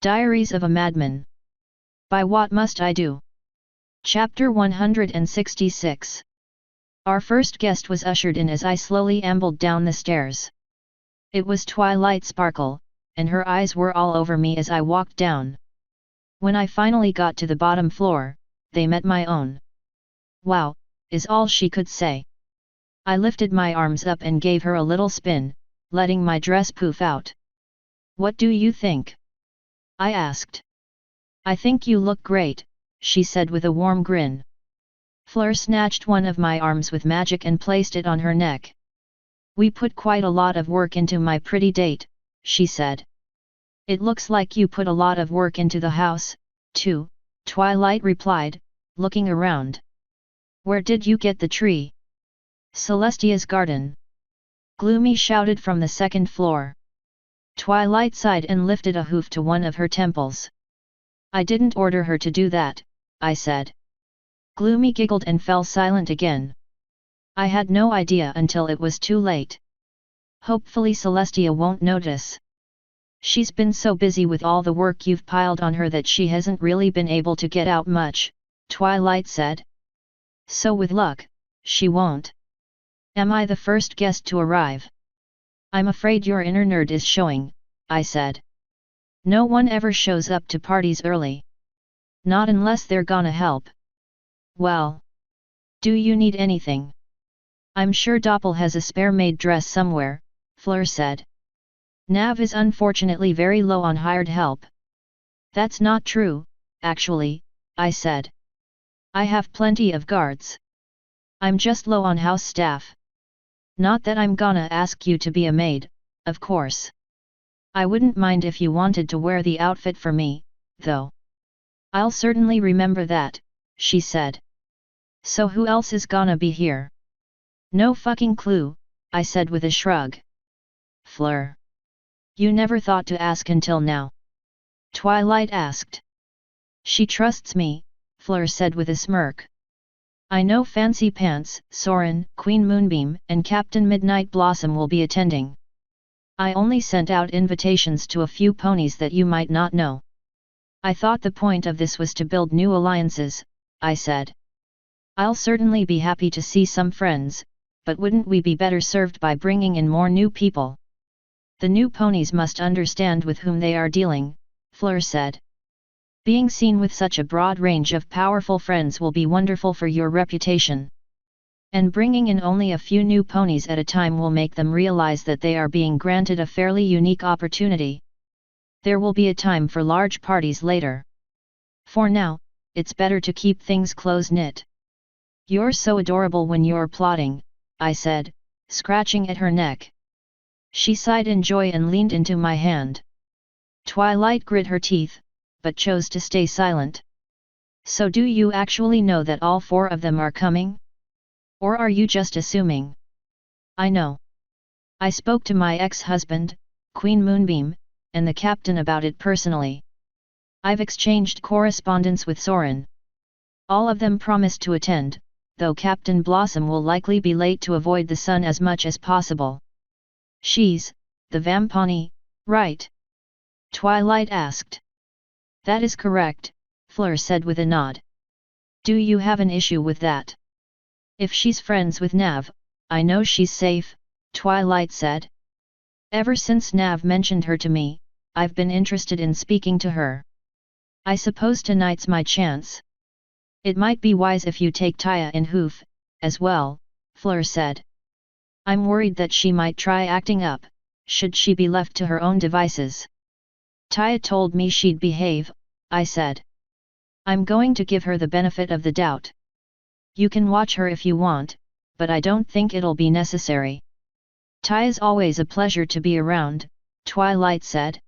Diaries of a Madman. By What Must I Do? Chapter 166. Our first guest was ushered in as I slowly ambled down the stairs. It was Twilight Sparkle, and her eyes were all over me as I walked down. When I finally got to the bottom floor, they met my own. "Wow," is all she could say. I lifted my arms up and gave her a little spin, letting my dress poof out. "What do you think?" I asked. "I think you look great," she said with a warm grin. Fleur snatched one of my arms with magic and placed it on her neck. "We put quite a lot of work into my pretty date," she said. "It looks like you put a lot of work into the house, too," Twilight replied, looking around. "Where did you get the tree?" "Celestia's garden," Gloomy shouted from the second floor. Twilight sighed and lifted a hoof to one of her temples. "I didn't order her to do that," I said. Gloomy giggled and fell silent again. I had no idea until it was too late. "Hopefully Celestia won't notice. She's been so busy with all the work you've piled on her that she hasn't really been able to get out much," Twilight said. "So with luck, she won't." "Am I the first guest to arrive?" "I'm afraid your inner nerd is showing," I said. "No one ever shows up to parties early. Not unless they're gonna help." "Well. Do you need anything?" "I'm sure Doppel has a spare maid dress somewhere," Fleur said. "Nav is unfortunately very low on hired help." "That's not true, actually," I said. "I have plenty of guards. I'm just low on house staff. Not that I'm gonna ask you to be a maid, of course. I wouldn't mind if you wanted to wear the outfit for me, though." "I'll certainly remember that," she said. "So who else is gonna be here?" "No fucking clue," I said with a shrug. "Fleur. You never thought to ask until now?" Twilight asked. "She trusts me," Fleur said with a smirk. "I know Fancy Pants, Soren, Queen Moonbeam, and Captain Midnight Blossom will be attending. I only sent out invitations to a few ponies that you might not know." "I thought the point of this was to build new alliances," I said. "I'll certainly be happy to see some friends, but wouldn't we be better served by bringing in more new people?" "The new ponies must understand with whom they are dealing," Fleur said. "Being seen with such a broad range of powerful friends will be wonderful for your reputation. And bringing in only a few new ponies at a time will make them realize that they are being granted a fairly unique opportunity. There will be a time for large parties later. For now, it's better to keep things close-knit." "You're so adorable when you're plotting," I said, scratching at her neck. She sighed in joy and leaned into my hand. Twilight grit her teeth, but chose to stay silent. "So do you actually know that all four of them are coming? Or are you just assuming?" "I know. I spoke to my ex-husband, Queen Moonbeam, and the captain about it personally. I've exchanged correspondence with Soren. All of them promised to attend, though Captain Blossom will likely be late to avoid the sun as much as possible." "She's the Vampani, right?" Twilight asked. "That is correct," Fleur said with a nod. "Do you have an issue with that?" "If she's friends with Nav, I know she's safe," Twilight said. "Ever since Nav mentioned her to me, I've been interested in speaking to her. I suppose tonight's my chance." "It might be wise if you take Taya in hoof, as well," Fleur said. "I'm worried that she might try acting up, should she be left to her own devices." "Taya told me she'd behave," I said. "I'm going to give her the benefit of the doubt." "You can watch her if you want, but I don't think it'll be necessary." "Taya's always a pleasure to be around," Twilight said.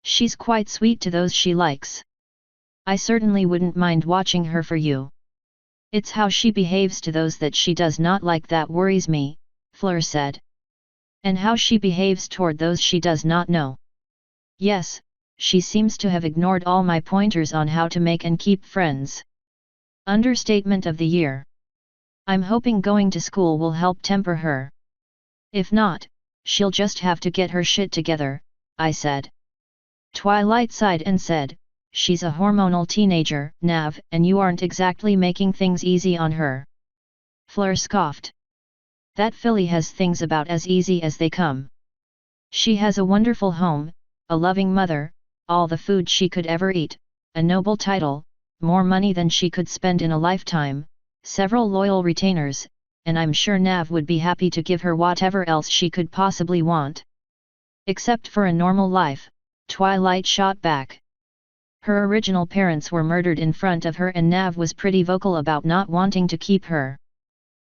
"She's quite sweet to those she likes. I certainly wouldn't mind watching her for you. It's how she behaves to those that she does not like that worries me," Fleur said. "And how she behaves toward those she does not know. Yes, she seems to have ignored all my pointers on how to make and keep friends. Understatement of the year. I'm hoping going to school will help temper her. If not, she'll just have to get her shit together," I said. Twilight sighed and said, "She's a hormonal teenager, Nav, and you aren't exactly making things easy on her." Fleur scoffed. "That filly has things about as easy as they come. She has a wonderful home, a loving mother, all the food she could ever eat, a noble title, more money than she could spend in a lifetime, several loyal retainers, and I'm sure Nav would be happy to give her whatever else she could possibly want." "Except for a normal life," Twilight shot back. "Her original parents were murdered in front of her and Nav was pretty vocal about not wanting to keep her.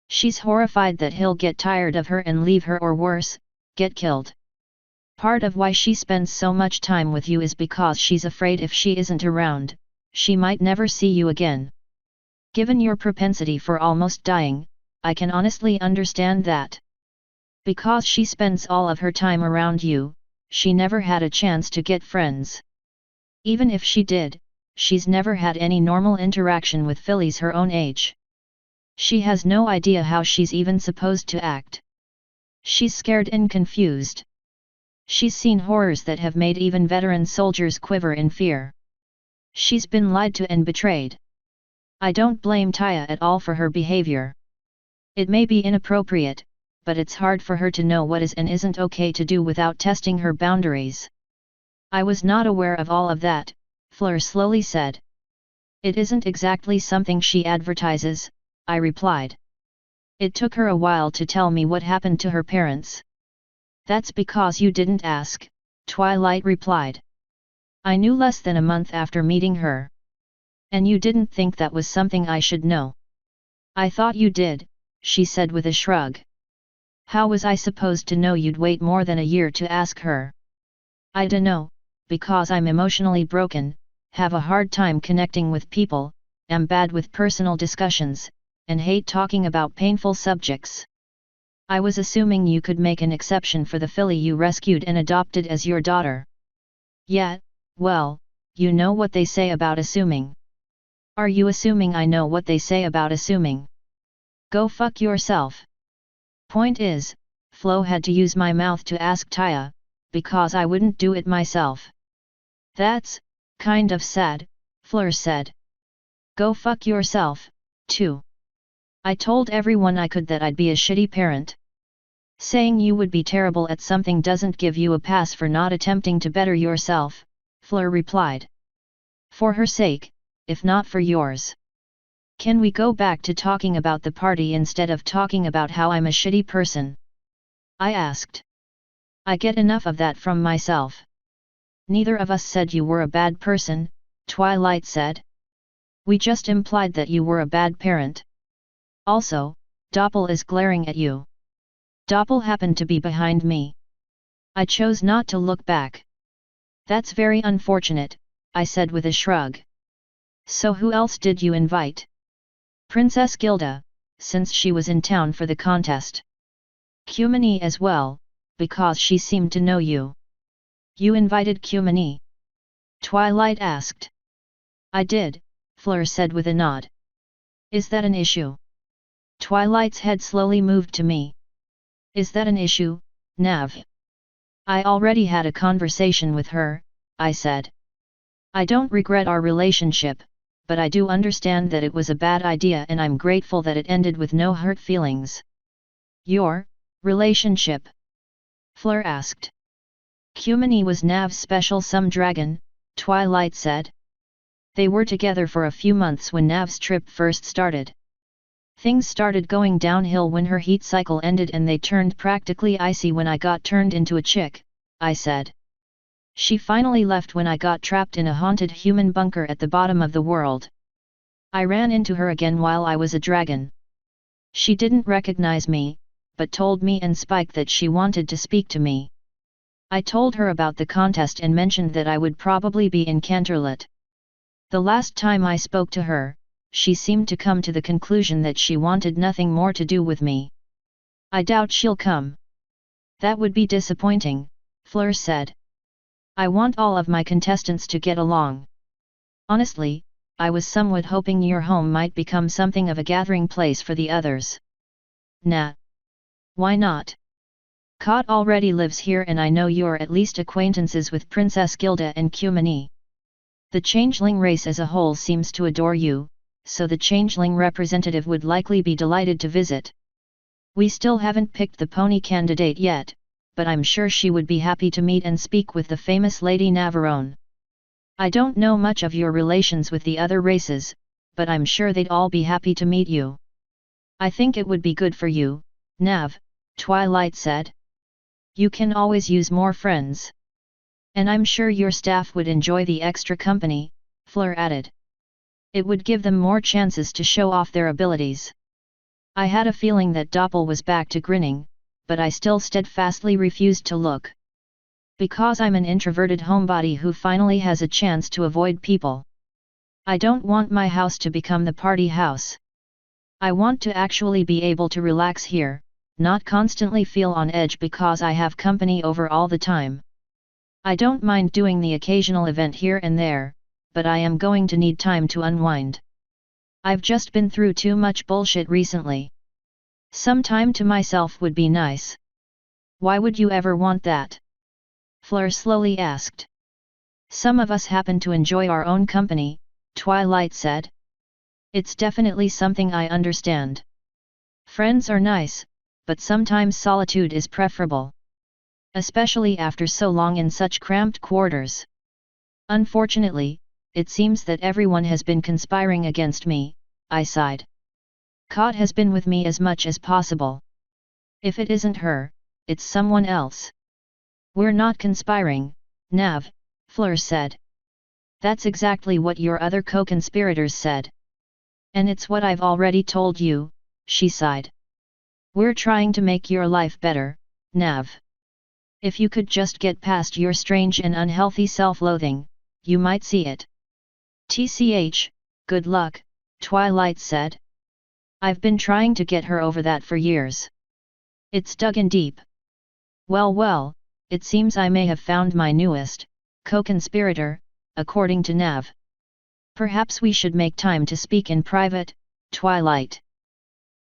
She's horrified that he'll get tired of her and leave her or worse, get killed. Part of why she spends so much time with you is because she's afraid if she isn't around, she might never see you again. Given your propensity for almost dying, I can honestly understand that. Because she spends all of her time around you, she never had a chance to get friends. Even if she did, she's never had any normal interaction with fillies her own age. She has no idea how she's even supposed to act. She's scared and confused. She's seen horrors that have made even veteran soldiers quiver in fear. She's been lied to and betrayed. I don't blame Taya at all for her behavior. It may be inappropriate, but it's hard for her to know what is and isn't okay to do without testing her boundaries." "I was not aware of all of that," Fleur slowly said. "It isn't exactly something she advertises," I replied. "It took her a while to tell me what happened to her parents." "That's because you didn't ask," Twilight replied. "I knew less than a month after meeting her. And you didn't think that was something I should know." "I thought you did," she said with a shrug. "How was I supposed to know you'd wait more than a year to ask her?" "I dunno, because I'm emotionally broken, have a hard time connecting with people, am bad with personal discussions, and hate talking about painful subjects. I was assuming you could make an exception for the filly you rescued and adopted as your daughter." "Yeah, well, you know what they say about assuming." "Are you assuming I know what they say about assuming?" "Go fuck yourself." Point is, Flo had to use my mouth to ask Taya, because I wouldn't do it myself. "That's kind of sad," Fleur said. "Go fuck yourself, too. I told everyone I could that I'd be a shitty parent." "Saying you would be terrible at something doesn't give you a pass for not attempting to better yourself," Fleur replied. "For her sake, if not for yours. Can we go back to talking about the party instead of talking about how I'm a shitty person?" I asked. "I get enough of that from myself." "Neither of us said you were a bad person," Twilight said. "We just implied that you were a bad parent. Also, Doppel is glaring at you." "Doppel happened to be behind me. I chose not to look back." "That's very unfortunate," I said with a shrug. "So who else did you invite?" "Princess Gilda, since she was in town for the contest." "Cumini as well, because she seemed to know you." "You invited Cumini?" Twilight asked. "I did," Fleur said with a nod. "Is that an issue?" Twilight's head slowly moved to me. "Is that an issue, Nav?" "I already had a conversation with her," I said. "I don't regret our relationship, but I do understand that it was a bad idea and I'm grateful that it ended with no hurt feelings." "Your relationship?" Fleur asked. "Cumini was Nav's special sum dragon," Twilight said. "They were together for a few months when Nav's trip first started. Things started going downhill when her heat cycle ended and they turned practically icy when I got turned into a chick," I said. "She finally left when I got trapped in a haunted human bunker at the bottom of the world. I ran into her again while I was a dragon. She didn't recognize me, but told me and Spike that she wanted to speak to me. I told her about the contest and mentioned that I would probably be in Canterlot. The last time I spoke to her, she seemed to come to the conclusion that she wanted nothing more to do with me. I doubt she'll come." "That would be disappointing," Fleur said. "I want all of my contestants to get along. Honestly, I was somewhat hoping your home might become something of a gathering place for the others." "Nah. Why not? Kot already lives here and I know you're at least acquaintances with Princess Gilda and Kumani. The changeling race as a whole seems to adore you, so the changeling representative would likely be delighted to visit. We still haven't picked the pony candidate yet, but I'm sure she would be happy to meet and speak with the famous Lady Navarone. I don't know much of your relations with the other races, but I'm sure they'd all be happy to meet you. I think it would be good for you, Nav, Twilight said. You can always use more friends. And I'm sure your staff would enjoy the extra company, Fleur added. It would give them more chances to show off their abilities. I had a feeling that Doppel was back to grinning, but I still steadfastly refused to look. Because I'm an introverted homebody who finally has a chance to avoid people. I don't want my house to become the party house. I want to actually be able to relax here, not constantly feel on edge because I have company over all the time. I don't mind doing the occasional event here and there, but I am going to need time to unwind. I've just been through too much bullshit recently. Some time to myself would be nice. Why would you ever want that? Fleur slowly asked. Some of us happen to enjoy our own company, Twilight said. It's definitely something I understand. Friends are nice, but sometimes solitude is preferable. Especially after so long in such cramped quarters. Unfortunately, it seems that everyone has been conspiring against me, I sighed. Kot has been with me as much as possible. If it isn't her, it's someone else. We're not conspiring, Nav, Fleur said. That's exactly what your other co-conspirators said. And it's what I've already told you, she sighed. We're trying to make your life better, Nav. If you could just get past your strange and unhealthy self-loathing, you might see it. TCH, good luck, Twilight said. I've been trying to get her over that for years. It's dug in deep. Well, it seems I may have found my newest co-conspirator, according to Nav. Perhaps we should make time to speak in private, Twilight.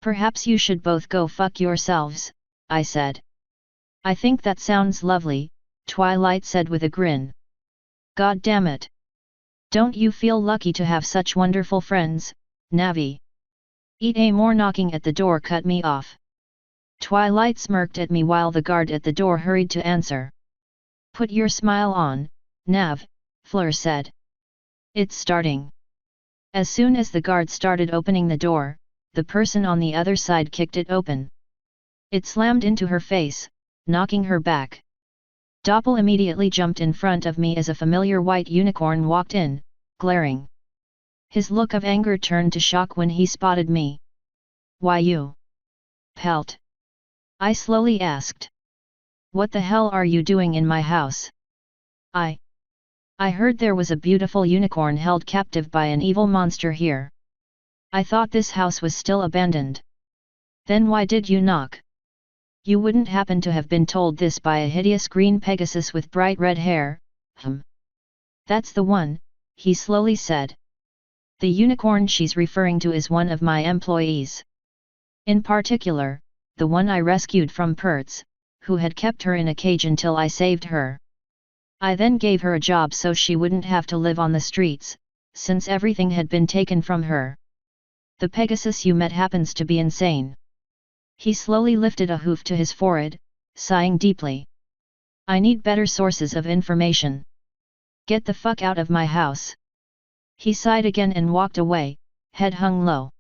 Perhaps you should both go fuck yourselves, I said. I think that sounds lovely, Twilight said with a grin. God damn it. Don't you feel lucky to have such wonderful friends, Navi? Eat a more knocking at the door cut me off. Twilight smirked at me while the guard at the door hurried to answer. Put your smile on, Nav, Fleur said. It's starting. As soon as the guard started opening the door, the person on the other side kicked it open. It slammed into her face, knocking her back. Doppel immediately jumped in front of me as a familiar white unicorn walked in, glaring. His look of anger turned to shock when he spotted me. Why you? Pelt. I slowly asked. What the hell are you doing in my house? I heard there was a beautiful unicorn held captive by an evil monster here. I thought this house was still abandoned. Then why did you knock? You wouldn't happen to have been told this by a hideous green Pegasus with bright red hair, That's the one, he slowly said. The unicorn she's referring to is one of my employees. In particular, the one I rescued from Pertz, who had kept her in a cage until I saved her. I then gave her a job so she wouldn't have to live on the streets, since everything had been taken from her. The Pegasus you met happens to be insane. He slowly lifted a hoof to his forehead, sighing deeply. I need better sources of information. Get the fuck out of my house. He sighed again and walked away, head hung low.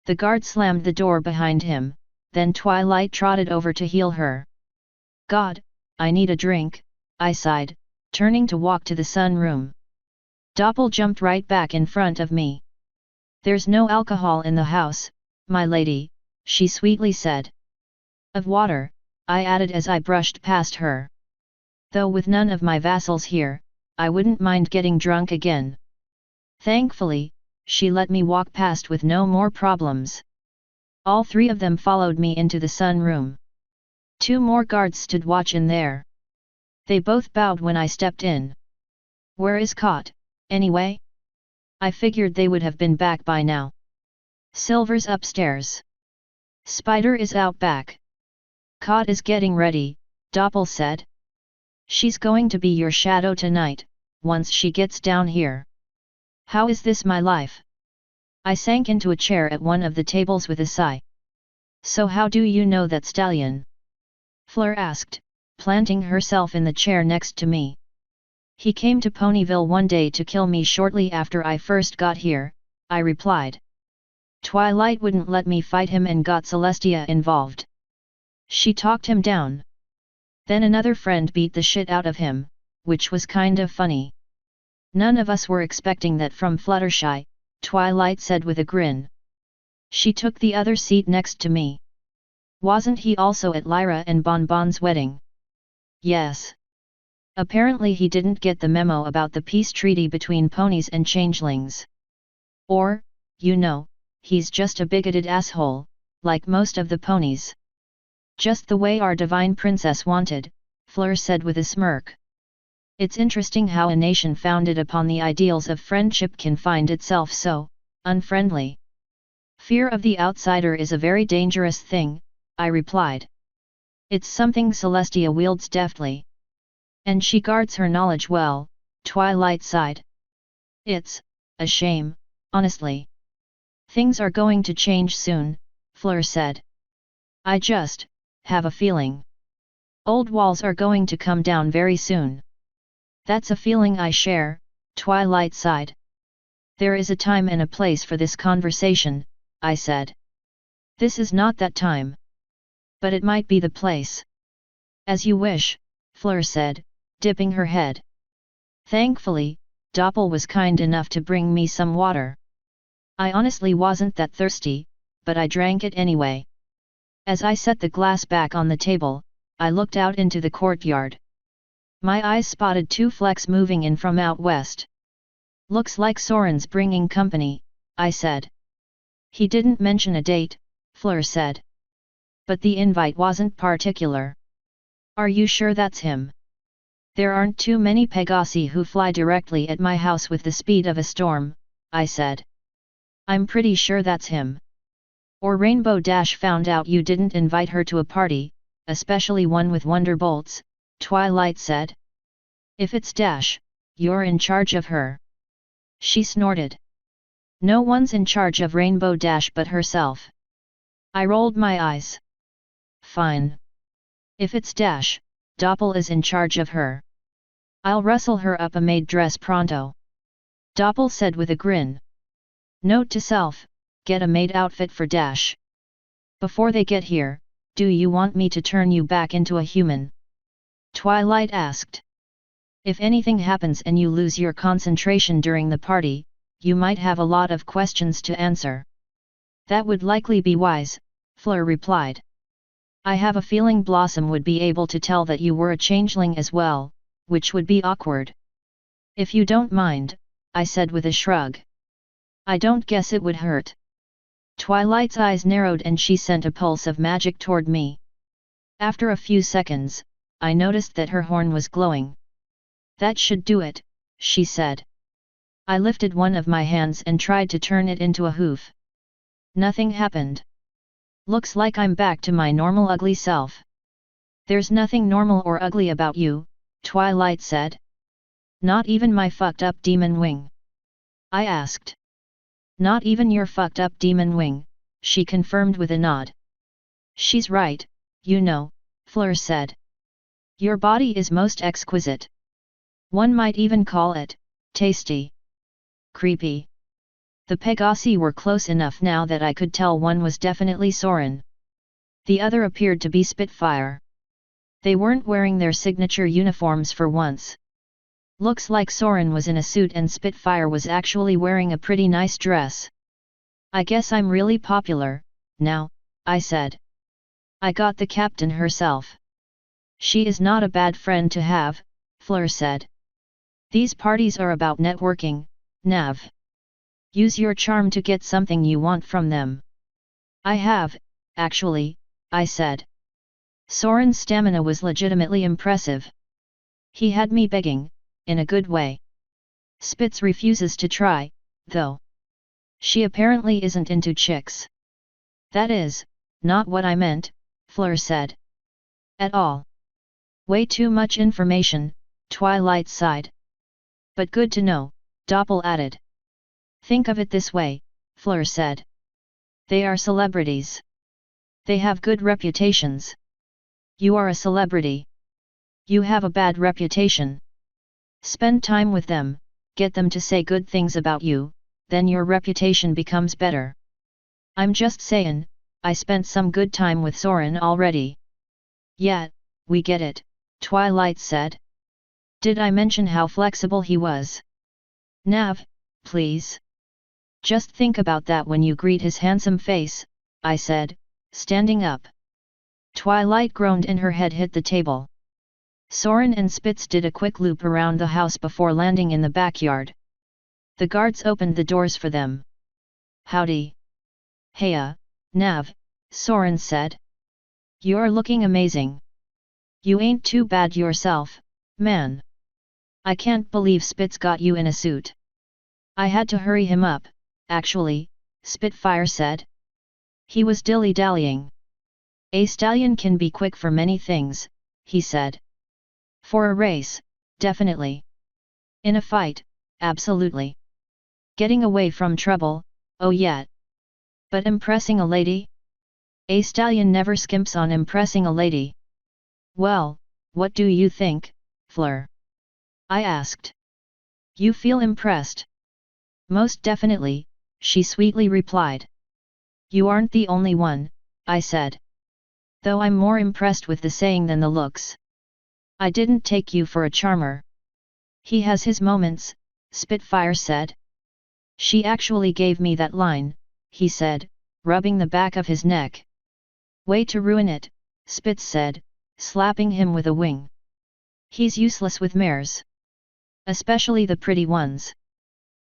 The guard slammed the door behind him, then Twilight trotted over to heal her. God, I need a drink, I sighed, turning to walk to the sunroom. Doppel jumped right back in front of me. There's no alcohol in the house, my lady, she sweetly said. Of water, I added as I brushed past her. Though with none of my vassals here, I wouldn't mind getting drunk again. Thankfully, she let me walk past with no more problems. All three of them followed me into the sunroom. 2 more guards stood watch in there. They both bowed when I stepped in. Where is Kot, anyway? I figured they would have been back by now. Silver's upstairs. Spider is out back. Cod is getting ready, Doppel said. She's going to be your shadow tonight, once she gets down here. How is this my life? I sank into a chair at one of the tables with a sigh. So how do you know that stallion? Fleur asked, planting herself in the chair next to me. He came to Ponyville one day to kill me shortly after I first got here, I replied. Twilight wouldn't let me fight him and got Celestia involved. She talked him down. Then another friend beat the shit out of him, which was kind of funny. None of us were expecting that from Fluttershy, Twilight said with a grin. She took the other seat next to me. Wasn't he also at Lyra and Bonbon's wedding? Yes. Apparently he didn't get the memo about the peace treaty between ponies and changelings. Or, you know, he's just a bigoted asshole, like most of the ponies. Just the way our divine princess wanted, Fleur said with a smirk. It's interesting how a nation founded upon the ideals of friendship can find itself so unfriendly. Fear of the outsider is a very dangerous thing, I replied. It's something Celestia wields deftly. And she guards her knowledge well, Twilight sighed. It's a shame, honestly. Things are going to change soon, Fleur said. I just have a feeling. Old walls are going to come down very soon. That's a feeling I share, Twilight sighed. There is a time and a place for this conversation, I said. This is not that time. But it might be the place. As you wish, Fleur said, dipping her head. Thankfully, Doppel was kind enough to bring me some water. I honestly wasn't that thirsty, but I drank it anyway. As I set the glass back on the table, I looked out into the courtyard. My eyes spotted two flecks moving in from out west. Looks like Soren's bringing company, I said. He didn't mention a date, Fleur said. But the invite wasn't particular. Are you sure that's him? There aren't too many Pegasi who fly directly at my house with the speed of a storm, I said. I'm pretty sure that's him. Or Rainbow Dash found out you didn't invite her to a party, especially one with Wonderbolts, Twilight said. If it's Dash, you're in charge of her. She snorted. No one's in charge of Rainbow Dash but herself. I rolled my eyes. Fine. If it's Dash, Doppel is in charge of her. I'll rustle her up a maid dress pronto. Doppel said with a grin. Note to self, get a maid outfit for Dash. Before they get here, do you want me to turn you back into a human? Twilight asked. If anything happens and you lose your concentration during the party, you might have a lot of questions to answer. That would likely be wise, Fleur replied. I have a feeling Blossom would be able to tell that you were a changeling as well, which would be awkward. If you don't mind, I said with a shrug. I don't guess it would hurt. Twilight's eyes narrowed and she sent a pulse of magic toward me. After a few seconds, I noticed that her horn was glowing. That should do it, she said. I lifted one of my hands and tried to turn it into a hoof. Nothing happened. Looks like I'm back to my normal ugly self. There's nothing normal or ugly about you, Twilight said. Not even my fucked up demon wing? I asked. Not even your fucked up demon wing, she confirmed with a nod. She's right, you know, Fleur said. Your body is most exquisite. One might even call it tasty. Creepy. The Pegasi were close enough now that I could tell one was definitely Soren. The other appeared to be Spitfire. They weren't wearing their signature uniforms for once. Looks like Soren was in a suit and Spitfire was actually wearing a pretty nice dress. I guess I'm really popular, now, I said. I got the captain herself. She is not a bad friend to have, Fleur said. These parties are about networking, Nav. Use your charm to get something you want from them. I have, actually, I said. Soren's stamina was legitimately impressive. He had me begging, in a good way. Spitz refuses to try, though. She apparently isn't into chicks. That is, not what I meant, Fleur said. At all. Way too much information, Twilight sighed. But good to know, Doppel added. Think of it this way, Fleur said. They are celebrities. They have good reputations. You are a celebrity. You have a bad reputation. Spend time with them, get them to say good things about you, then your reputation becomes better. I'm just saying, I spent some good time with Soren already. Yeah, we get it, Twilight said. Did I mention how flexible he was? Nav, please. Just think about that when you greet his handsome face, I said, standing up. Twilight groaned and her head hit the table. Soren and Spitz did a quick loop around the house before landing in the backyard. The guards opened the doors for them. Howdy. Heya, Nav, Soren said. You're looking amazing. You ain't too bad yourself, man. I can't believe Spitz got you in a suit. I had to hurry him up, actually, Spitfire said. He was dilly-dallying. A stallion can be quick for many things, he said. For a race, definitely. In a fight, absolutely. Getting away from trouble, oh yeah. But impressing a lady? A stallion never skimps on impressing a lady. Well, what do you think, Fleur? I asked. You feel impressed? Most definitely, she sweetly replied. You aren't the only one, I said. Though I'm more impressed with the saying than the looks. I didn't take you for a charmer. He has his moments, Spitfire said. She actually gave me that line, he said, rubbing the back of his neck. Way to ruin it, Spitz said, slapping him with a wing. He's useless with mares. Especially the pretty ones.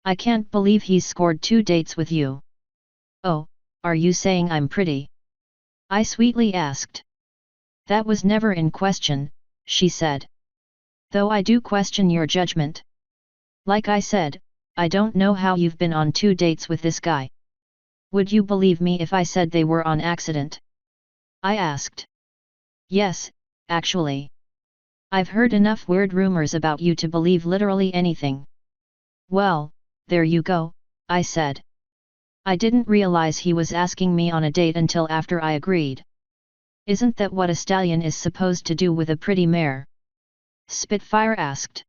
I can't believe he's scored 2 dates with you. Oh, are you saying I'm pretty? I sweetly asked. That was never in question, she said. Though I do question your judgment. Like I said, I don't know how you've been on 2 dates with this guy. Would you believe me if I said they were on accident? I asked. Yes, actually. I've heard enough weird rumors about you to believe literally anything. Well, there you go, I said. I didn't realize he was asking me on a date until after I agreed. Isn't that what a stallion is supposed to do with a pretty mare? Spitfire asked.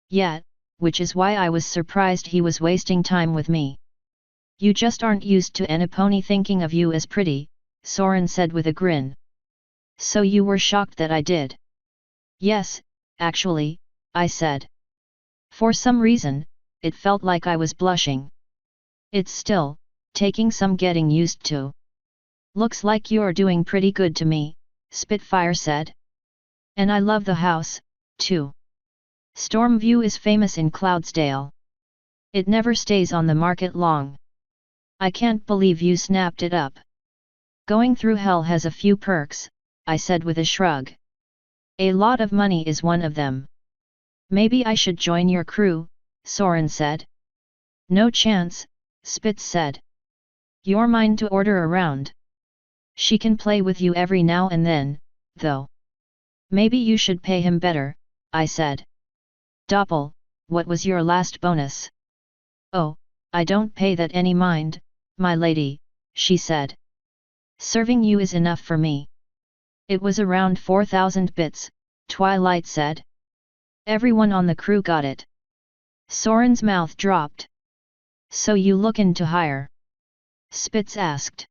Yeah, which is why I was surprised he was wasting time with me. You just aren't used to any pony thinking of you as pretty, Soren said with a grin. So you were shocked that I did? Yes, actually, I said. For some reason, it felt like I was blushing. It's still taking some getting used to. Looks like you're doing pretty good to me, Spitfire said. And I love the house, too. Stormview is famous in Cloudsdale. It never stays on the market long. I can't believe you snapped it up. Going through hell has a few perks, I said with a shrug. A lot of money is one of them. Maybe I should join your crew, Soren said. No chance, Spitz said. You're mine to order around. She can play with you every now and then, though. Maybe you should pay him better, I said. Doppel, what was your last bonus? Oh, I don't pay that any mind, my lady, she said. Serving you is enough for me. It was around 4,000 bits, Twilight said. Everyone on the crew got it. Soren's mouth dropped. So you lookin' to hire? Spitz asked.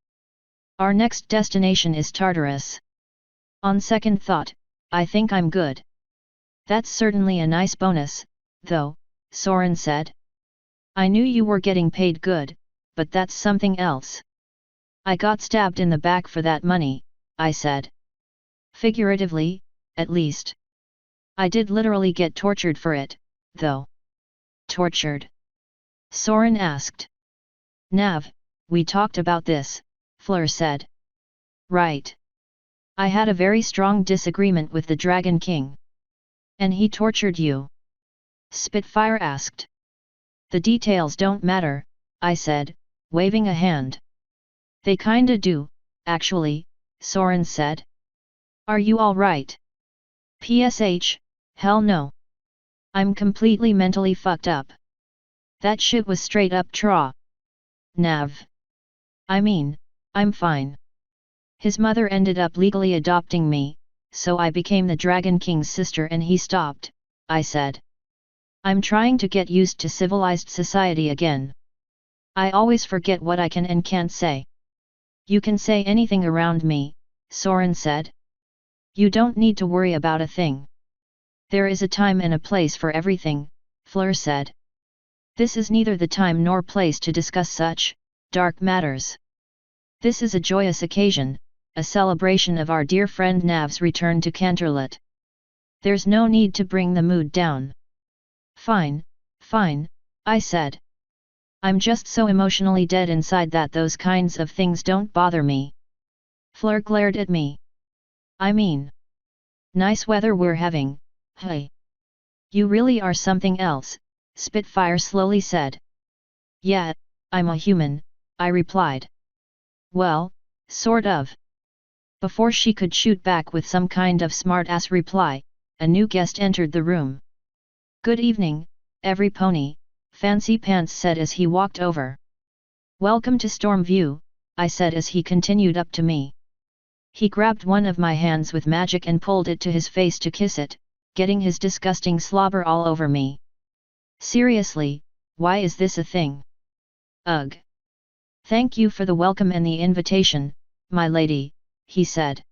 Our next destination is Tartarus. On second thought, I think I'm good. That's certainly a nice bonus, though, Soren said. I knew you were getting paid good, but that's something else. I got stabbed in the back for that money, I said. Figuratively, at least. I did literally get tortured for it, though. Tortured? Soren asked. Nav, we talked about this, Fleur said. Right. I had a very strong disagreement with the Dragon King. And he tortured you? Spitfire asked. The details don't matter, I said, waving a hand. They kinda do, actually, Soren said. Are you alright? PSH, hell no. I'm completely mentally fucked up. That shit was straight up traw. Nav. I mean, I'm fine. His mother ended up legally adopting me, so I became the Dragon King's sister and he stopped, I said. I'm trying to get used to civilized society again. I always forget what I can and can't say. You can say anything around me, Soren said. You don't need to worry about a thing. There is a time and a place for everything, Fleur said. This is neither the time nor place to discuss such dark matters. This is a joyous occasion, a celebration of our dear friend Nav's return to Canterlot. There's no need to bring the mood down. Fine, fine, I said. I'm just so emotionally dead inside that those kinds of things don't bother me. Fleur glared at me. I mean, nice weather we're having, hey. You really are something else, Spitfire slowly said. Yeah, I'm a human, I replied. Well, sort of. Before she could shoot back with some kind of smart-ass reply, a new guest entered the room. Good evening, every pony, Fancy Pants said as he walked over. Welcome to Stormview, I said as he continued up to me. He grabbed one of my hands with magic and pulled it to his face to kiss it, getting his disgusting slobber all over me. Seriously, why is this a thing? Ugh. Thank you for the welcome and the invitation, my lady, he said.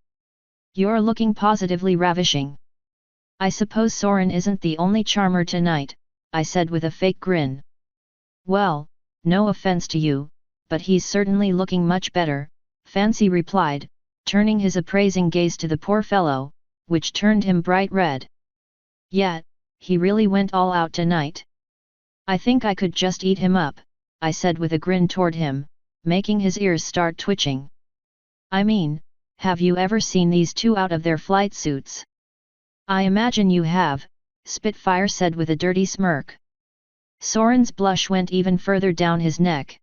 You're looking positively ravishing. I suppose Soren isn't the only charmer tonight, I said with a fake grin. Well, no offense to you, but he's certainly looking much better, Fancy replied, turning his appraising gaze to the poor fellow, which turned him bright red. Yeah, he really went all out tonight. I think I could just eat him up, I said with a grin toward him, making his ears start twitching. I mean, have you ever seen these two out of their flight suits? I imagine you have, Spitfire said with a dirty smirk. Soren's blush went even further down his neck.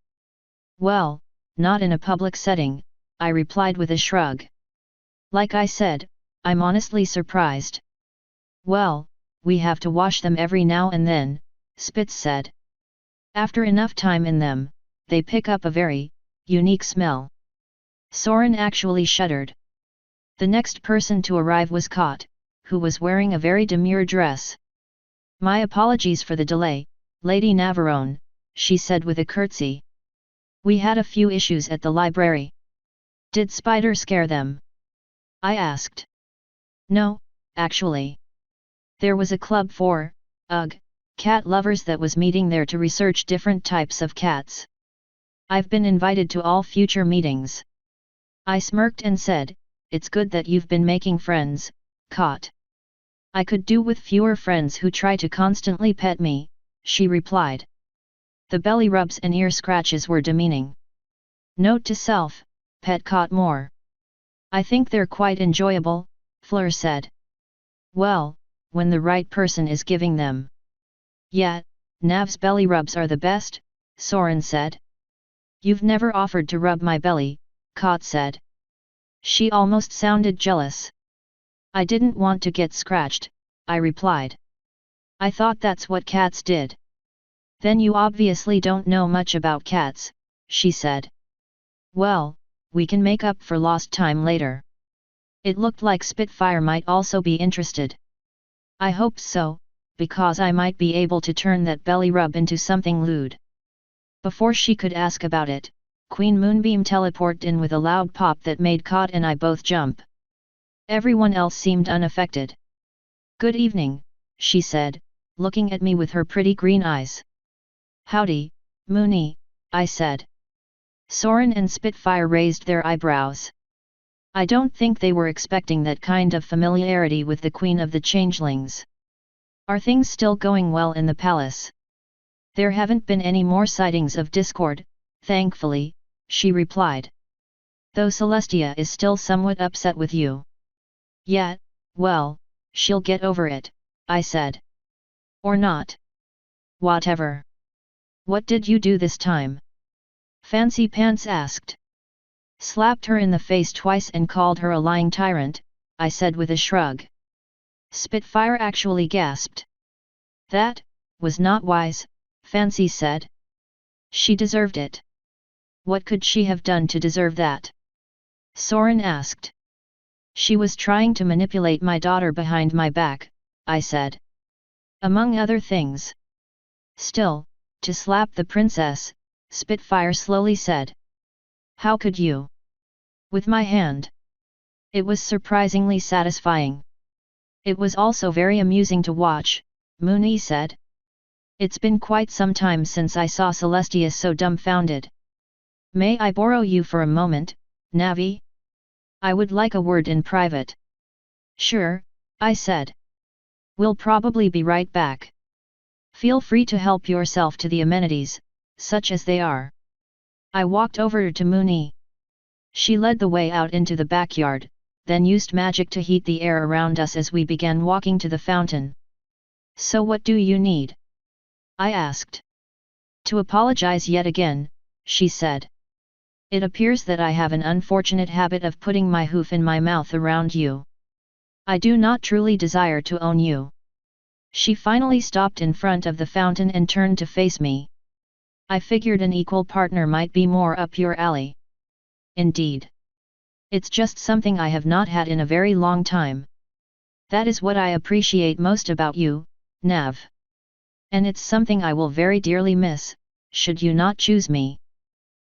Well, not in a public setting, I replied with a shrug. Like I said, I'm honestly surprised. Well, we have to wash them every now and then, Spitz said. After enough time in them, they pick up a very unique smell. Soren actually shuddered. The next person to arrive was Kot, who was wearing a very demure dress. My apologies for the delay, Lady Navarone, she said with a curtsy. We had a few issues at the library. Did Spider scare them? I asked. No, actually. There was a club for, cat lovers that was meeting there to research different types of cats. I've been invited to all future meetings. I smirked and said, it's good that you've been making friends, Kot. I could do with fewer friends who try to constantly pet me, she replied. The belly rubs and ear scratches were demeaning. Note to self, pet Kot more. I think they're quite enjoyable, Fleur said. Well, when the right person is giving them. Yeah, Nav's belly rubs are the best, Soren said. You've never offered to rub my belly, Kot said. She almost sounded jealous. I didn't want to get scratched, I replied. I thought that's what cats did. Then you obviously don't know much about cats, she said. Well, we can make up for lost time later. It looked like Spitfire might also be interested. I hoped so, because I might be able to turn that belly rub into something lewd. Before she could ask about it, Queen Moonbeam teleported in with a loud pop that made Kot and I both jump. Everyone else seemed unaffected. Good evening, she said, looking at me with her pretty green eyes. Howdy, Moony, I said. Soren and Spitfire raised their eyebrows. I don't think they were expecting that kind of familiarity with the Queen of the Changelings. Are things still going well in the palace? There haven't been any more sightings of discord, thankfully, she replied. Though Celestia is still somewhat upset with you. Yeah, well, she'll get over it, I said. Or not. Whatever. What did you do this time? Fancy Pants asked. Slapped her in the face twice and called her a lying tyrant, I said with a shrug. Spitfire actually gasped. That was not wise, Fancy said. She deserved it. What could she have done to deserve that? Soren asked. She was trying to manipulate my daughter behind my back, I said. Among other things. Still, to slap the princess, Spitfire slowly said. How could you? With my hand. It was surprisingly satisfying. It was also very amusing to watch, Mooney said. It's been quite some time since I saw Celestia so dumbfounded. May I borrow you for a moment, Navi? I would like a word in private. Sure, I said. We'll probably be right back. Feel free to help yourself to the amenities, such as they are. I walked over to Mooney. She led the way out into the backyard, then used magic to heat the air around us as we began walking to the fountain. So what do you need? I asked. To apologize yet again, she said. It appears that I have an unfortunate habit of putting my hoof in my mouth around you. I do not truly desire to own you. She finally stopped in front of the fountain and turned to face me. I figured an equal partner might be more up your alley. Indeed. It's just something I have not had in a very long time. That is what I appreciate most about you, Nav. And it's something I will very dearly miss, should you not choose me.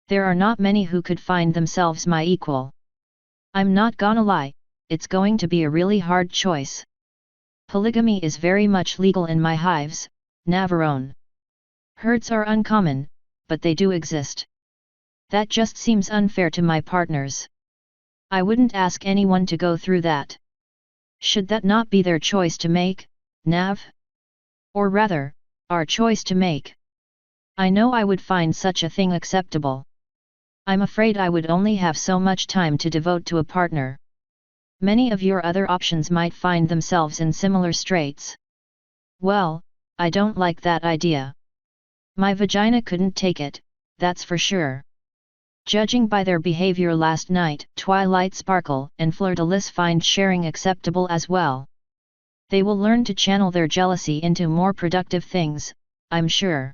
There are not many who could find themselves my equal. I'm not gonna lie, it's going to be a really hard choice. Polygamy is very much legal in my hives, Navarone. Herds are uncommon, but they do exist. That just seems unfair to my partners. I wouldn't ask anyone to go through that. Should that not be their choice to make, Nav? Or rather, our choice to make? I know I would find such a thing acceptable. I'm afraid I would only have so much time to devote to a partner. Many of your other options might find themselves in similar straits. Well, I don't like that idea. My vagina couldn't take it, that's for sure. Judging by their behavior last night, Twilight Sparkle and Fleur-de-Lis find sharing acceptable as well. They will learn to channel their jealousy into more productive things, I'm sure.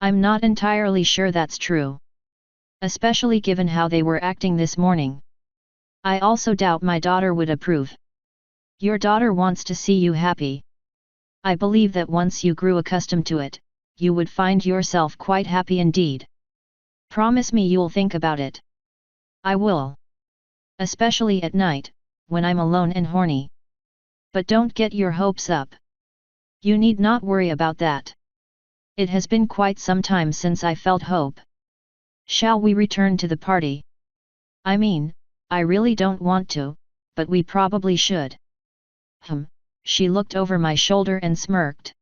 I'm not entirely sure that's true. Especially given how they were acting this morning. I also doubt my daughter would approve. Your daughter wants to see you happy. I believe that once you grew accustomed to it, you would find yourself quite happy indeed. Promise me you'll think about it. I will. Especially at night, when I'm alone and horny. But don't get your hopes up. You need not worry about that. It has been quite some time since I felt hope. Shall we return to the party? I mean, I really don't want to, but we probably should. She looked over my shoulder and smirked.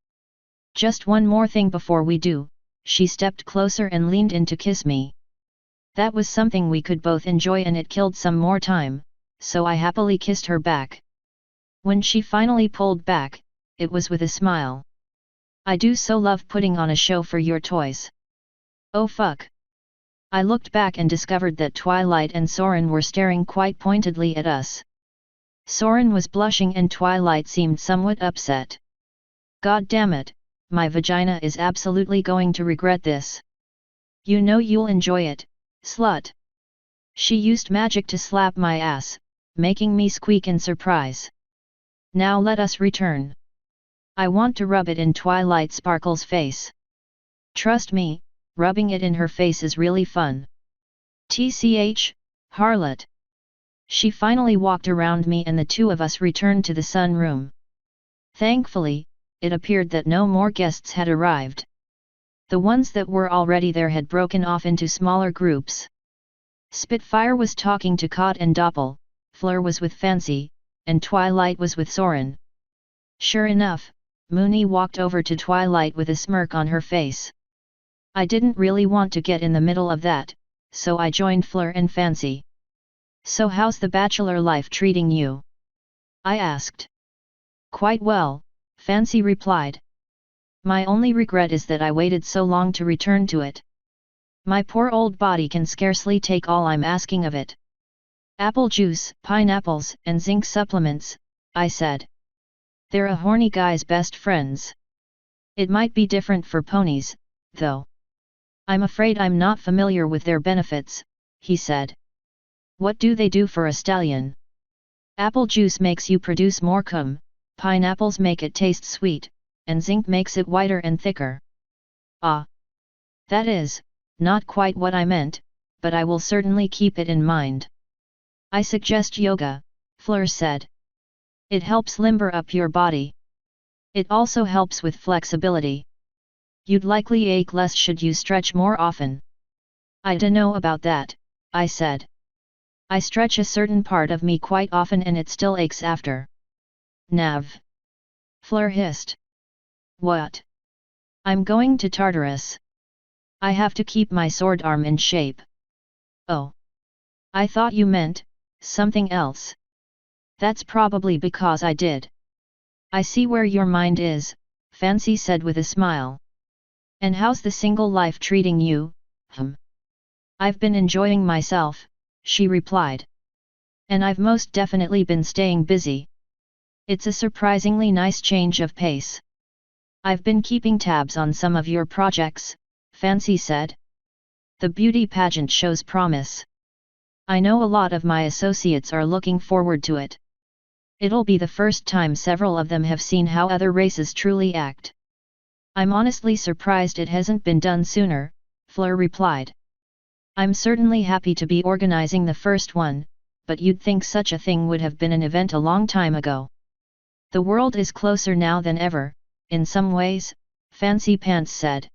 Just one more thing before we do. She stepped closer and leaned in to kiss me. That was something we could both enjoy and it killed some more time, so I happily kissed her back. When she finally pulled back, it was with a smile. I do so love putting on a show for your toys. Oh fuck. I looked back and discovered that Twilight and Soren were staring quite pointedly at us. Soren was blushing and Twilight seemed somewhat upset. God damn it. My vagina is absolutely going to regret this. You know you'll enjoy it, slut. She used magic to slap my ass, making me squeak in surprise. Now let us return. I want to rub it in Twilight Sparkle's face. Trust me, rubbing it in her face is really fun. TCH, harlot. She finally walked around me and the two of us returned to the sunroom. Thankfully, it appeared that no more guests had arrived. The ones that were already there had broken off into smaller groups. Spitfire was talking to Cod and Doppel, Fleur was with Fancy, and Twilight was with Soren. Sure enough, Mooney walked over to Twilight with a smirk on her face. I didn't really want to get in the middle of that, so I joined Fleur and Fancy. So how's the bachelor life treating you? I asked. Quite well, Fancy replied. My only regret is that I waited so long to return to it. My poor old body can scarcely take all I'm asking of it. Apple juice, pineapples, and zinc supplements, I said. They're a horny guy's best friends. It might be different for ponies, though. I'm afraid I'm not familiar with their benefits, he said. What do they do for a stallion? Apple juice makes you produce more cum, pineapples make it taste sweet, and zinc makes it whiter and thicker. Ah! That is, not quite what I meant, but I will certainly keep it in mind. I suggest yoga, Fleur said. It helps limber up your body. It also helps with flexibility. You'd likely ache less should you stretch more often. I dunno about that, I said. I stretch a certain part of me quite often and it still aches after. Nav. Fleur hissed. What? I'm going to Tartarus. I have to keep my sword arm in shape. Oh. I thought you meant something else. That's probably because I did. I see where your mind is, Fancy said with a smile. And how's the single life treating you? I've been enjoying myself, she replied. And I've most definitely been staying busy. It's a surprisingly nice change of pace. I've been keeping tabs on some of your projects, Fancy said. The beauty pageant shows promise. I know a lot of my associates are looking forward to it. It'll be the first time several of them have seen how other races truly act. I'm honestly surprised it hasn't been done sooner, Fleur replied. I'm certainly happy to be organizing the first one, but you'd think such a thing would have been an event a long time ago. The world is closer now than ever, in some ways, Fancy Pants said.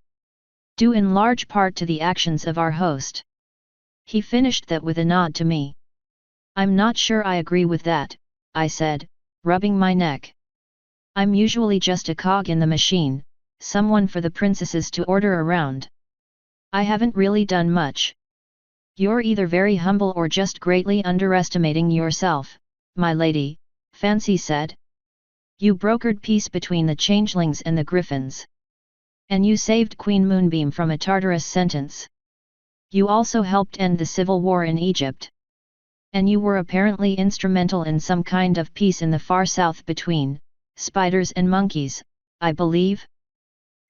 Due in large part to the actions of our host. He finished that with a nod to me. I'm not sure I agree with that, I said, rubbing my neck. I'm usually just a cog in the machine, someone for the princesses to order around. I haven't really done much. You're either very humble or just greatly underestimating yourself, my lady, Fancy said. You brokered peace between the changelings and the griffins. And you saved Queen Moonbeam from a Tartarus sentence. You also helped end the civil war in Egypt. And you were apparently instrumental in some kind of peace in the far south between spiders and monkeys, I believe.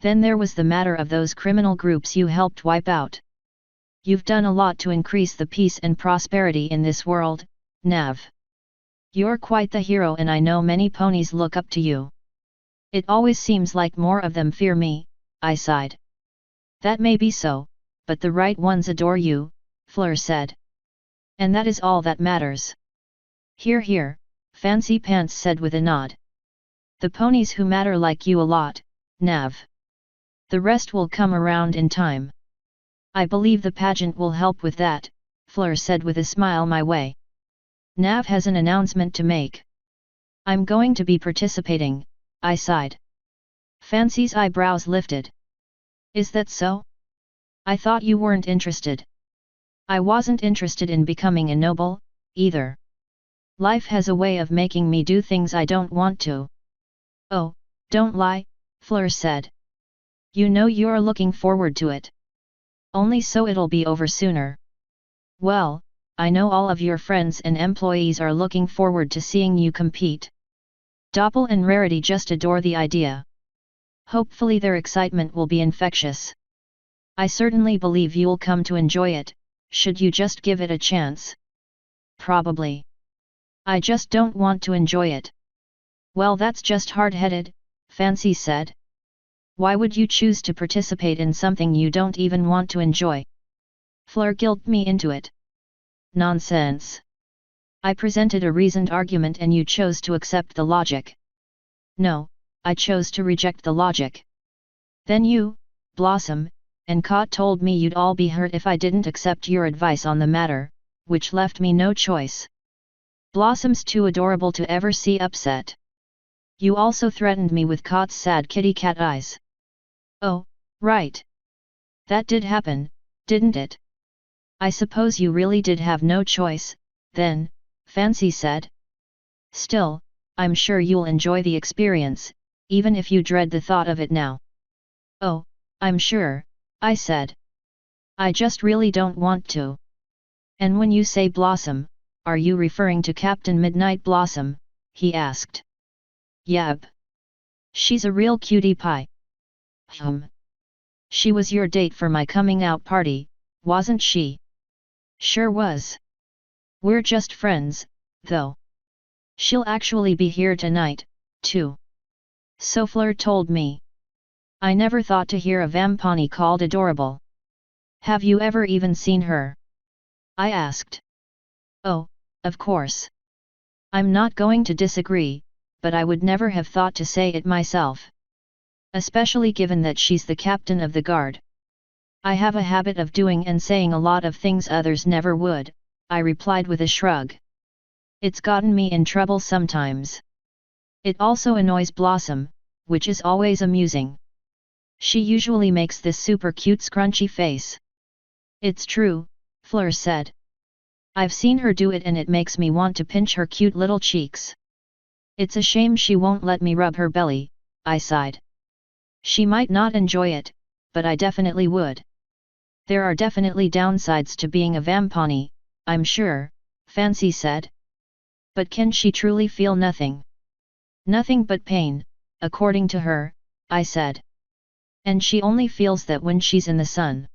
Then there was the matter of those criminal groups you helped wipe out. You've done a lot to increase the peace and prosperity in this world, Nav. You're quite the hero and I know many ponies look up to you. It always seems like more of them fear me, I sighed. That may be so, but the right ones adore you, Fleur said. And that is all that matters. Hear, hear, Fancy Pants said with a nod. The ponies who matter like you a lot, Nav. The rest will come around in time. I believe the pageant will help with that, Fleur said with a smile my way. Nav has an announcement to make. I'm going to be participating, I sighed. Fancy's eyebrows lifted. Is that so? I thought you weren't interested. I wasn't interested in becoming a noble, either. Life has a way of making me do things I don't want to. Oh, don't lie, Fleur said. You know you're looking forward to it. Only so it'll be over sooner. Well, I know all of your friends and employees are looking forward to seeing you compete. Doppel and Rarity just adore the idea. Hopefully their excitement will be infectious. I certainly believe you'll come to enjoy it, should you just give it a chance. Probably. I just don't want to enjoy it. Well, that's just hard-headed, Fancy said. Why would you choose to participate in something you don't even want to enjoy? Fleur guilted me into it. Nonsense. I presented a reasoned argument and you chose to accept the logic. No, I chose to reject the logic. Then you, Blossom, and Cot told me you'd all be hurt if I didn't accept your advice on the matter, which left me no choice. Blossom's too adorable to ever see upset. You also threatened me with Cot's sad kitty cat eyes. Oh, right. That did happen, didn't it? I suppose you really did have no choice, then, Fancy said. Still, I'm sure you'll enjoy the experience, even if you dread the thought of it now. Oh, I'm sure, I said. I just really don't want to. And when you say Blossom, are you referring to Captain Midnight Blossom? He asked. Yep. She's a real cutie pie. She was your date for my coming out party, wasn't she? Sure was. We're just friends, though. She'll actually be here tonight, too. So Fleur told me. I never thought to hear a Vampani called adorable. Have you ever even seen her? I asked. Oh, of course. I'm not going to disagree, but I would never have thought to say it myself. Especially given that she's the captain of the guard. I have a habit of doing and saying a lot of things others never would, I replied with a shrug. It's gotten me in trouble sometimes. It also annoys Blossom, which is always amusing. She usually makes this super cute scrunchy face. It's true, Fleur said. I've seen her do it and it makes me want to pinch her cute little cheeks. It's a shame she won't let me rub her belly, I sighed. She might not enjoy it, but I definitely would. There are definitely downsides to being a Vampani, I'm sure, Fancy said. But can she truly feel nothing? Nothing but pain, according to her, I said. And she only feels that when she's in the sun.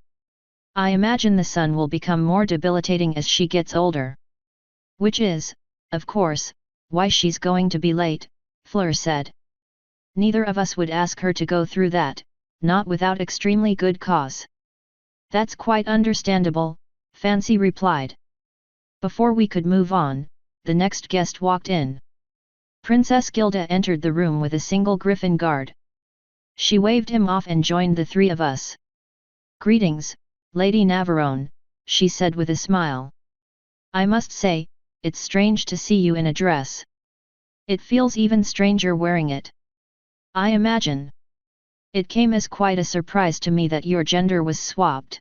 I imagine the sun will become more debilitating as she gets older. Which is, of course, why she's going to be late, Fleur said. Neither of us would ask her to go through that, not without extremely good cause. That's quite understandable, Fancy replied. Before we could move on, the next guest walked in. Princess Gilda entered the room with a single griffin guard. She waved him off and joined the three of us. Greetings, Lady Navarone, she said with a smile. I must say, it's strange to see you in a dress. It feels even stranger wearing it. I imagine. It came as quite a surprise to me that your gender was swapped.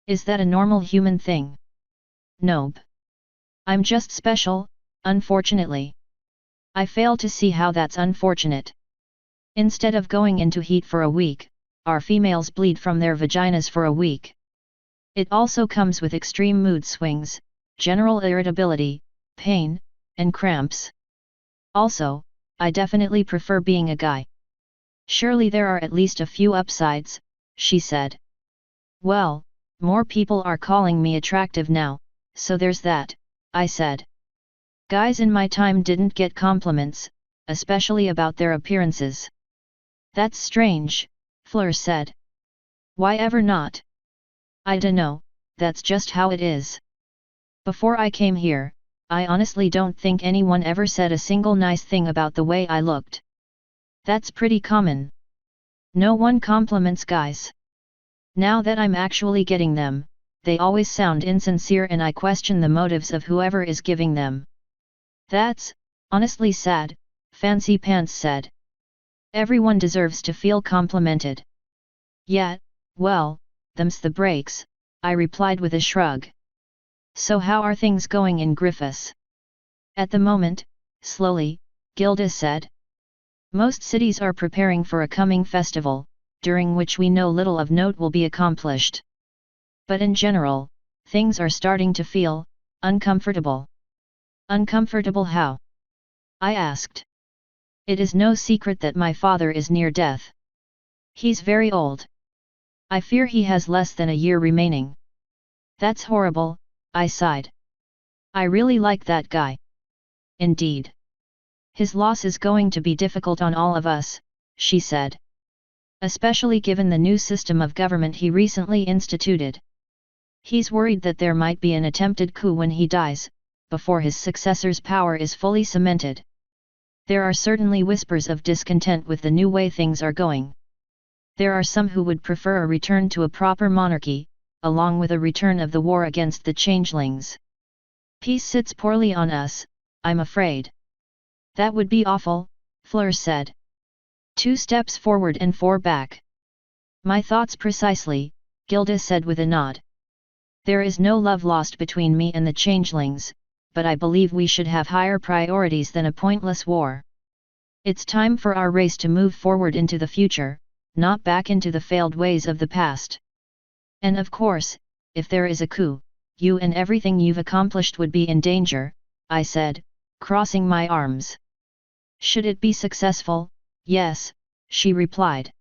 Is that a normal human thing? Nope. I'm just special, unfortunately. I fail to see how that's unfortunate. Instead of going into heat for a week, our females bleed from their vaginas for a week. It also comes with extreme mood swings, general irritability, pain, and cramps. Also, I definitely prefer being a guy. Surely there are at least a few upsides, she said. Well, more people are calling me attractive now, so there's that, I said. Guys in my time didn't get compliments, especially about their appearances. That's strange, Fleur said. Why ever not? I dunno, that's just how it is. Before I came here, I honestly don't think anyone ever said a single nice thing about the way I looked. That's pretty common. No one compliments guys. Now that I'm actually getting them, they always sound insincere and I question the motives of whoever is giving them. That's, honestly sad, Fancy Pants said. Everyone deserves to feel complimented. Yeah, well, them's the breaks, I replied with a shrug. So how are things going in Griffiths? At the moment, slowly, Gilda said. Most cities are preparing for a coming festival, during which we know little of note will be accomplished. But in general, things are starting to feel uncomfortable. Uncomfortable how? I asked. It is no secret that my father is near death. He's very old. I fear he has less than a year remaining. That's horrible, I sighed. I really like that guy. Indeed. His loss is going to be difficult on all of us, she said. Especially given the new system of government he recently instituted. He's worried that there might be an attempted coup when he dies, before his successor's power is fully cemented. There are certainly whispers of discontent with the new way things are going. There are some who would prefer a return to a proper monarchy, along with a return of the war against the changelings. Peace sits poorly on us, I'm afraid. That would be awful, Fleur said. 2 steps forward and 4 back. My thoughts precisely, Gilda said with a nod. There is no love lost between me and the changelings, but I believe we should have higher priorities than a pointless war. It's time for our race to move forward into the future, not back into the failed ways of the past. And of course, if there is a coup, you and everything you've accomplished would be in danger, I said, crossing my arms. Should it be successful? Yes, she replied.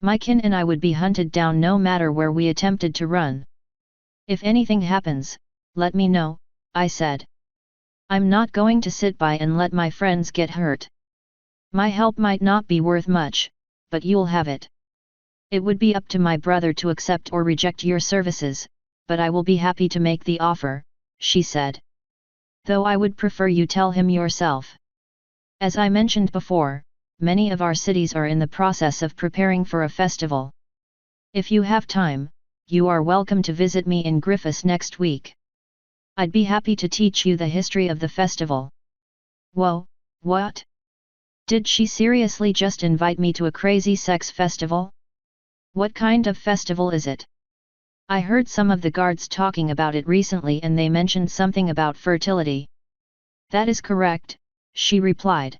My kin and I would be hunted down no matter where we attempted to run. If anything happens, let me know, I said. I'm not going to sit by and let my friends get hurt. My help might not be worth much, but you'll have it. It would be up to my brother to accept or reject your services, but I will be happy to make the offer, she said. Though I would prefer you tell him yourself. As I mentioned before, many of our cities are in the process of preparing for a festival. If you have time, you are welcome to visit me in Griffiths next week. I'd be happy to teach you the history of the festival. Whoa, what? Did she seriously just invite me to a crazy sex festival? What kind of festival is it? I heard some of the guards talking about it recently and they mentioned something about fertility. That is correct, she replied.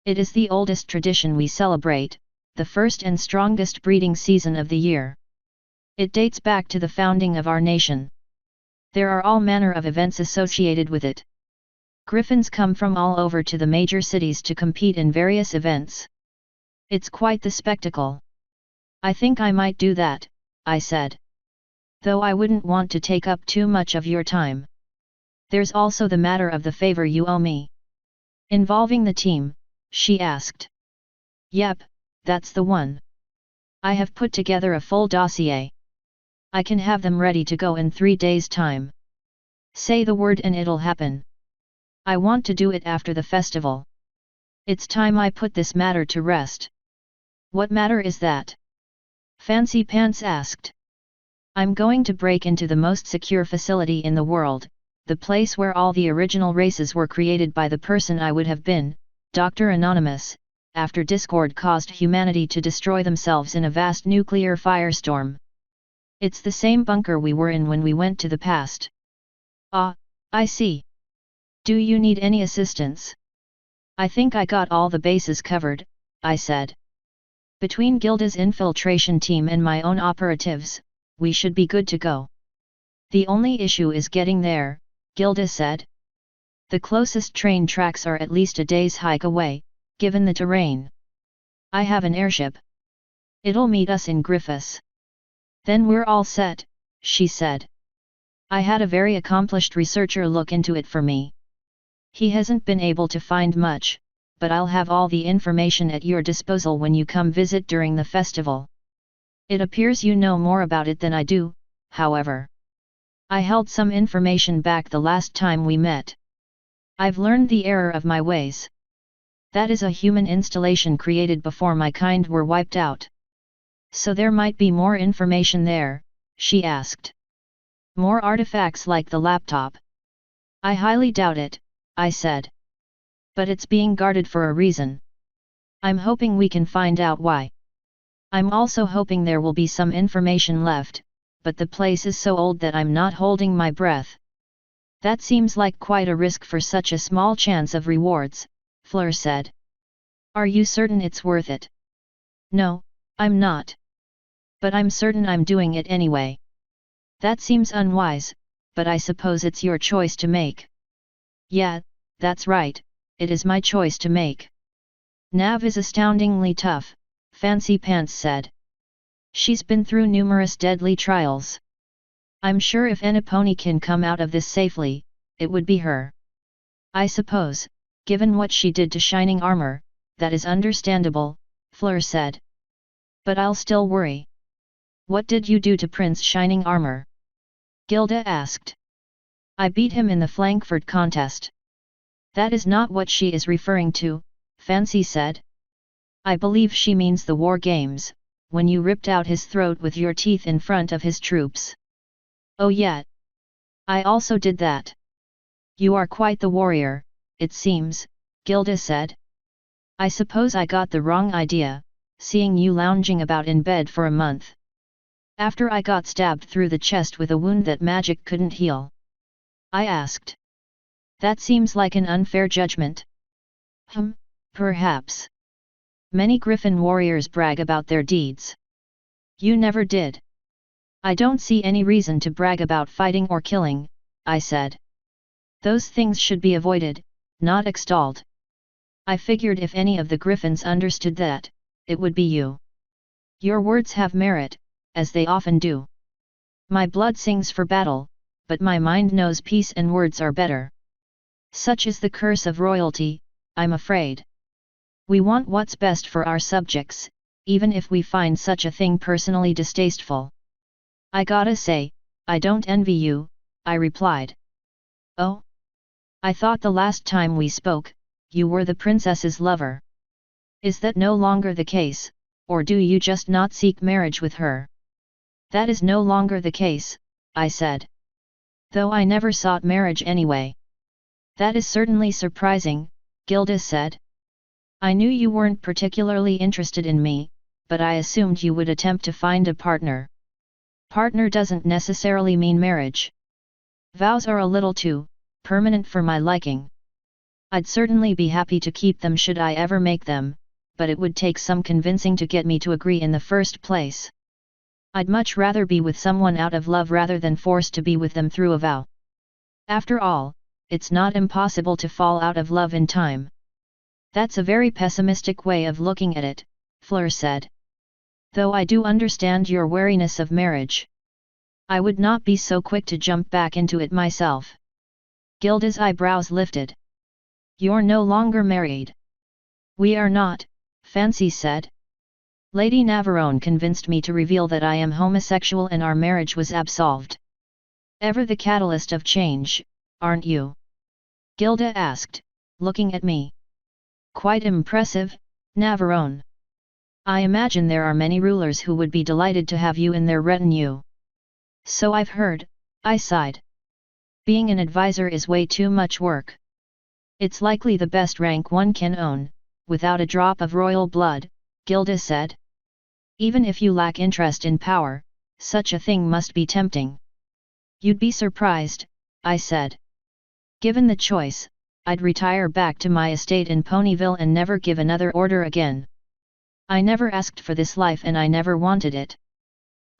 It is the oldest tradition we celebrate, the first and strongest breeding season of the year. It dates back to the founding of our nation. There are all manner of events associated with it. Griffins come from all over to the major cities to compete in various events. It's quite the spectacle. I think I might do that, I said. Though I wouldn't want to take up too much of your time. There's also the matter of the favor you owe me. Involving the team, she asked. Yep, that's the one. I have put together a full dossier. I can have them ready to go in 3 days' time. Say the word and it'll happen. I want to do it after the festival. It's time I put this matter to rest. What matter is that? Fancy Pants asked. I'm going to break into the most secure facility in the world, the place where all the original races were created by the person I would have been, Dr. Anonymous, after Discord caused humanity to destroy themselves in a vast nuclear firestorm. It's the same bunker we were in when we went to the past. Ah, I see. Do you need any assistance? I think I got all the bases covered, I said. Between Gilda's infiltration team and my own operatives, we should be good to go. The only issue is getting there, Gilda said. The closest train tracks are at least a day's hike away, given the terrain. I have an airship. It'll meet us in Griffiths. Then we're all set, she said. I had a very accomplished researcher look into it for me. He hasn't been able to find much, but I'll have all the information at your disposal when you come visit during the festival. It appears you know more about it than I do, however. I held some information back the last time we met. I've learned the error of my ways. That is a human installation created before my kind were wiped out. So there might be more information there, she asked. More artifacts like the laptop. I highly doubt it, I said. But it's being guarded for a reason. I'm hoping we can find out why. I'm also hoping there will be some information left, but the place is so old that I'm not holding my breath. That seems like quite a risk for such a small chance of rewards, Fleur said. Are you certain it's worth it? No, I'm not. But I'm certain I'm doing it anyway. That seems unwise, but I suppose it's your choice to make. Yeah, that's right, it is my choice to make. Nav is astoundingly tough, Fancy Pants said. She's been through numerous deadly trials. I'm sure if any pony can come out of this safely, it would be her. I suppose, given what she did to Shining Armor, that is understandable, Fleur said. But I'll still worry. What did you do to Prince Shining Armor? Gilda asked. I beat him in the Frankfurt contest. That is not what she is referring to, Fancy said. I believe she means the war games, when you ripped out his throat with your teeth in front of his troops. Oh yeah. I also did that. You are quite the warrior, it seems, Gilda said. I suppose I got the wrong idea, seeing you lounging about in bed for a month. After I got stabbed through the chest with a wound that magic couldn't heal. I asked. That seems like an unfair judgment. Perhaps. Many Griffin warriors brag about their deeds. You never did. I don't see any reason to brag about fighting or killing, I said. Those things should be avoided, not extolled. I figured if any of the griffins understood that, it would be you. Your words have merit, as they often do. My blood sings for battle, but my mind knows peace and words are better. Such is the curse of royalty, I'm afraid. We want what's best for our subjects, even if we find such a thing personally distasteful. I gotta say, I don't envy you, I replied. Oh? I thought the last time we spoke, you were the princess's lover. Is that no longer the case, or do you just not seek marriage with her? That is no longer the case, I said. Though I never sought marriage anyway. That is certainly surprising, Gilda said. I knew you weren't particularly interested in me, but I assumed you would attempt to find a partner. Partner doesn't necessarily mean marriage. Vows are a little too permanent for my liking. I'd certainly be happy to keep them should I ever make them, but it would take some convincing to get me to agree in the first place. I'd much rather be with someone out of love rather than forced to be with them through a vow. After all, it's not impossible to fall out of love in time. That's a very pessimistic way of looking at it, Fleur said. Though I do understand your wariness of marriage. I would not be so quick to jump back into it myself. Gilda's eyebrows lifted. You're no longer married. We are not, Fancy said. Lady Navarone convinced me to reveal that I am homosexual and our marriage was absolved. Ever the catalyst of change, aren't you? Gilda asked, looking at me. Quite impressive, Navarone. I imagine there are many rulers who would be delighted to have you in their retinue. So I've heard, I sighed. Being an advisor is way too much work. It's likely the best rank one can own, without a drop of royal blood, Gilda said. Even if you lack interest in power, such a thing must be tempting. You'd be surprised, I said. Given the choice, I'd retire back to my estate in Ponyville and never give another order again. I never asked for this life and I never wanted it.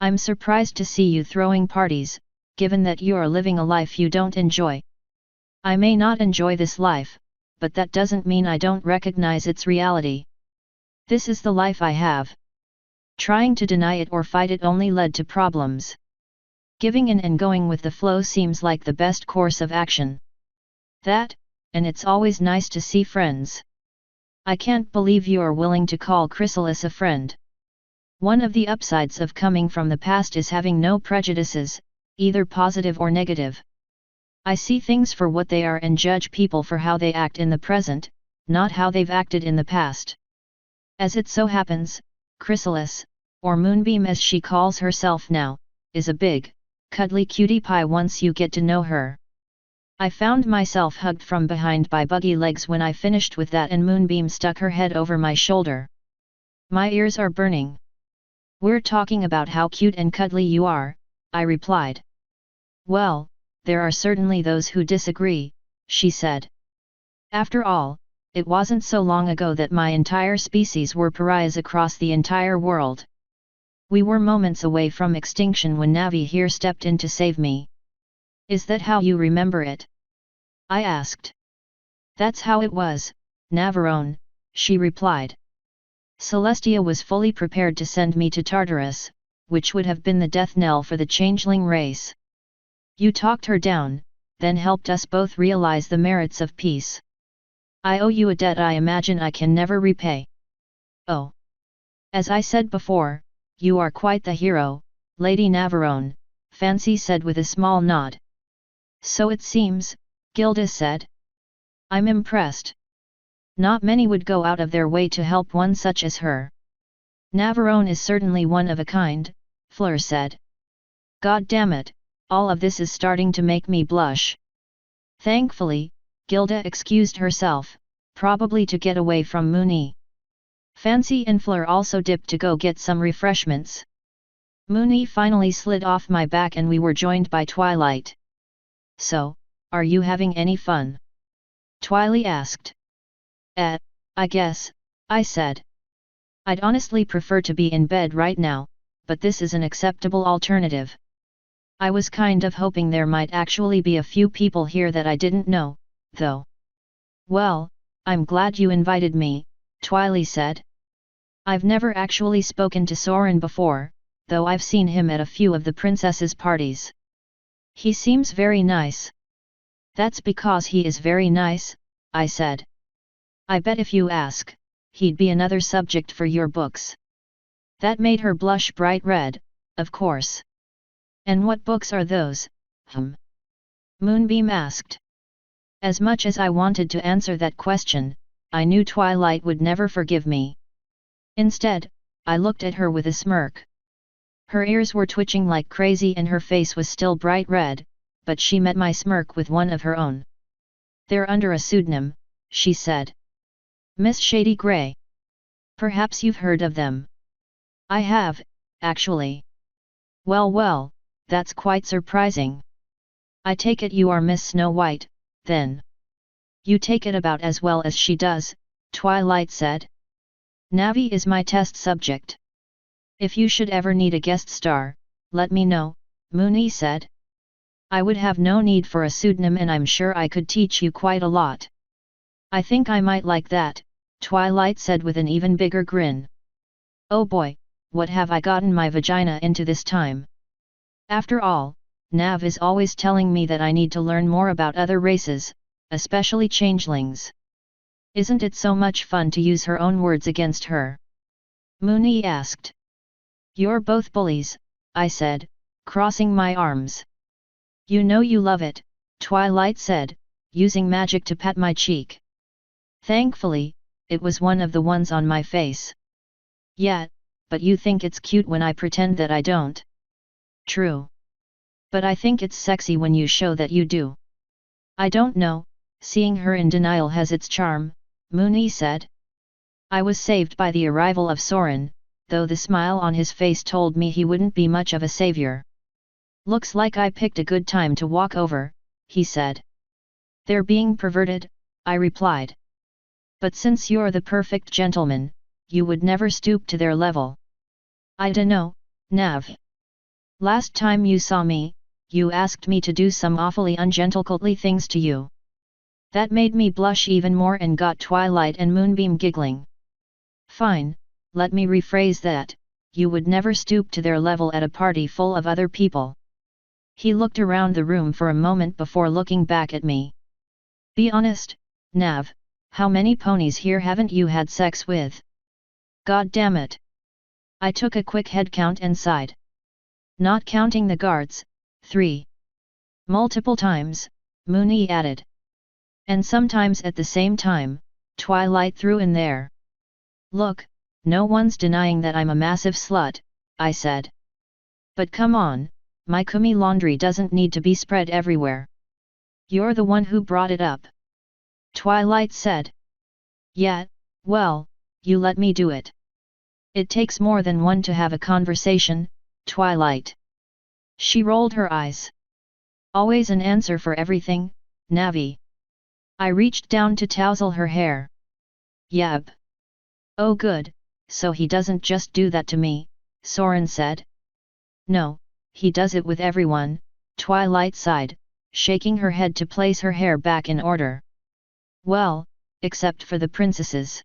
I'm surprised to see you throwing parties, given that you're living a life you don't enjoy. I may not enjoy this life, but that doesn't mean I don't recognize its reality. This is the life I have. Trying to deny it or fight it only led to problems. Giving in and going with the flow seems like the best course of action. That, and it's always nice to see friends. I can't believe you're willing to call Chrysalis a friend. One of the upsides of coming from the past is having no prejudices, either positive or negative. I see things for what they are and judge people for how they act in the present, not how they've acted in the past. As it so happens, Chrysalis, or Moonbeam as she calls herself now, is a big, cuddly cutie pie once you get to know her. I found myself hugged from behind by buggy legs when I finished with that and Moonbeam stuck her head over my shoulder. My ears are burning. We're talking about how cute and cuddly you are, I replied. Well, there are certainly those who disagree, she said. After all, it wasn't so long ago that my entire species were pariahs across the entire world. We were moments away from extinction when Navi here stepped in to save me. Is that how you remember it? I asked. That's how it was, Navarone, she replied. Celestia was fully prepared to send me to Tartarus, which would have been the death knell for the changeling race. You talked her down, then helped us both realize the merits of peace. I owe you a debt I imagine I can never repay. Oh. As I said before, you are quite the hero, Lady Navarone, Fancy said with a small nod. So it seems, Gilda said. I'm impressed. Not many would go out of their way to help one such as her. Navarone is certainly one of a kind, Fleur said. God damn it, all of this is starting to make me blush. Thankfully, Gilda excused herself, probably to get away from Moony. Fancy and Fleur also dipped to go get some refreshments. Moony finally slid off my back and we were joined by Twilight. So, are you having any fun? Twily asked. I guess, I said. I'd honestly prefer to be in bed right now, but this is an acceptable alternative. I was kind of hoping there might actually be a few people here that I didn't know, though. Well, I'm glad you invited me, Twily said. I've never actually spoken to Soren before, though I've seen him at a few of the princesses' parties. He seems very nice. That's because he is very nice, I said. I bet if you ask, he'd be another subject for your books. That made her blush bright red, of course. And what books are those, Moonbeam asked. As much as I wanted to answer that question, I knew Twilight would never forgive me. Instead, I looked at her with a smirk. Her ears were twitching like crazy and her face was still bright red, but she met my smirk with one of her own. They're under a pseudonym, she said. Miss Shady Grey. Perhaps you've heard of them. I have, actually. Well, that's quite surprising. I take it you are Miss Snow White, then. You take it about as well as she does, Twilight said. Navi is my test subject. If you should ever need a guest star, let me know, Moony said. I would have no need for a pseudonym and I'm sure I could teach you quite a lot. I think I might like that, Twilight said with an even bigger grin. Oh boy, what have I gotten my vagina into this time? After all, Nav is always telling me that I need to learn more about other races, especially changelings. Isn't it so much fun to use her own words against her? Moony asked. You're both bullies, I said, crossing my arms. You know you love it, Twilight said, using magic to pat my cheek. Thankfully, it was one of the ones on my face. Yeah, but you think it's cute when I pretend that I don't. True. But I think it's sexy when you show that you do. I don't know, seeing her in denial has its charm, Moony said. I was saved by the arrival of Soren, though the smile on his face told me he wouldn't be much of a savior. Looks like I picked a good time to walk over, he said. They're being perverted, I replied. But since you're the perfect gentleman, you would never stoop to their level. I dunno, Nav. Last time you saw me, you asked me to do some awfully ungentlecourtly things to you. That made me blush even more and got Twilight and Moonbeam giggling. Fine, let me rephrase that, you would never stoop to their level at a party full of other people. He looked around the room for a moment before looking back at me. Be honest, Nav, how many ponies here haven't you had sex with? God damn it. I took a quick head count and sighed. Not counting the guards, 3. Multiple times, Moony added. And sometimes at the same time, Twilight threw in there. Look, no one's denying that I'm a massive slut, I said. But come on, my cummy laundry doesn't need to be spread everywhere. You're the one who brought it up. Twilight said. Yeah, well, you let me do it. It takes more than one to have a conversation, Twilight. She rolled her eyes. Always an answer for everything, Navi. I reached down to tousle her hair. Yep. Oh good, so he doesn't just do that to me, Soren said. No, he does it with everyone, Twilight sighed, shaking her head to place her hair back in order. Well, except for the princesses.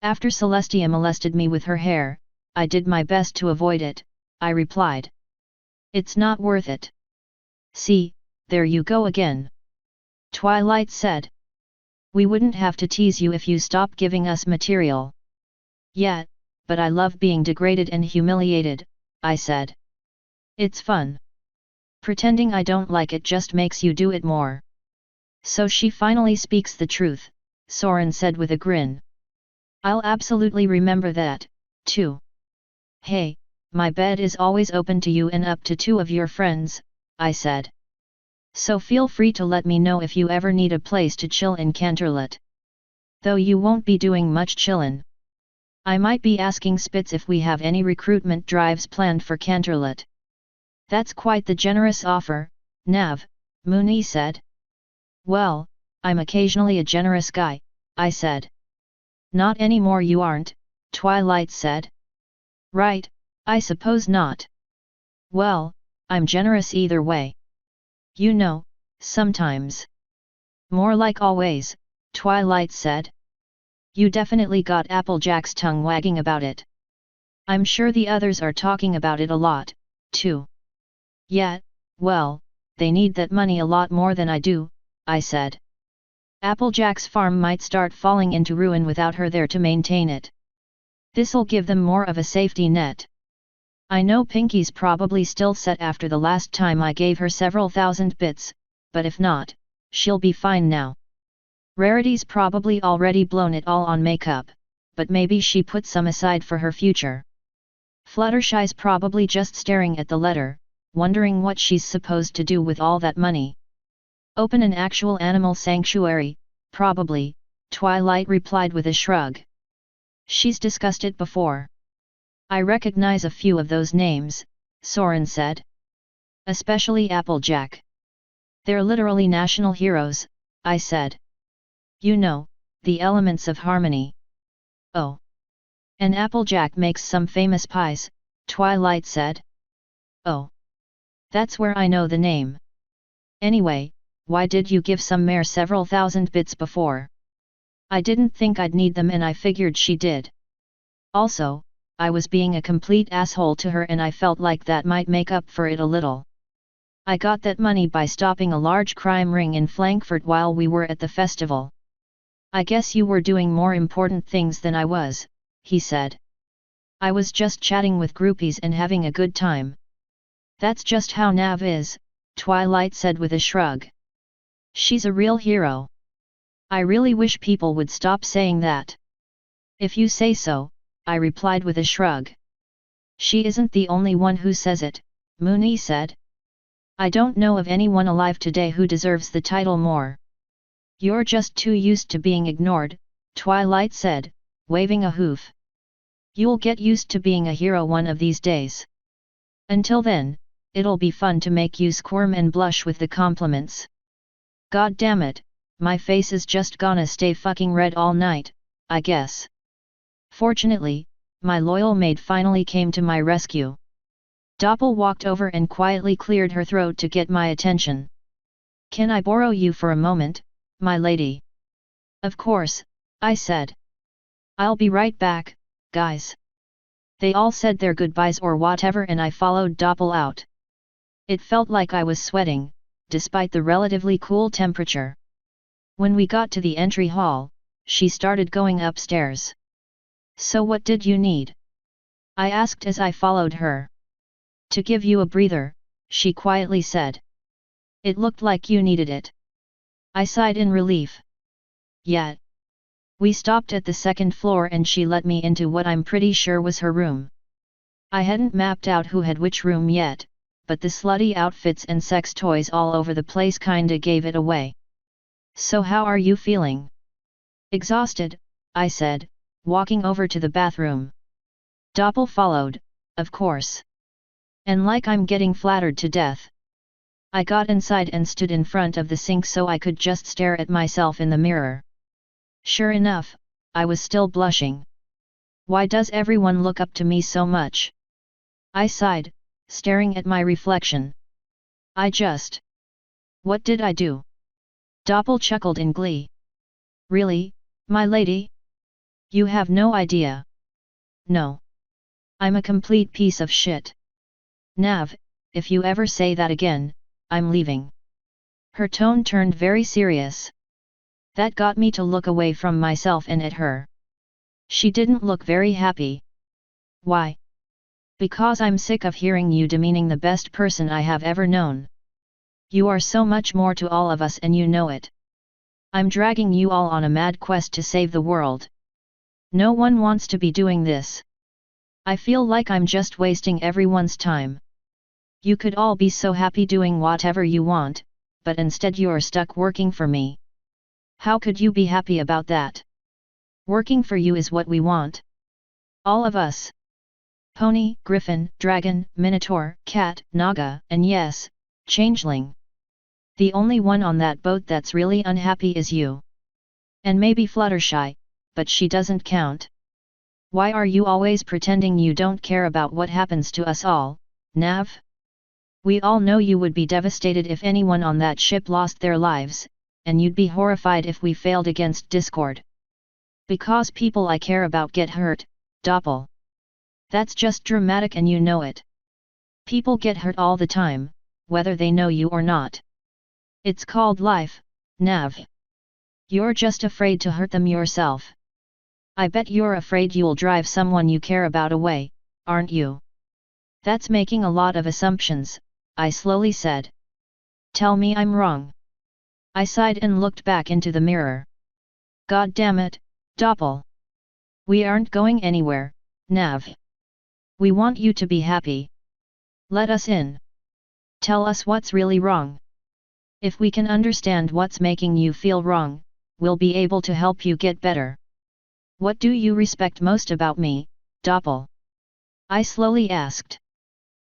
After Celestia molested me with her hair, I did my best to avoid it, I replied. It's not worth it. See, there you go again. Twilight said. We wouldn't have to tease you if you stopped giving us material. Yeah, but I love being degraded and humiliated, I said. It's fun. Pretending I don't like it just makes you do it more. So she finally speaks the truth, Soren said with a grin. I'll absolutely remember that, too. Hey, my bed is always open to you and up to 2 of your friends, I said. So feel free to let me know if you ever need a place to chill in Canterlot. Though you won't be doing much chillin'. I might be asking Spitz if we have any recruitment drives planned for Canterlot. That's quite the generous offer, Nav, Moony said. Well, I'm occasionally a generous guy, I said. Not anymore you aren't, Twilight said. Right, I suppose not. Well, I'm generous either way. You know, sometimes. More like always, Twilight said. You definitely got Applejack's tongue wagging about it. I'm sure the others are talking about it a lot, too. Yeah, well, they need that money a lot more than I do, I said. Applejack's farm might start falling into ruin without her there to maintain it. This'll give them more of a safety net. I know Pinky's probably still set after the last time I gave her several thousand bits, but if not, she'll be fine now. Rarity's probably already blown it all on makeup, but maybe she put some aside for her future. Fluttershy's probably just staring at the letter, wondering what she's supposed to do with all that money. Open an actual animal sanctuary, probably, Twilight replied with a shrug. She's discussed it before. I recognize a few of those names, Soren said. Especially Applejack. They're literally national heroes, I said. You know, the elements of harmony. Oh. And Applejack makes some famous pies, Twilight said. Oh. That's where I know the name. Anyway, why did you give some mare several thousand bits before? I didn't think I'd need them and I figured she did. Also, I was being a complete asshole to her and I felt like that might make up for it a little. I got that money by stopping a large crime ring in Frankfurt while we were at the festival. I guess you were doing more important things than I was, he said. I was just chatting with groupies and having a good time. That's just how Nav is, Twilight said with a shrug. She's a real hero. I really wish people would stop saying that. If you say so, I replied with a shrug. She isn't the only one who says it, Mooney said. I don't know of anyone alive today who deserves the title more. You're just too used to being ignored, Twilight said, waving a hoof. You'll get used to being a hero one of these days. Until then, it'll be fun to make you squirm and blush with the compliments. God damn it, my face is just gonna stay fucking red all night, I guess. Fortunately, my loyal maid finally came to my rescue. Doppel walked over and quietly cleared her throat to get my attention. Can I borrow you for a moment, my lady? Of course, I said. I'll be right back, guys. They all said their goodbyes or whatever and I followed Doppel out. It felt like I was sweating, despite the relatively cool temperature. When we got to the entry hall, she started going upstairs. So what did you need? I asked as I followed her. To give you a breather, she quietly said. It looked like you needed it. I sighed in relief. Yeah. We stopped at the second floor and she let me into what I'm pretty sure was her room. I hadn't mapped out who had which room yet, but the slutty outfits and sex toys all over the place kinda gave it away. So how are you feeling? Exhausted, I said, walking over to the bathroom. Doppel followed, of course. And like I'm getting flattered to death. I got inside and stood in front of the sink so I could just stare at myself in the mirror. Sure enough, I was still blushing. Why does everyone look up to me so much? I sighed, staring at my reflection. What did I do? Doppel chuckled in glee. Really, my lady? You have no idea. No. I'm a complete piece of shit. Nav, if you ever say that again, I'm leaving. Her tone turned very serious. That got me to look away from myself and at her. She didn't look very happy. Why? Because I'm sick of hearing you demeaning the best person I have ever known. You are so much more to all of us and you know it. I'm dragging you all on a mad quest to save the world. No one wants to be doing this. I feel like I'm just wasting everyone's time. You could all be so happy doing whatever you want, but instead you're stuck working for me. How could you be happy about that? Working for you is what we want. All of us. Pony, Griffin, Dragon, Minotaur, Cat, Naga, and yes, Changeling. The only one on that boat that's really unhappy is you. And maybe Fluttershy, but she doesn't count. Why are you always pretending you don't care about what happens to us all, Nav? We all know you would be devastated if anyone on that ship lost their lives, and you'd be horrified if we failed against Discord. Because people I care about get hurt, Doppel. That's just dramatic and you know it. People get hurt all the time, whether they know you or not. It's called life, Nav. You're just afraid to hurt them yourself. I bet you're afraid you'll drive someone you care about away, aren't you? That's making a lot of assumptions, I slowly said. Tell me I'm wrong. I sighed and looked back into the mirror. God damn it, Doppel. We aren't going anywhere, Nav. We want you to be happy. Let us in. Tell us what's really wrong. If we can understand what's making you feel wrong, we'll be able to help you get better. What do you respect most about me, Doppel? I slowly asked.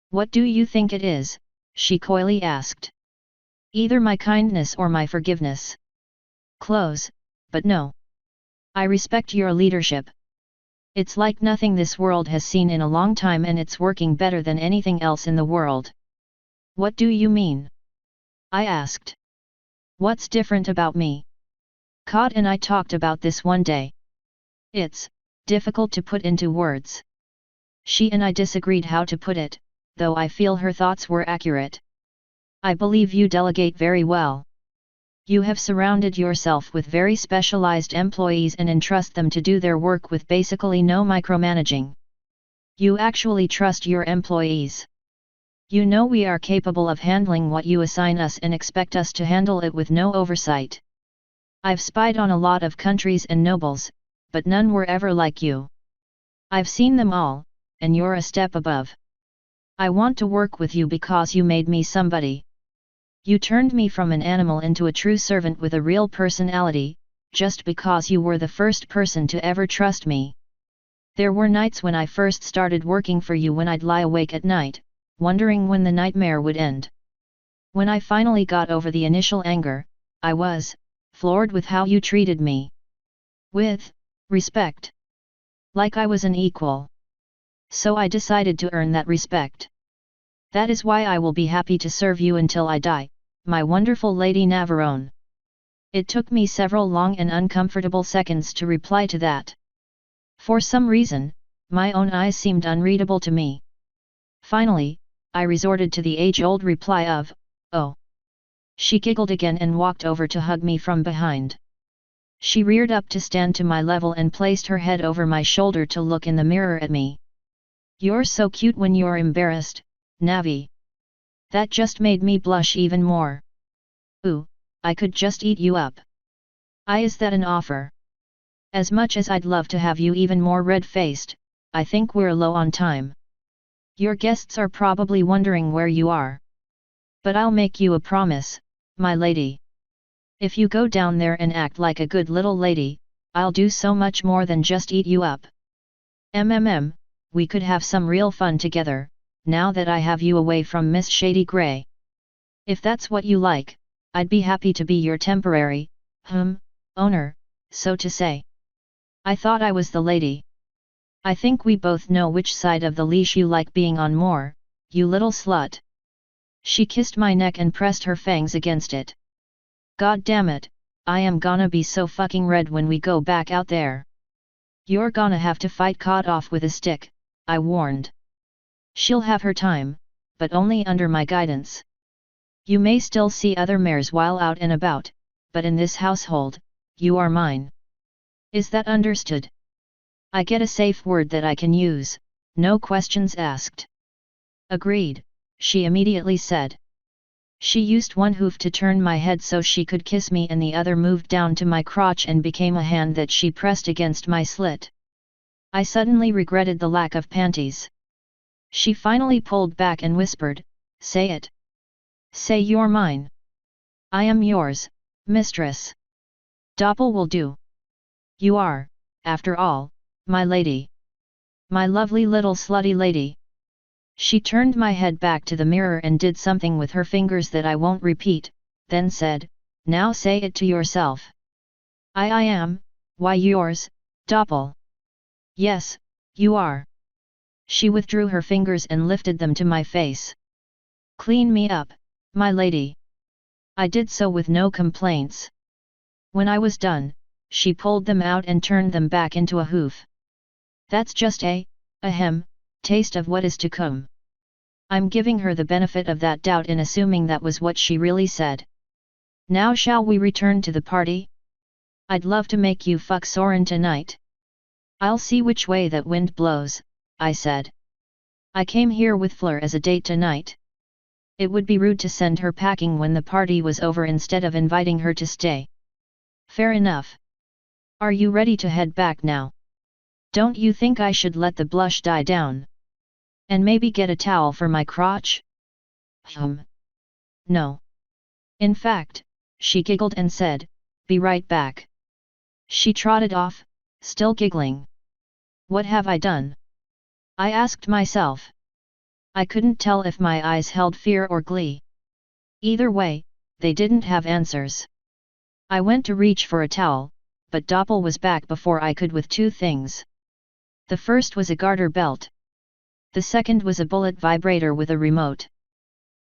What do you think it is? She coyly asked. Either my kindness or my forgiveness. Close, but no. I respect your leadership. It's like nothing this world has seen in a long time and it's working better than anything else in the world. What do you mean? I asked. What's different about me? Cod and I talked about this one day. It's difficult to put into words. She and I disagreed how to put it, though I feel her thoughts were accurate. I believe you delegate very well. You have surrounded yourself with very specialized employees and entrust them to do their work with basically no micromanaging. You actually trust your employees. You know we are capable of handling what you assign us and expect us to handle it with no oversight. I've spied on a lot of countries and nobles, but none were ever like you. I've seen them all, and you're a step above. I want to work with you because you made me somebody. You turned me from an animal into a true servant with a real personality, just because you were the first person to ever trust me. There were nights when I first started working for you when I'd lie awake at night, wondering when the nightmare would end. When I finally got over the initial anger, I was floored with how you treated me. With respect. Like I was an equal. So I decided to earn that respect. That is why I will be happy to serve you until I die, my wonderful Lady Navarone. It took me several long and uncomfortable seconds to reply to that. For some reason, my own eyes seemed unreadable to me. Finally, I resorted to the age-old reply of, "Oh." She giggled again and walked over to hug me from behind. She reared up to stand to my level and placed her head over my shoulder to look in the mirror at me. "You're so cute when you're embarrassed, Navi." That just made me blush even more. "Ooh, I could just eat you up." Is that an offer? As much as I'd love to have you even more red-faced, I think we're low on time. Your guests are probably wondering where you are. But I'll make you a promise, my lady. If you go down there and act like a good little lady, I'll do so much more than just eat you up. We could have some real fun together, now that I have you away from Miss Shady Grey. If that's what you like, I'd be happy to be your temporary, owner, so to say. I thought I was the lady. I think we both know which side of the leash you like being on more, you little slut. She kissed my neck and pressed her fangs against it. God damn it, I am gonna be so fucking red when we go back out there. You're gonna have to fight Cod off with a stick, I warned. She'll have her time, but only under my guidance. You may still see other mares while out and about, but in this household, you are mine. Is that understood? I get a safe word that I can use, no questions asked. Agreed, she immediately said. She used one hoof to turn my head so she could kiss me and the other moved down to my crotch and became a hand that she pressed against my slit. I suddenly regretted the lack of panties. She finally pulled back and whispered, "Say it. Say you're mine. I am yours, mistress. Doppel will do. You are, after all, my lady. My lovely little slutty lady." She turned my head back to the mirror and did something with her fingers that I won't repeat, then said, "Now say it to yourself." I am, why yours, Doppel. Yes, You are. She withdrew her fingers and lifted them to my face. Clean me up, my lady. I did so with no complaints. When I was done, she pulled them out and turned them back into a hoof. That's just ahem, taste of what is to come. I'm giving her the benefit of that doubt in assuming that was what she really said. Now shall we return to the party? I'd love to make you fuck Soren tonight. I'll see which way that wind blows, I said. I came here with Fleur as a date tonight. It would be rude to send her packing when the party was over instead of inviting her to stay. Fair enough. Are you ready to head back now? Don't you think I should let the blush die down? And maybe get a towel for my crotch? No. In fact, she giggled and said, be right back. She trotted off, still giggling. What have I done? I asked myself. I couldn't tell if my eyes held fear or glee. Either way, they didn't have answers. I went to reach for a towel, but Doppel was back before I could with two things. The first was a garter belt. The second was a bullet vibrator with a remote.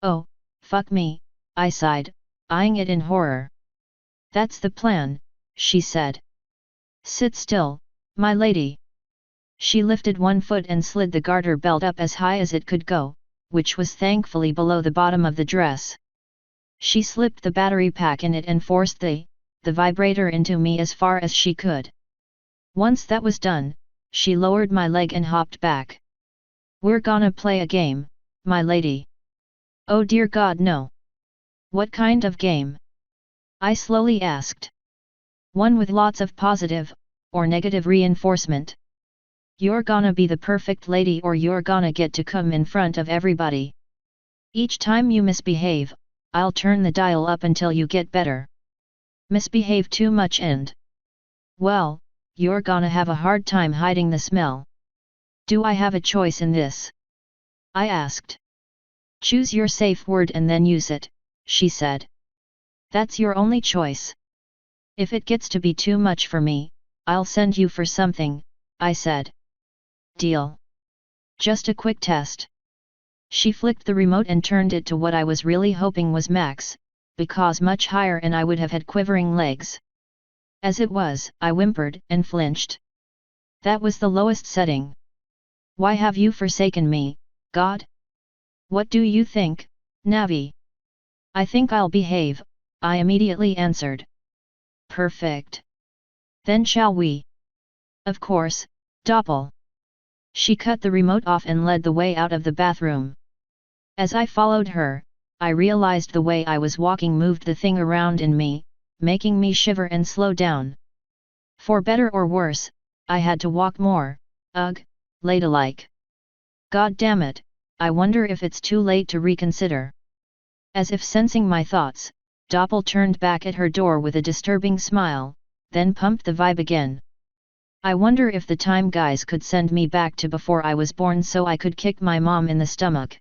Oh, fuck me, I sighed, eyeing it in horror. That's the plan, she said. Sit still, my lady. She lifted one foot and slid the garter belt up as high as it could go, which was thankfully below the bottom of the dress. She slipped the battery pack in it and forced the vibrator into me as far as she could. Once that was done, she lowered my leg and hopped back. We're gonna play a game, my lady. Oh dear God, no. What kind of game? I slowly asked. One with lots of positive, or negative reinforcement. You're gonna be the perfect lady or you're gonna get to come in front of everybody. Each time you misbehave, I'll turn the dial up until you get better. Misbehave too much and... well, you're gonna have a hard time hiding the smell. Do I have a choice in this? I asked. Choose your safe word and then use it, she said. That's your only choice. If it gets to be too much for me, I'll send you for something, I said. Deal. Just a quick test. She flicked the remote and turned it to what I was really hoping was max, because much higher and I would have had quivering legs. As it was, I whimpered and flinched. That was the lowest setting. Why have you forsaken me, God? What do you think, Navi? I think I'll behave, I immediately answered. Perfect. Then shall we? Of course, Doppel. She cut the remote off and led the way out of the bathroom. As I followed her, I realized the way I was walking moved the thing around in me, making me shiver and slow down. For better or worse, I had to walk more, ladylike. God damn it, I wonder if it's too late to reconsider. As if sensing my thoughts, Doppel turned back at her door with a disturbing smile, then pumped the vibe again. I wonder if the time guys could send me back to before I was born so I could kick my mom in the stomach.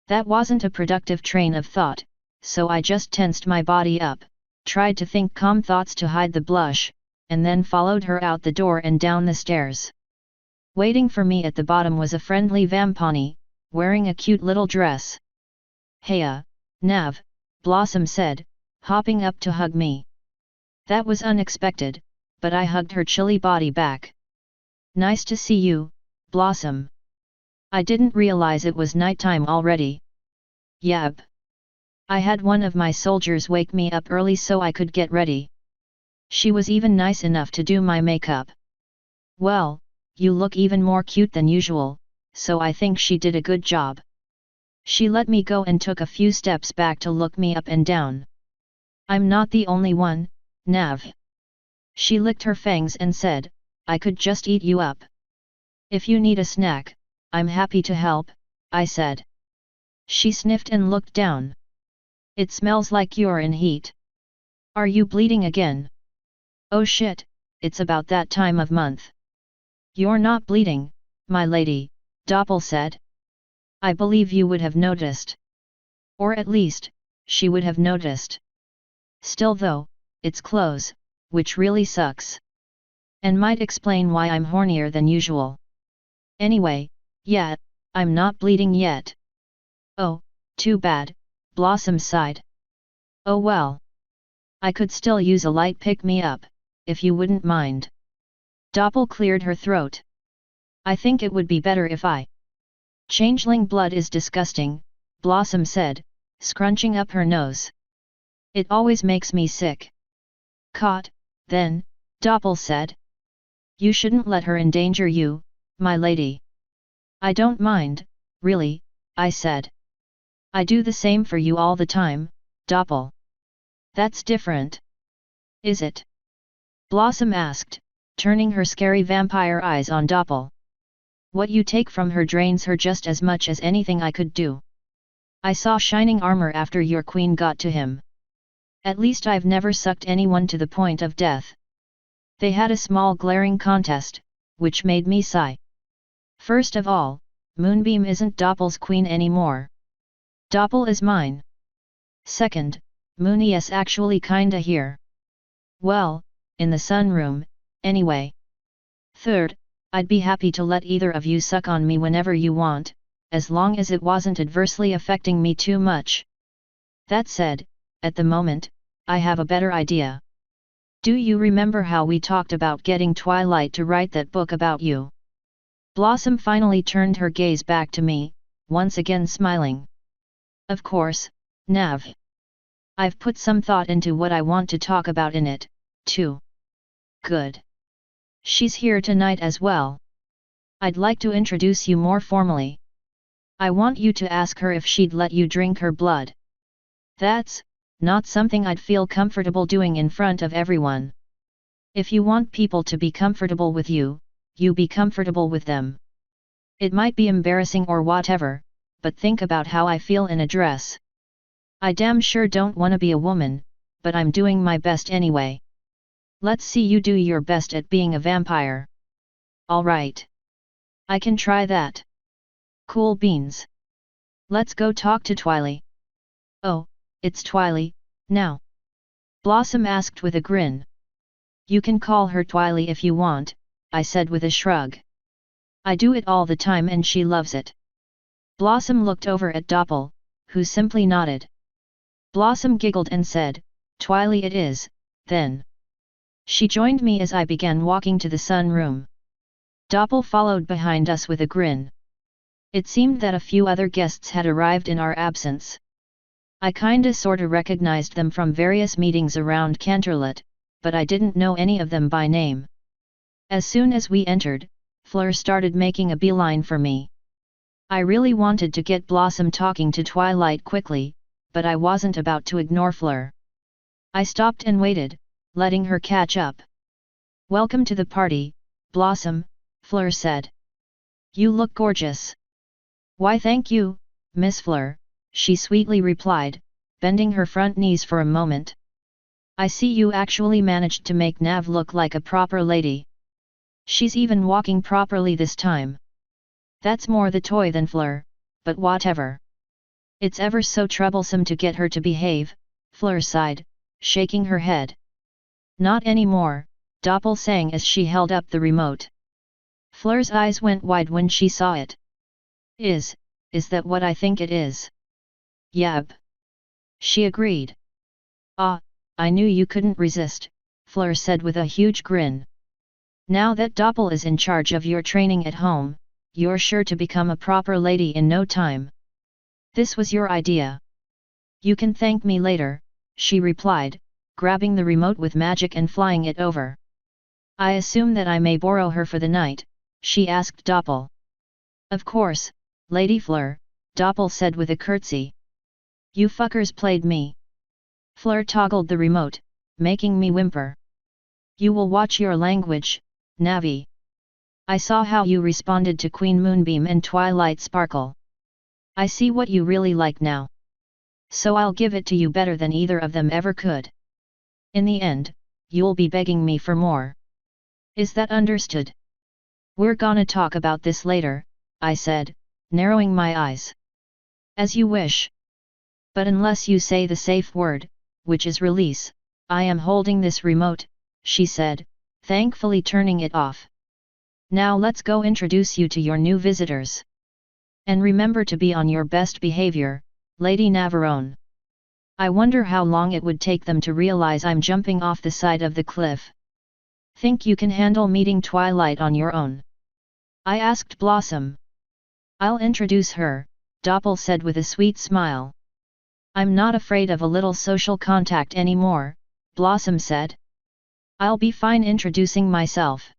That wasn't a productive train of thought, so I just tensed my body up, tried to think calm thoughts to hide the blush, and then followed her out the door and down the stairs. Waiting for me at the bottom was a friendly vampani, wearing a cute little dress. Heya, Nav, Blossom said, hopping up to hug me. That was unexpected, but I hugged her chilly body back. Nice to see you, Blossom. I didn't realize it was nighttime already. Yep. I had one of my soldiers wake me up early so I could get ready. She was even nice enough to do my makeup. Well, you look even more cute than usual, so I think she did a good job. She let me go and took a few steps back to look me up and down. I'm not the only one, Nav. She licked her fangs and said, I could just eat you up. If you need a snack, I'm happy to help, I said. She sniffed and looked down. It smells like you're in heat. Are you bleeding again? Oh shit, it's about that time of month. You're not bleeding, my lady, Doppel said. I believe you would have noticed. Or at least, she would have noticed. Still though, it's clothes, which really sucks. And might explain why I'm hornier than usual. Anyway, yeah, I'm not bleeding yet. Oh, too bad, Blossom sighed. Oh well. I could still use a light pick-me-up, if you wouldn't mind. Doppel cleared her throat. I think it would be better if I. Changeling blood is disgusting, Blossom said, scrunching up her nose. It always makes me sick. Caught, then, Doppel said. You shouldn't let her endanger you, my lady. I don't mind, really, I said. I do the same for you all the time, Doppel. That's different. Is it? Blossom asked, turning her scary vampire eyes on Doppel. What you take from her drains her just as much as anything I could do. I saw shining armor after your queen got to him. At least I've never sucked anyone to the point of death. They had a small glaring contest, which made me sigh. First of all, Moonbeam isn't Doppel's queen anymore. Doppel is mine. Second, Moonies actually kinda here. Well, in the sunroom, anyway. Third, I'd be happy to let either of you suck on me whenever you want, as long as it wasn't adversely affecting me too much. That said, at the moment, I have a better idea. Do you remember how we talked about getting Twilight to write that book about you? Blossom finally turned her gaze back to me, once again smiling. Of course, Nav. I've put some thought into what I want to talk about in it, too. Good. She's here tonight as well. I'd like to introduce you more formally. I want you to ask her if she'd let you drink her blood. That's not something I'd feel comfortable doing in front of everyone. If you want people to be comfortable with you, you be comfortable with them. It might be embarrassing or whatever, but think about how I feel in a dress. I damn sure don't wanna be a woman, but I'm doing my best anyway. Let's see you do your best at being a vampire. Alright. I can try that. Cool beans. Let's go talk to Twily. Oh, it's Twily, now. Blossom asked with a grin. You can call her Twily if you want, I said with a shrug. I do it all the time and she loves it. Blossom looked over at Doppel, who simply nodded. Blossom giggled and said, Twily it is, then. She joined me as I began walking to the sunroom. Doppel followed behind us with a grin. It seemed that a few other guests had arrived in our absence. I kinda sorta recognized them from various meetings around Canterlot, but I didn't know any of them by name. As soon as we entered, Fleur started making a beeline for me. I really wanted to get Blossom talking to Twilight quickly, but I wasn't about to ignore Fleur. I stopped and waited, letting her catch up. Welcome to the party, Blossom, Fleur said. You look gorgeous. Why thank you, Miss Fleur, she sweetly replied, bending her front knees for a moment. I see you actually managed to make Nav look like a proper lady. She's even walking properly this time. That's more the toy than Fleur, but whatever. It's ever so troublesome to get her to behave, Fleur sighed, shaking her head. Not anymore, Doppel sang as she held up the remote. Fleur's eyes went wide when she saw it. Is that what I think it is? Yep. She agreed. Ah, I knew you couldn't resist, Fleur said with a huge grin. Now that Doppel is in charge of your training at home, you're sure to become a proper lady in no time. This was your idea. You can thank me later, she replied, grabbing the remote with magic and flying it over. I assume that I may borrow her for the night, she asked Doppel. Of course, Lady Fleur, Doppel said with a curtsy. You fuckers played me. Fleur toggled the remote, making me whimper. You will watch your language, Navi. I saw how you responded to Queen Moonbeam and Twilight Sparkle. I see what you really like now. So I'll give it to you better than either of them ever could. In the end, you'll be begging me for more. Is that understood? We're gonna talk about this later, I said, narrowing my eyes. As you wish. But unless you say the safe word, which is release, I am holding this remote, she said, thankfully turning it off. Now let's go introduce you to your new visitors. And remember to be on your best behavior, Lady Navarone. I wonder how long it would take them to realize I'm jumping off the side of the cliff. Think you can handle meeting Twilight on your own? I asked Blossom. I'll introduce her, Doppel said with a sweet smile. I'm not afraid of a little social contact anymore, Blossom said. I'll be fine introducing myself.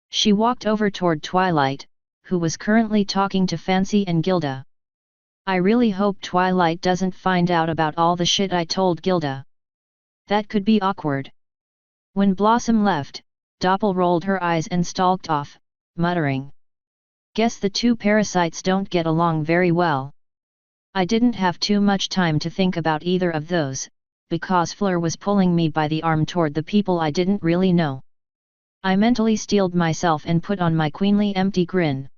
She walked over toward Twilight, who was currently talking to Fancy and Gilda. I really hope Twilight doesn't find out about all the shit I told Gilda. That could be awkward. When Blossom left, Doppel rolled her eyes and stalked off, muttering. Guess the two parasites don't get along very well. I didn't have too much time to think about either of those, because Fleur was pulling me by the arm toward the people I didn't really know. I mentally steeled myself and put on my queenly empty grin.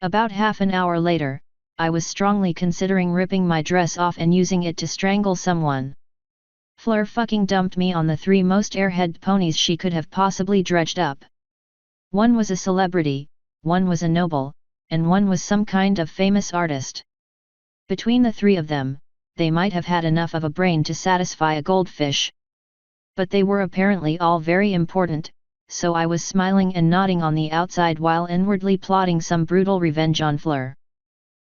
About half an hour later, I was strongly considering ripping my dress off and using it to strangle someone. Fleur fucking dumped me on the three most airhead ponies she could have possibly dredged up. One was a celebrity, one was a noble, and one was some kind of famous artist. Between the three of them, they might have had enough of a brain to satisfy a goldfish. But they were apparently all very important, so I was smiling and nodding on the outside while inwardly plotting some brutal revenge on Fleur.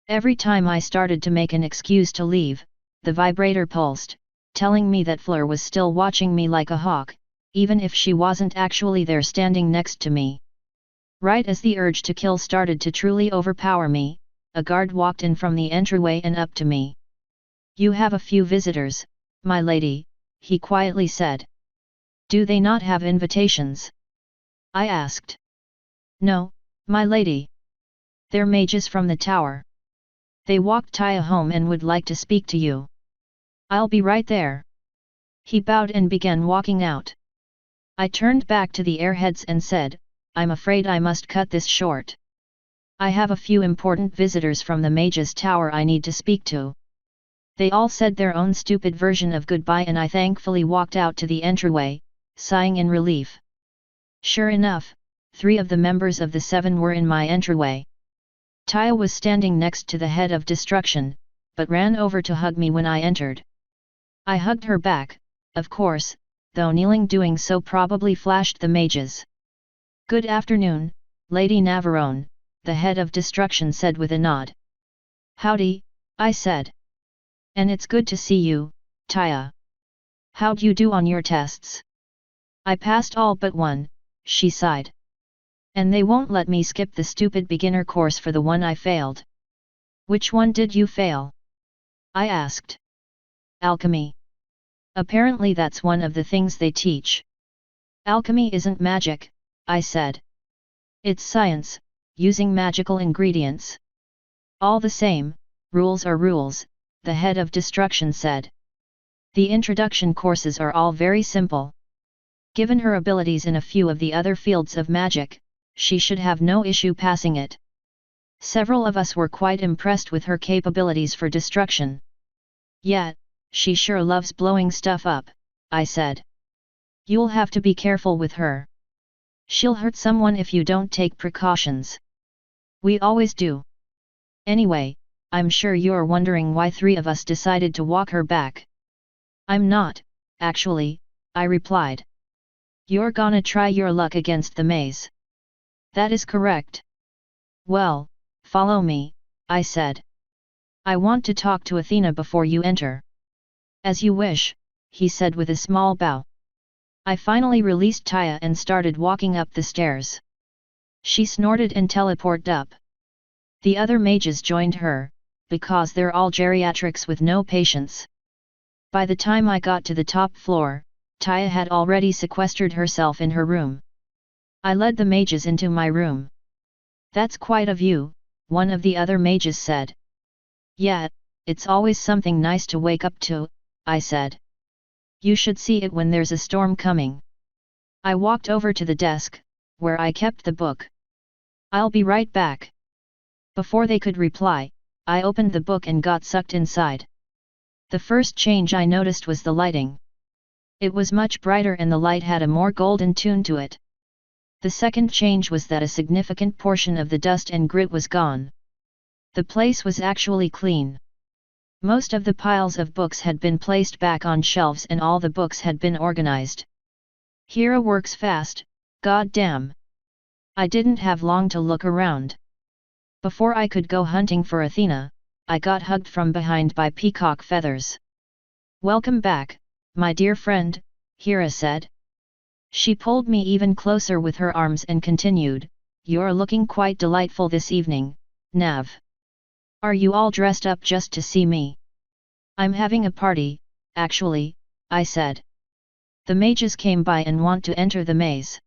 Every time I started to make an excuse to leave, the vibrator pulsed, telling me that Fleur was still watching me like a hawk, even if she wasn't actually there standing next to me. Right as the urge to kill started to truly overpower me, a guard walked in from the entryway and up to me. You have a few visitors, my lady, he quietly said. Do they not have invitations? I asked. No, my lady. They're mages from the tower. They walked Taya home and would like to speak to you. I'll be right there. He bowed and began walking out. I turned back to the airheads and said, I'm afraid I must cut this short. I have a few important visitors from the mages' tower I need to speak to. They all said their own stupid version of goodbye and I thankfully walked out to the entryway, sighing in relief. Sure enough, 3 of the members of the 7 were in my entryway. Taya was standing next to the head of destruction, but ran over to hug me when I entered. I hugged her back, of course, though kneeling doing so probably flashed the mages. Good afternoon, Lady Navarone, the head of destruction said with a nod. Howdy, I said. And it's good to see you, Taya. How'd you do on your tests? I passed all but one, she sighed. And they won't let me skip the stupid beginner course for the one I failed. Which one did you fail? I asked. Alchemy. Apparently that's one of the things they teach. Alchemy isn't magic, I said. It's science, using magical ingredients. All the same, rules are rules, the head of destruction said. The introduction courses are all very simple. Given her abilities in a few of the other fields of magic, she should have no issue passing it. Several of us were quite impressed with her capabilities for destruction. Yet, she sure loves blowing stuff up, I said. You'll have to be careful with her. She'll hurt someone if you don't take precautions. We always do. Anyway, I'm sure you're wondering why 3 of us decided to walk her back. I'm not, actually, I replied. You're gonna try your luck against the maze. That is correct. Well, follow me, I said. I want to talk to Athena before you enter. As you wish, he said with a small bow. I finally released Taya and started walking up the stairs. She snorted and teleported up. The other mages joined her, because they're all geriatrics with no patience. By the time I got to the top floor, Taya had already sequestered herself in her room. I led the mages into my room. That's quite a view, one of the other mages said. Yeah, it's always something nice to wake up to, I said. You should see it when there's a storm coming. I walked over to the desk, where I kept the book. I'll be right back. Before they could reply, I opened the book and got sucked inside. The first change I noticed was the lighting. It was much brighter and the light had a more golden tune to it. The second change was that a significant portion of the dust and grit was gone. The place was actually clean. Most of the piles of books had been placed back on shelves and all the books had been organized. Hira works fast, god damn. I didn't have long to look around. Before I could go hunting for Athena, I got hugged from behind by peacock feathers. Welcome back, my dear friend, Hira said. She pulled me even closer with her arms and continued, you're looking quite delightful this evening, Nav. Are you all dressed up just to see me? I'm having a party, actually, I said. The mages came by and want to enter the maze.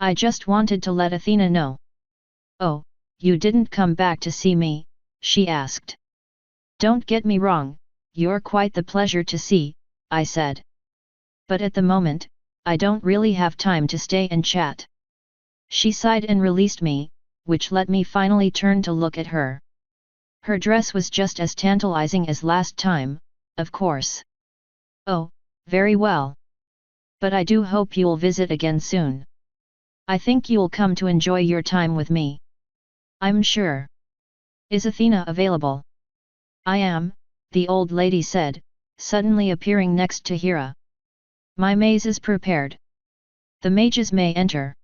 I just wanted to let Athena know. Oh, you didn't come back to see me, she asked. Don't get me wrong, you're quite the pleasure to see, I said. But at the moment, I don't really have time to stay and chat. She sighed and released me, which let me finally turn to look at her. Her dress was just as tantalizing as last time, of course. Oh, very well. But I do hope you'll visit again soon. I think you'll come to enjoy your time with me. I'm sure. Is Athena available? I am, the old lady said, suddenly appearing next to Hira. My maze is prepared. The mages may enter.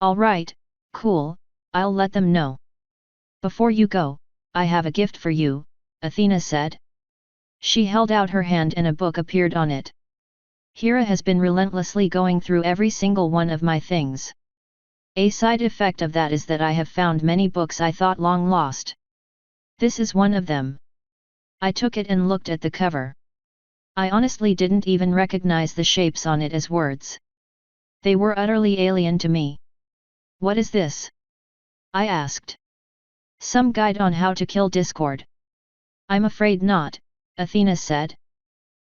All right, cool, I'll let them know. Before you go, I have a gift for you, Athena said. She held out her hand and a book appeared on it. Hira has been relentlessly going through every single one of my things. A side effect of that is that I have found many books I thought long lost. This is one of them. I took it and looked at the cover. I honestly didn't even recognize the shapes on it as words. They were utterly alien to me. What is this? I asked. Some guide on how to kill discord. I'm afraid not, Athena said.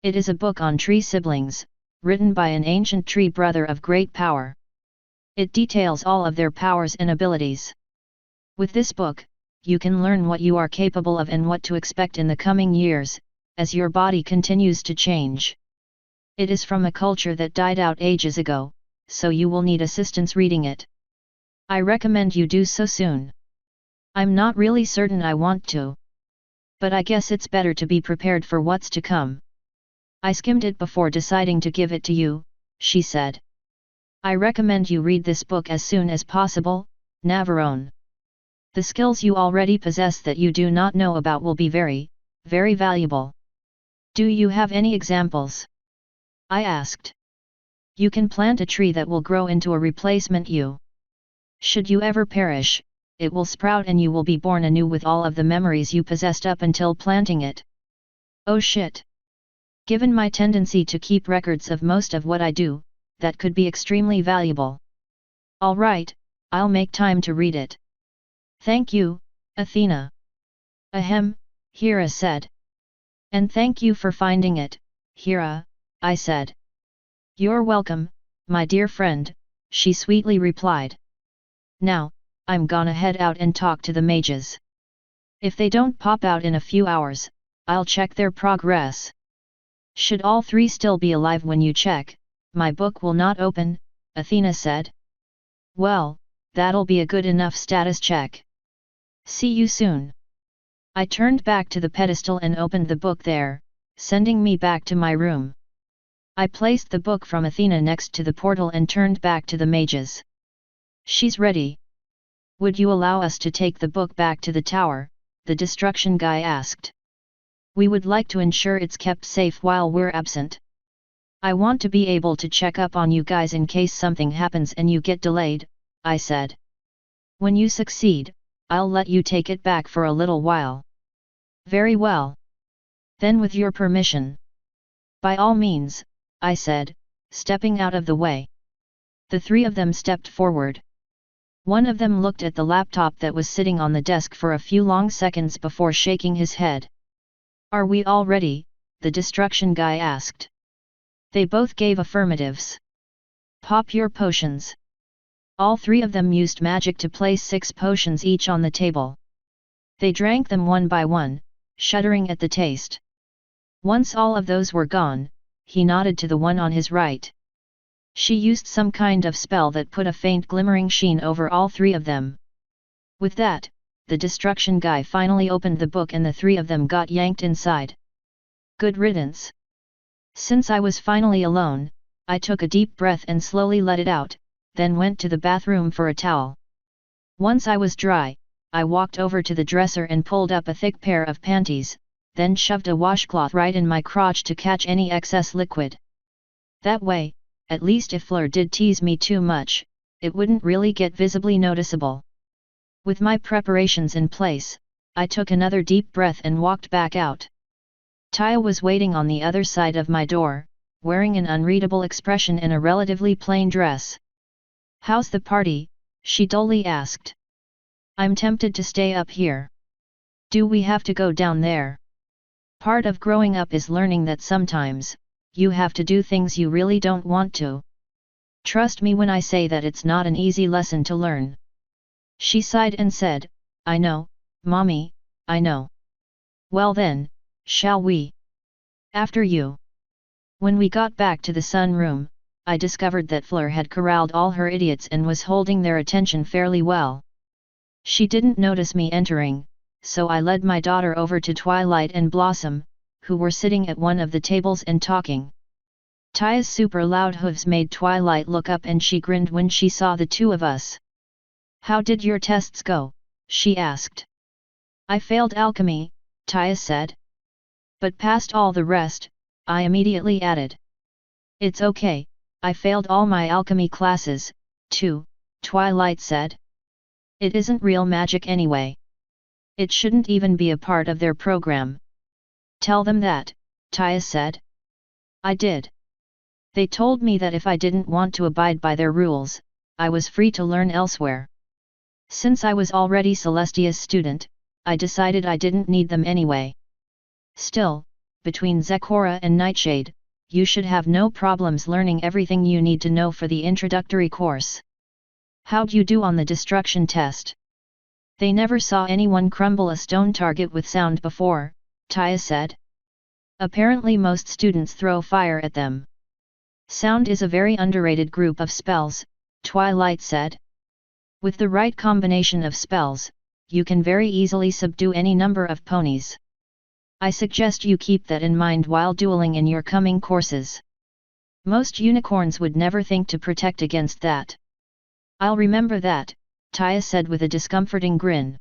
It is a book on tree siblings, written by an ancient tree brother of great power. It details all of their powers and abilities. With this book, you can learn what you are capable of and what to expect in the coming years, as your body continues to change. It is from a culture that died out ages ago, so you will need assistance reading it. I recommend you do so soon. I'm not really certain I want to. But I guess it's better to be prepared for what's to come. I skimmed it before deciding to give it to you, she said. I recommend you read this book as soon as possible, Navarone. The skills you already possess that you do not know about will be very, very valuable. Do you have any examples? I asked. You can plant a tree that will grow into a replacement you. Should you ever perish, it will sprout and you will be born anew with all of the memories you possessed up until planting it. Oh shit! Given my tendency to keep records of most of what I do, that could be extremely valuable. Alright, I'll make time to read it. Thank you, Athena. Ahem, Hira said. And thank you for finding it, Hira, I said. You're welcome, my dear friend, she sweetly replied. Now, I'm gonna head out and talk to the mages. If they don't pop out in a few hours, I'll check their progress. Should all three still be alive when you check, my book will not open, Athena said. Well, that'll be a good enough status check. See you soon. I turned back to the pedestal and opened the book there, sending me back to my room. I placed the book from Athena next to the portal and turned back to the mages. She's ready. Would you allow us to take the book back to the tower? The destruction guy asked. We would like to ensure it's kept safe while we're absent. I want to be able to check up on you guys in case something happens and you get delayed, I said. When you succeed, I'll let you take it back for a little while. Very well. Then with your permission. By all means, I said, stepping out of the way. The three of them stepped forward. One of them looked at the laptop that was sitting on the desk for a few long seconds before shaking his head. Are we all ready? The destruction guy asked. They both gave affirmatives. Pop your potions. All three of them used magic to place 6 potions each on the table. They drank them one by one, shuddering at the taste. Once all of those were gone, he nodded to the one on his right. She used some kind of spell that put a faint glimmering sheen over all three of them. With that, the destruction guy finally opened the book and the three of them got yanked inside. Good riddance. Since I was finally alone, I took a deep breath and slowly let it out, then went to the bathroom for a towel. Once I was dry, I walked over to the dresser and pulled up a thick pair of panties, then shoved a washcloth right in my crotch to catch any excess liquid. That way, at least if Fleur did tease me too much, it wouldn't really get visibly noticeable. With my preparations in place, I took another deep breath and walked back out. Taya was waiting on the other side of my door, wearing an unreadable expression in a relatively plain dress. "How's the party?" she dully asked. "I'm tempted to stay up here. Do we have to go down there?" Part of growing up is learning that sometimes, you have to do things you really don't want to. Trust me when I say that it's not an easy lesson to learn. She sighed and said, "I know, Mommy, I know." "Well then, shall we?" "After you." When we got back to the sunroom, I discovered that Fleur had corralled all her idiots and was holding their attention fairly well. She didn't notice me entering, so I led my daughter over to Twilight and Blossom, who were sitting at one of the tables and talking. Taya's super loud hooves made Twilight look up and she grinned when she saw the two of us. "How did your tests go?" she asked. "I failed alchemy," Taya said. "But passed all the rest," I immediately added. "It's okay, I failed all my alchemy classes, too," Twilight said. "It isn't real magic anyway. It shouldn't even be a part of their program." "Tell them that," Taya said. "I did. They told me that if I didn't want to abide by their rules, I was free to learn elsewhere. Since I was already Celestia's student, I decided I didn't need them anyway. Still, between Zekora and Nightshade, you should have no problems learning everything you need to know for the introductory course." "How'd you do on the destruction test?" "They never saw anyone crumble a stone target with sound before," Taya said. "Apparently most students throw fire at them." "Sound is a very underrated group of spells," Twilight said. "With the right combination of spells, you can very easily subdue any number of ponies. I suggest you keep that in mind while dueling in your coming courses. Most unicorns would never think to protect against that." "I'll remember that," Taya said with a discomforting grin.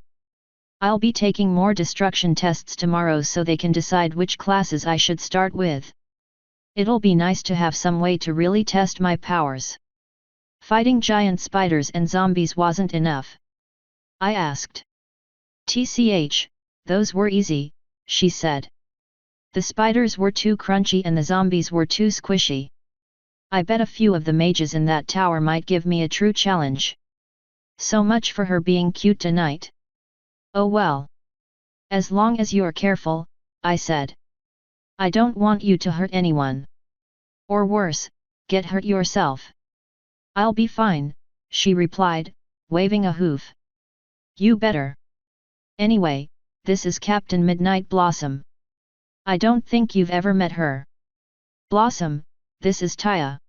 "I'll be taking more destruction tests tomorrow so they can decide which classes I should start with. It'll be nice to have some way to really test my powers." "Fighting giant spiders and zombies wasn't enough?" I asked. "TCH, those were easy," she said. "The spiders were too crunchy and the zombies were too squishy. I bet a few of the mages in that tower might give me a true challenge." So much for her being cute tonight. "Oh well. As long as you're careful," I said. "I don't want you to hurt anyone. Or worse, get hurt yourself." "I'll be fine," she replied, waving a hoof. "You better. Anyway, this is Captain Midnight Blossom. I don't think you've ever met her." "Blossom, this is Taya."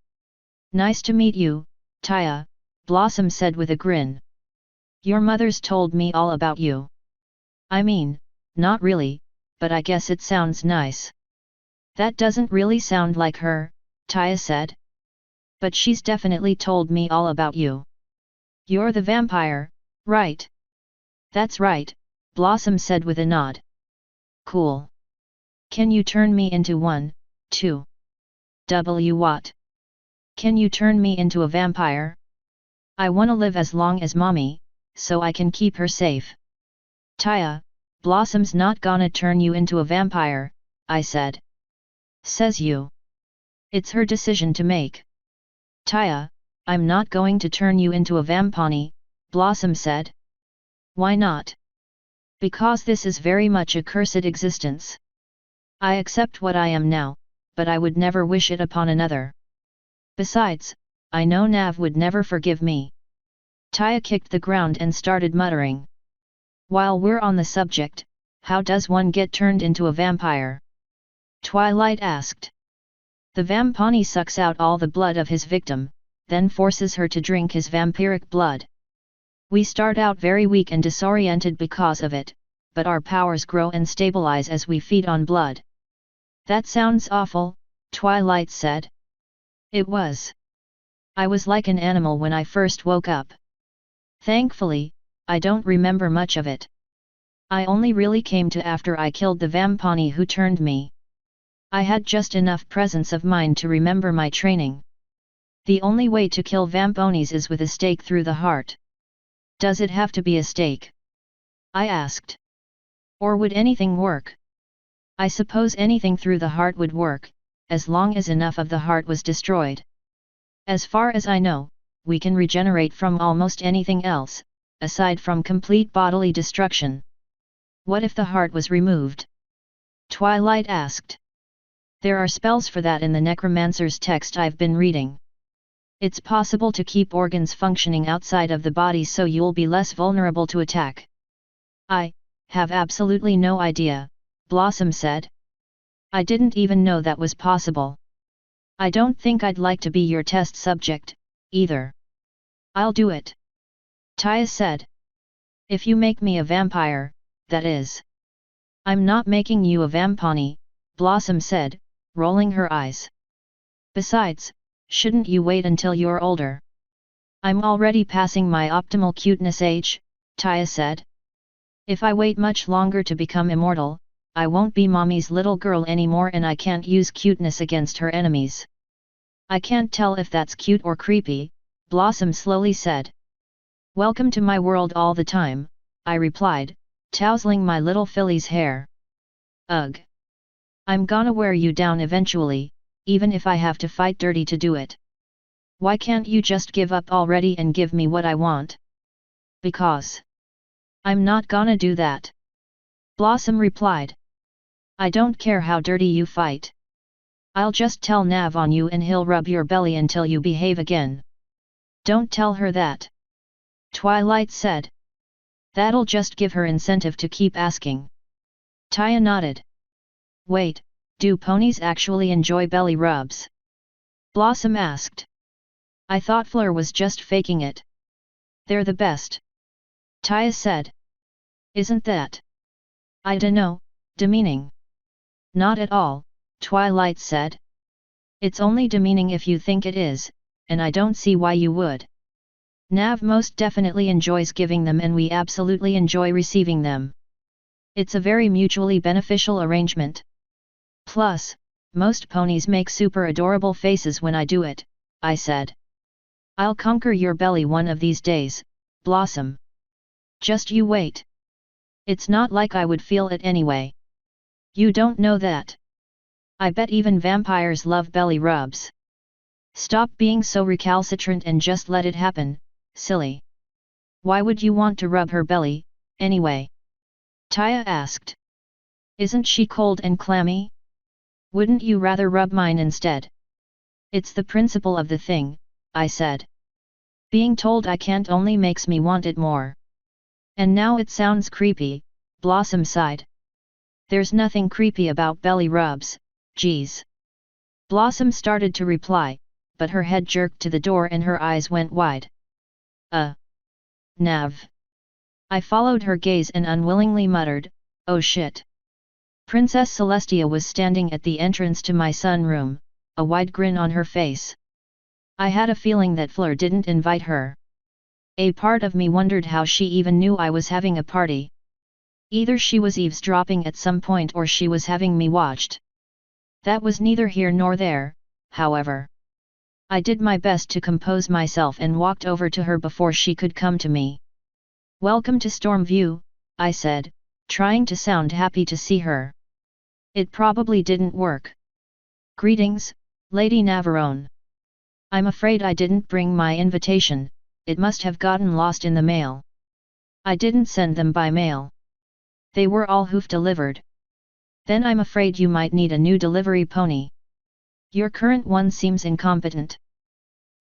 "Nice to meet you, Taya," Blossom said with a grin. "Your mother's told me all about you." "I mean, not really, but I guess it sounds nice." "That doesn't really sound like her," Taya said. "But she's definitely told me all about you. You're the vampire, right?" "That's right," Blossom said with a nod. "Cool. Can you turn me into one, too?" What? Can you turn me into a vampire?" "I wanna live as long as Mommy, so I can keep her safe." "Taya, Blossom's not gonna turn you into a vampire," I said. "Says you. It's her decision to make." "Taya, I'm not going to turn you into a vampony," Blossom said. "Why not?" "Because this is very much a cursed existence. I accept what I am now, but I would never wish it upon another. Besides, I know Nav would never forgive me." Taya kicked the ground and started muttering. "While we're on the subject, how does one get turned into a vampire?" Twilight asked. The Vampani sucks out all the blood of his victim, then forces her to drink his vampiric blood. We start out very weak and disoriented because of it, but our powers grow and stabilize as we feed on blood. That sounds awful, Twilight said. It was. I was like an animal when I first woke up. Thankfully, I don't remember much of it. I only really came to after I killed the Vampani who turned me. I had just enough presence of mind to remember my training. The only way to kill Vamponis is with a stake through the heart. Does it have to be a stake? I asked. Or would anything work? I suppose anything through the heart would work, as long as enough of the heart was destroyed. As far as I know, we can regenerate from almost anything else, aside from complete bodily destruction. What if the heart was removed? Twilight asked. There are spells for that in the necromancer's text I've been reading. It's possible to keep organs functioning outside of the body so you'll be less vulnerable to attack. I have absolutely no idea, Blossom said. I didn't even know that was possible. I don't think I'd like to be your test subject, either. I'll do it. Taya said. If you make me a vampire, that is. I'm not making you a vampani, Blossom said, rolling her eyes. Besides, shouldn't you wait until you're older? I'm already passing my optimal cuteness age, Taya said. If I wait much longer to become immortal, I won't be mommy's little girl anymore and I can't use cuteness against her enemies. I can't tell if that's cute or creepy, Blossom slowly said. Welcome to my world all the time, I replied, tousling my little filly's hair. Ugh. I'm gonna wear you down eventually, even if I have to fight dirty to do it. Why can't you just give up already and give me what I want? Because. I'm not gonna do that. Blossom replied. I don't care how dirty you fight. I'll just tell Nav on you and he'll rub your belly until you behave again. Don't tell her that. Twilight said. That'll just give her incentive to keep asking. Taya nodded. Wait, do ponies actually enjoy belly rubs? Blossom asked. I thought Fleur was just faking it. They're the best. Taya said. Isn't that? I dunno, demeaning. Not at all, Twilight said. It's only demeaning if you think it is, and I don't see why you would. Nav most definitely enjoys giving them and we absolutely enjoy receiving them. It's a very mutually beneficial arrangement. Plus, most ponies make super adorable faces when I do it, I said. I'll conquer your belly one of these days, Blossom. Just you wait. It's not like I would feel it anyway. You don't know that. I bet even vampires love belly rubs. Stop being so recalcitrant and just let it happen, silly. Why would you want to rub her belly, anyway? Taya asked. Isn't she cold and clammy? Wouldn't you rather rub mine instead? It's the principle of the thing, I said. Being told I can't only makes me want it more. And now it sounds creepy, Blossom sighed. There's nothing creepy about belly rubs, geez. Blossom started to reply, but her head jerked to the door and her eyes went wide. Nav. I followed her gaze and unwillingly muttered, oh shit. Princess Celestia was standing at the entrance to my sunroom, a wide grin on her face. I had a feeling that Fleur didn't invite her. A part of me wondered how she even knew I was having a party. Either she was eavesdropping at some point or she was having me watched. That was neither here nor there, however. I did my best to compose myself and walked over to her before she could come to me. Welcome to Stormview, I said, trying to sound happy to see her. It probably didn't work. Greetings, Lady Navarone. I'm afraid I didn't bring my invitation, it must have gotten lost in the mail. I didn't send them by mail. They were all hoof-delivered. Then I'm afraid you might need a new delivery pony. Your current one seems incompetent.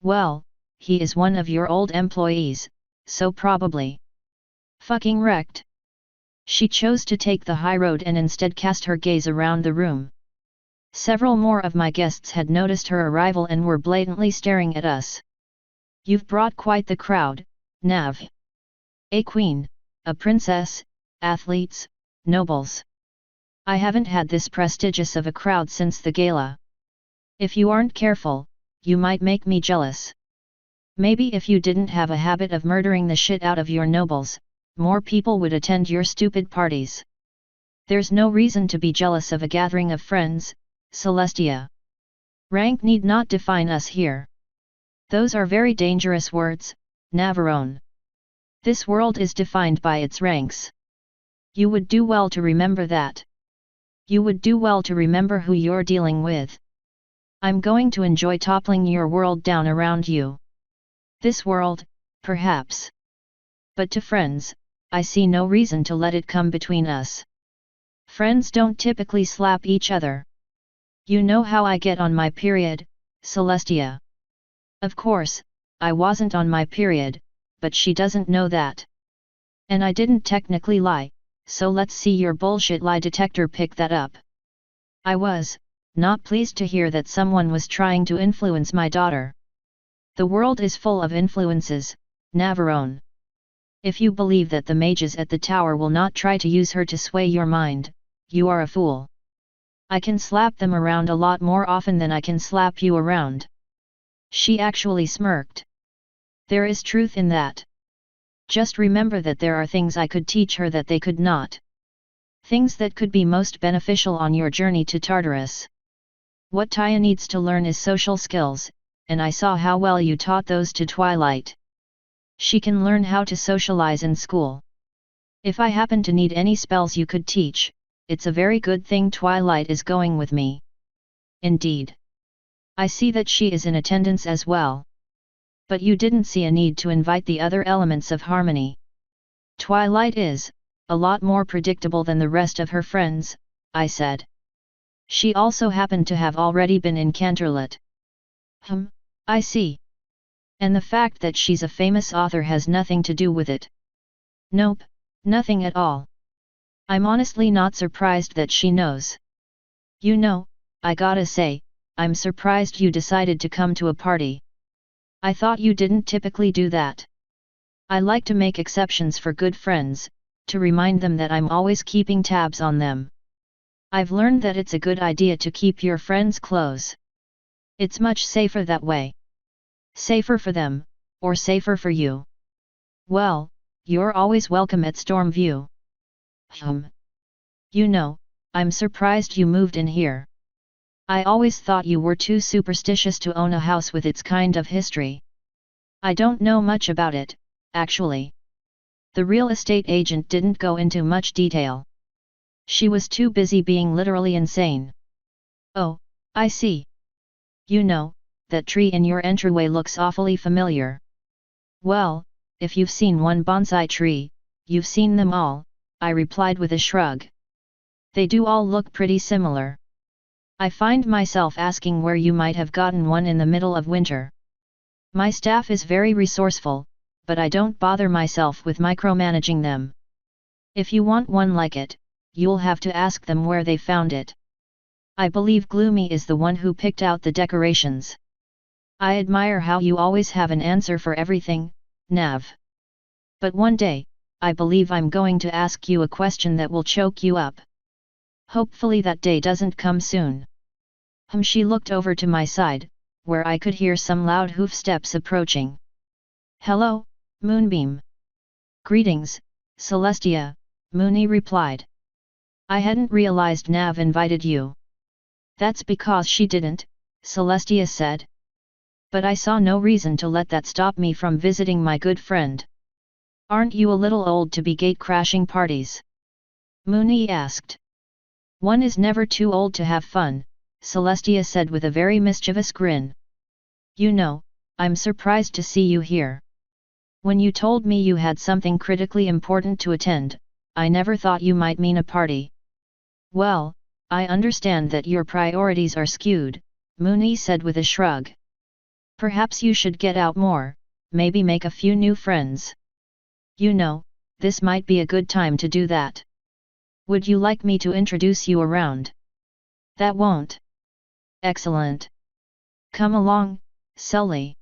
Well, he is one of your old employees, so probably. Fucking wrecked. She chose to take the high road and instead cast her gaze around the room. Several more of my guests had noticed her arrival and were blatantly staring at us. You've brought quite the crowd, Nav. A queen, a princess, athletes, nobles. I haven't had this prestigious of a crowd since the gala. If you aren't careful, you might make me jealous. Maybe if you didn't have a habit of murdering the shit out of your nobles, more people would attend your stupid parties. There's no reason to be jealous of a gathering of friends, Celestia. Rank need not define us here. Those are very dangerous words, Navarone. This world is defined by its ranks. You would do well to remember that. You would do well to remember who you're dealing with. I'm going to enjoy toppling your world down around you. This world, perhaps. But to friends, I see no reason to let it come between us. Friends don't typically slap each other. You know how I get on my period, Celestia. Of course, I wasn't on my period, but she doesn't know that. And I didn't technically lie, so let's see your bullshit lie detector pick that up. I was not pleased to hear that someone was trying to influence my daughter. The world is full of influences, Navarone. If you believe that the mages at the tower will not try to use her to sway your mind, you are a fool. I can slap them around a lot more often than I can slap you around. She actually smirked. There is truth in that. Just remember that there are things I could teach her that they could not. Things that could be most beneficial on your journey to Tartarus. What Taya needs to learn is social skills, and I saw how well you taught those to Twilight. She can learn how to socialize in school. If I happen to need any spells you could teach, it's a very good thing Twilight is going with me. Indeed. I see that she is in attendance as well. But you didn't see a need to invite the other elements of harmony. Twilight is a lot more predictable than the rest of her friends, I said. She also happened to have already been in Canterlot. I see. And the fact that she's a famous author has nothing to do with it. Nope, nothing at all. I'm honestly not surprised that she knows. You know, I gotta say, I'm surprised you decided to come to a party. I thought you didn't typically do that. I like to make exceptions for good friends, to remind them that I'm always keeping tabs on them. I've learned that it's a good idea to keep your friends close. It's much safer that way. Safer for them, or safer for you. Well, you're always welcome at Stormview. You know, I'm surprised you moved in here. I always thought you were too superstitious to own a house with its kind of history. I don't know much about it, actually. The real estate agent didn't go into much detail. She was too busy being literally insane. Oh, I see. You know, that tree in your entryway looks awfully familiar. Well, if you've seen one bonsai tree, you've seen them all, I replied with a shrug. They do all look pretty similar. I find myself asking where you might have gotten one in the middle of winter. My staff is very resourceful, but I don't bother myself with micromanaging them. If you want one like it, you'll have to ask them where they found it. I believe Gloomy is the one who picked out the decorations. I admire how you always have an answer for everything, Nav. But one day, I believe I'm going to ask you a question that will choke you up. Hopefully that day doesn't come soon. She looked over to my side, where I could hear some loud hoof steps approaching. Hello, Moonbeam. Greetings, Celestia, Moony replied. I hadn't realized Nav invited you. That's because she didn't, Celestia said. But I saw no reason to let that stop me from visiting my good friend. Aren't you a little old to be gate-crashing parties? Moony asked. One is never too old to have fun, Celestia said with a very mischievous grin. You know, I'm surprised to see you here. When you told me you had something critically important to attend, I never thought you might mean a party. Well, I understand that your priorities are skewed, Moony said with a shrug. Perhaps you should get out more, maybe make a few new friends. You know, this might be a good time to do that. Would you like me to introduce you around? That won't. Excellent. Come along, Sully.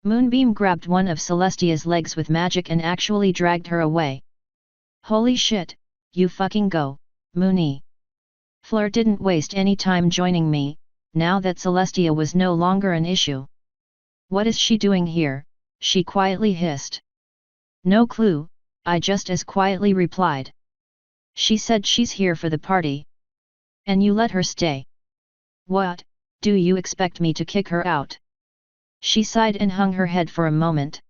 Moonbeam grabbed one of Celestia's legs with magic and actually dragged her away. Holy shit, you fucking go, Moony. Fleur didn't waste any time joining me, now that Celestia was no longer an issue. What is she doing here? She quietly hissed. No clue, I just as quietly replied. She said she's here for the party. And you let her stay. What, do you expect me to kick her out? She sighed and hung her head for a moment.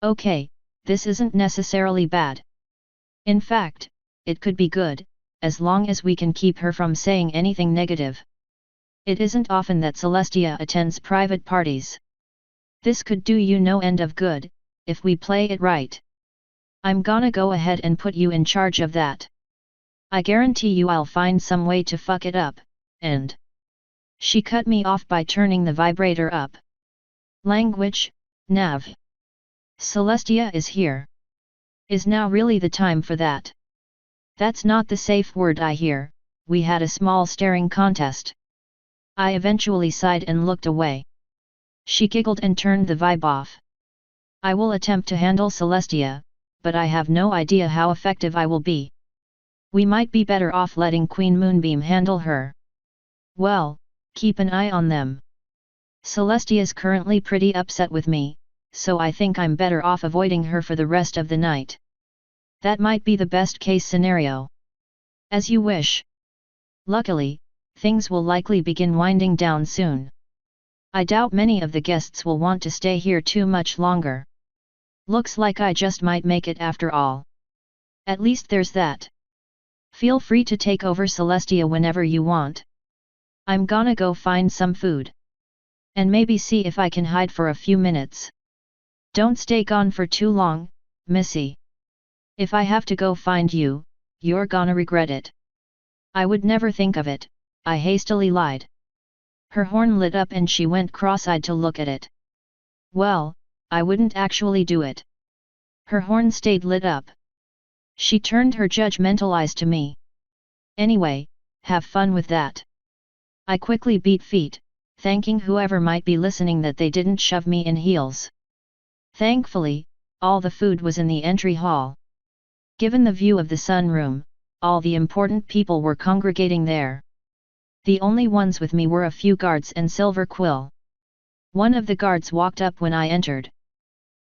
Okay, this isn't necessarily bad. In fact, it could be good, as long as we can keep her from saying anything negative. It isn't often that Celestia attends private parties. This could do you no end of good, if we play it right. I'm gonna go ahead and put you in charge of that. I guarantee you I'll find some way to fuck it up, and... She cut me off by turning the vibrator up. Language, Nav. Celestia is here. Is now really the time for that? That's not the safe word I hear, we had a small staring contest. I eventually sighed and looked away. She giggled and turned the vibe off. I will attempt to handle Celestia, but I have no idea how effective I will be. We might be better off letting Queen Moonbeam handle her. Well, keep an eye on them. Celestia's currently pretty upset with me, so I think I'm better off avoiding her for the rest of the night. That might be the best case scenario. As you wish. Luckily, things will likely begin winding down soon. I doubt many of the guests will want to stay here too much longer. Looks like I just might make it after all. At least there's that. Feel free to take over Celestia whenever you want. I'm gonna go find some food. And maybe see if I can hide for a few minutes. Don't stay gone for too long, Missy. If I have to go find you, you're gonna regret it. I would never think of it, I hastily lied. Her horn lit up and she went cross-eyed to look at it. Well, I wouldn't actually do it. Her horn stayed lit up. She turned her judgmental eyes to me. Anyway, have fun with that. I quickly beat feet, thanking whoever might be listening that they didn't shove me in heels. Thankfully, all the food was in the entry hall. Given the view of the sunroom, all the important people were congregating there. The only ones with me were a few guards and Silver Quill. One of the guards walked up when I entered.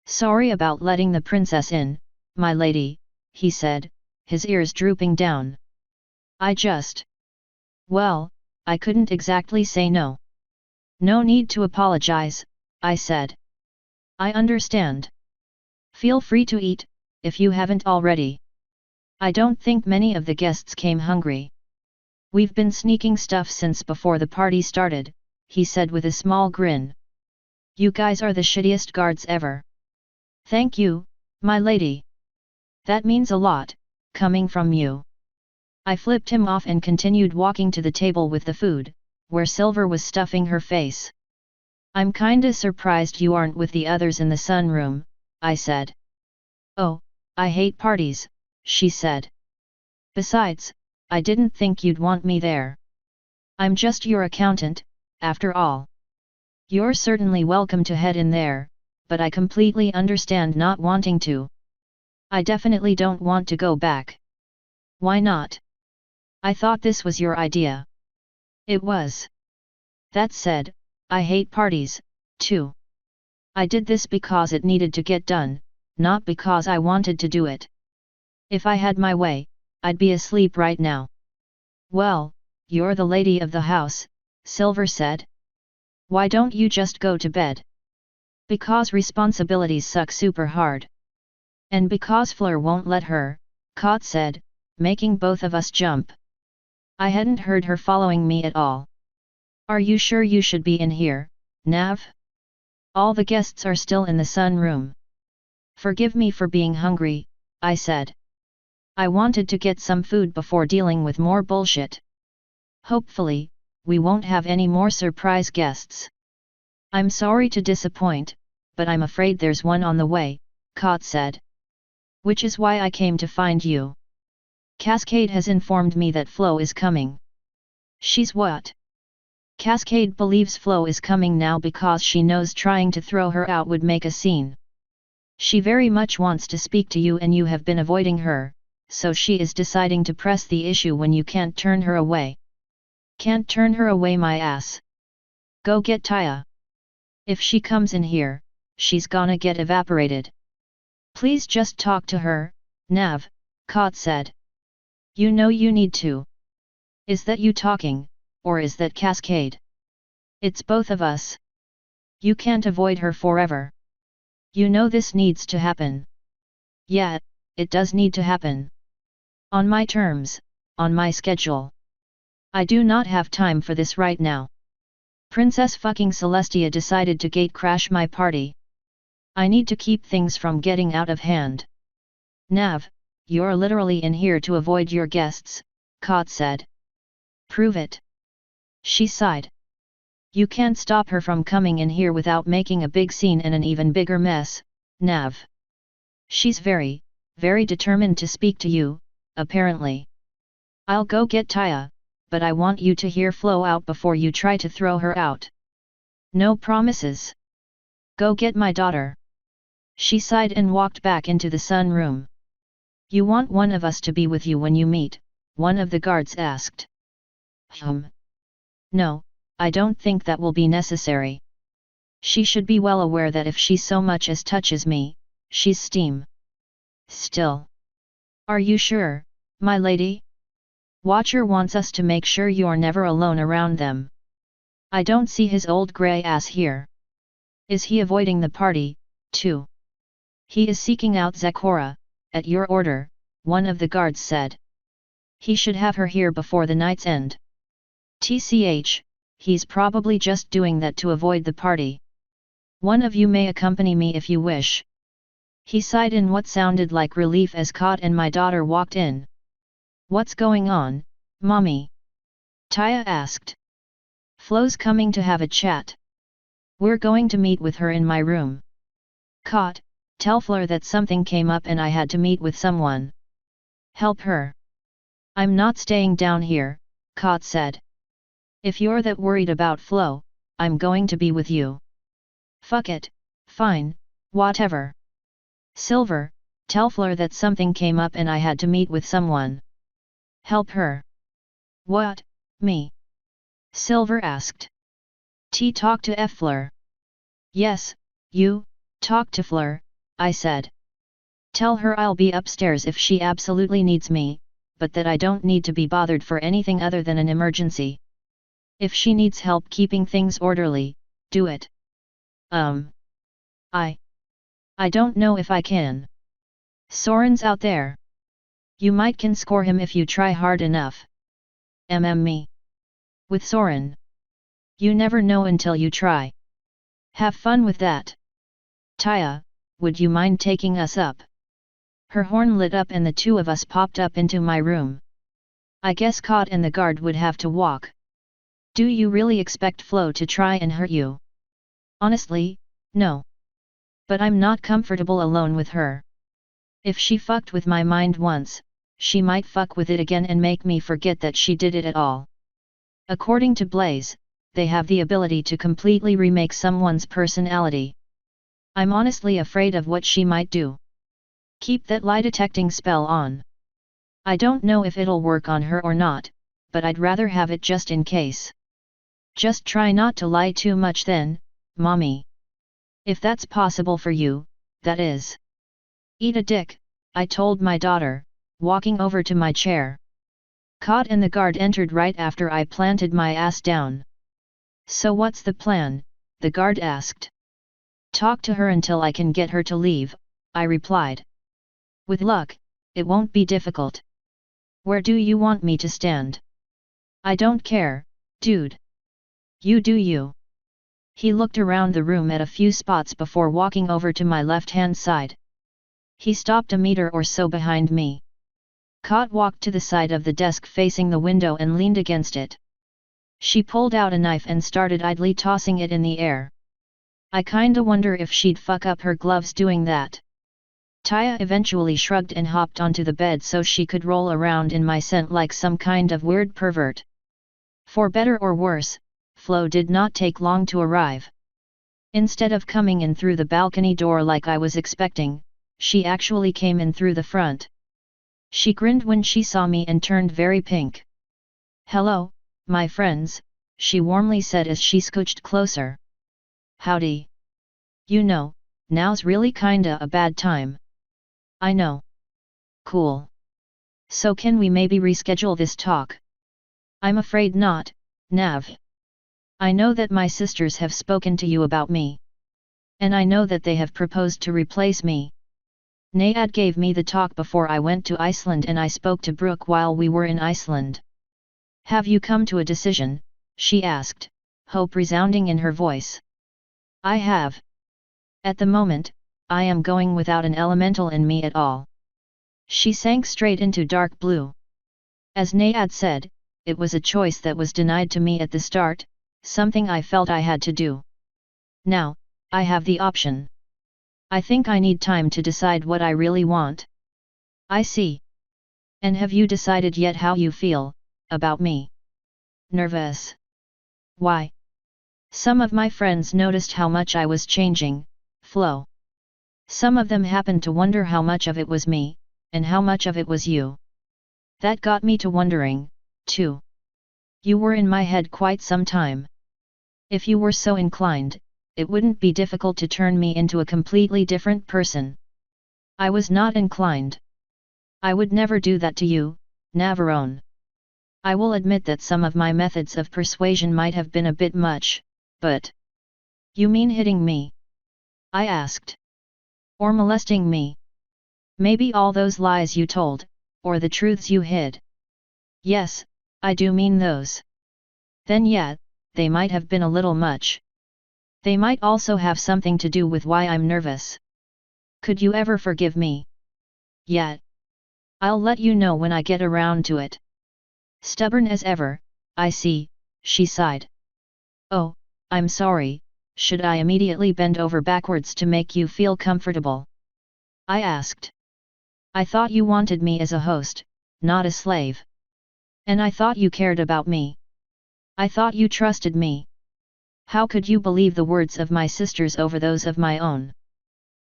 Sorry about letting the princess in, my lady, he said, his ears drooping down. Well, I couldn't exactly say no. No need to apologize, I said. I understand. Feel free to eat, if you haven't already. I don't think many of the guests came hungry. We've been sneaking stuff since before the party started, he said with a small grin. You guys are the shittiest guards ever. Thank you, my lady. That means a lot, coming from you. I flipped him off and continued walking to the table with the food, where Silver was stuffing her face. I'm kinda surprised you aren't with the others in the sunroom, I said. Oh, I hate parties, she said. Besides, I didn't think you'd want me there. I'm just your accountant, after all. You're certainly welcome to head in there, but I completely understand not wanting to. I definitely don't want to go back. Why not? I thought this was your idea. It was. That said, I hate parties, too. I did this because it needed to get done, not because I wanted to do it. If I had my way, I'd be asleep right now. Well, you're the lady of the house, Silver said. Why don't you just go to bed? Because responsibilities suck super hard. And because Fleur won't let her, Kot said, making both of us jump. I hadn't heard her following me at all. Are you sure you should be in here, Nav? All the guests are still in the sunroom. Forgive me for being hungry, I said. I wanted to get some food before dealing with more bullshit. Hopefully, we won't have any more surprise guests. I'm sorry to disappoint, but I'm afraid there's one on the way, Kot said. Which is why I came to find you. Cascade has informed me that Flo is coming. She's what? Cascade believes Flo is coming now because she knows trying to throw her out would make a scene. She very much wants to speak to you and you have been avoiding her, so she is deciding to press the issue when you can't turn her away. Can't turn her away my ass. Go get Taya. If she comes in here, she's gonna get evaporated. Please just talk to her, Nav, Kot said. You know you need to. Is that you talking, or is that Cascade? It's both of us. You can't avoid her forever. You know this needs to happen. Yeah, it does need to happen. On my terms, on my schedule. I do not have time for this right now. Princess fucking Celestia decided to gate crash my party. I need to keep things from getting out of hand. Nav, you're literally in here to avoid your guests, Kot said. Prove it. She sighed. You can't stop her from coming in here without making a big scene and an even bigger mess, Nav. She's very, very determined to speak to you, apparently. I'll go get Taya, but I want you to hear Flo out before you try to throw her out. No promises. Go get my daughter. She sighed and walked back into the sunroom. You want one of us to be with you when you meet? One of the guards asked. No, I don't think that will be necessary. She should be well aware that if she so much as touches me, she's steam. Still. Are you sure, my lady? Watcher wants us to make sure you're never alone around them. I don't see his old grey ass here. Is he avoiding the party, too? He is seeking out Zakora, at your order, one of the guards said. He should have her here before the night's end. TCH, he's probably just doing that to avoid the party. One of you may accompany me if you wish. He sighed in what sounded like relief as Kot and my daughter walked in. What's going on, Mommy? Taya asked. Flo's coming to have a chat. We're going to meet with her in my room. Kot, tell Fleur that something came up and I had to meet with someone. Help her. I'm not staying down here, Kot said. If you're that worried about Flo, I'm going to be with you. Fuck it, fine, whatever. Silver, tell Fleur that something came up and I had to meet with someone. Help her. What, me? Silver asked. Talk to F Fleur. Yes, you, talk to Fleur, I said. Tell her I'll be upstairs if she absolutely needs me, but that I don't need to be bothered for anything other than an emergency. If she needs help keeping things orderly, do it. I don't know if I can. Soren's out there. You might can score him if you try hard enough. Me. With Soren. You never know until you try. Have fun with that. Taya, would you mind taking us up? Her horn lit up and the two of us popped up into my room. I guess Kot and the guard would have to walk. Do you really expect Flo to try and hurt you? Honestly, no. But I'm not comfortable alone with her. If she fucked with my mind once, she might fuck with it again and make me forget that she did it at all. According to Blaze, they have the ability to completely remake someone's personality. I'm honestly afraid of what she might do. Keep that lie detecting spell on. I don't know if it'll work on her or not, but I'd rather have it just in case. Just try not to lie too much then, Mommy. If that's possible for you, that is. Eat a dick, I told my daughter, walking over to my chair. Kot and the guard entered right after I planted my ass down. So what's the plan? The guard asked. Talk to her until I can get her to leave, I replied. With luck, it won't be difficult. Where do you want me to stand? I don't care, dude. You do you. He looked around the room at a few spots before walking over to my left-hand side. He stopped a meter or so behind me. Kot walked to the side of the desk facing the window and leaned against it. She pulled out a knife and started idly tossing it in the air. I kinda wonder if she'd fuck up her gloves doing that. Taya eventually shrugged and hopped onto the bed so she could roll around in my scent like some kind of weird pervert. For better or worse, Flo did not take long to arrive. Instead of coming in through the balcony door like I was expecting, she actually came in through the front. She grinned when she saw me and turned very pink. "Hello, my friends," she warmly said as she scooched closer. "Howdy. You know, now's really kinda a bad time." "I know." "Cool. So can we maybe reschedule this talk?" "I'm afraid not, Nav. I know that my sisters have spoken to you about me. And I know that they have proposed to replace me. Nayad gave me the talk before I went to Iceland and I spoke to Brooke while we were in Iceland." "Have you come to a decision?" she asked, hope resounding in her voice. "I have. At the moment, I am going without an elemental in me at all." She sank straight into dark blue. As Nayad said, it was a choice that was denied to me at the start, something I felt I had to do. Now, I have the option. I think I need time to decide what I really want." "I see. And have you decided yet how you feel about me?" "Nervous." "Why?" "Some of my friends noticed how much I was changing, Flo. Some of them happened to wonder how much of it was me, and how much of it was you. That got me to wondering, too. You were in my head quite some time. If you were so inclined, it wouldn't be difficult to turn me into a completely different person." "I was not inclined. I would never do that to you, Navarone. I will admit that some of my methods of persuasion might have been a bit much, but—" "You mean hitting me?" I asked. "Or molesting me? Maybe all those lies you told, or the truths you hid?" "Yes, I do mean those." "Then yeah, they might have been a little much. They might also have something to do with why I'm nervous. Could you ever forgive me?" "Yeah. I'll let you know when I get around to it." "Stubborn as ever, I see," she sighed. "Oh, I'm sorry, should I immediately bend over backwards to make you feel comfortable?" I asked. "I thought you wanted me as a host, not a slave. And I thought you cared about me. I thought you trusted me. How could you believe the words of my sisters over those of my own?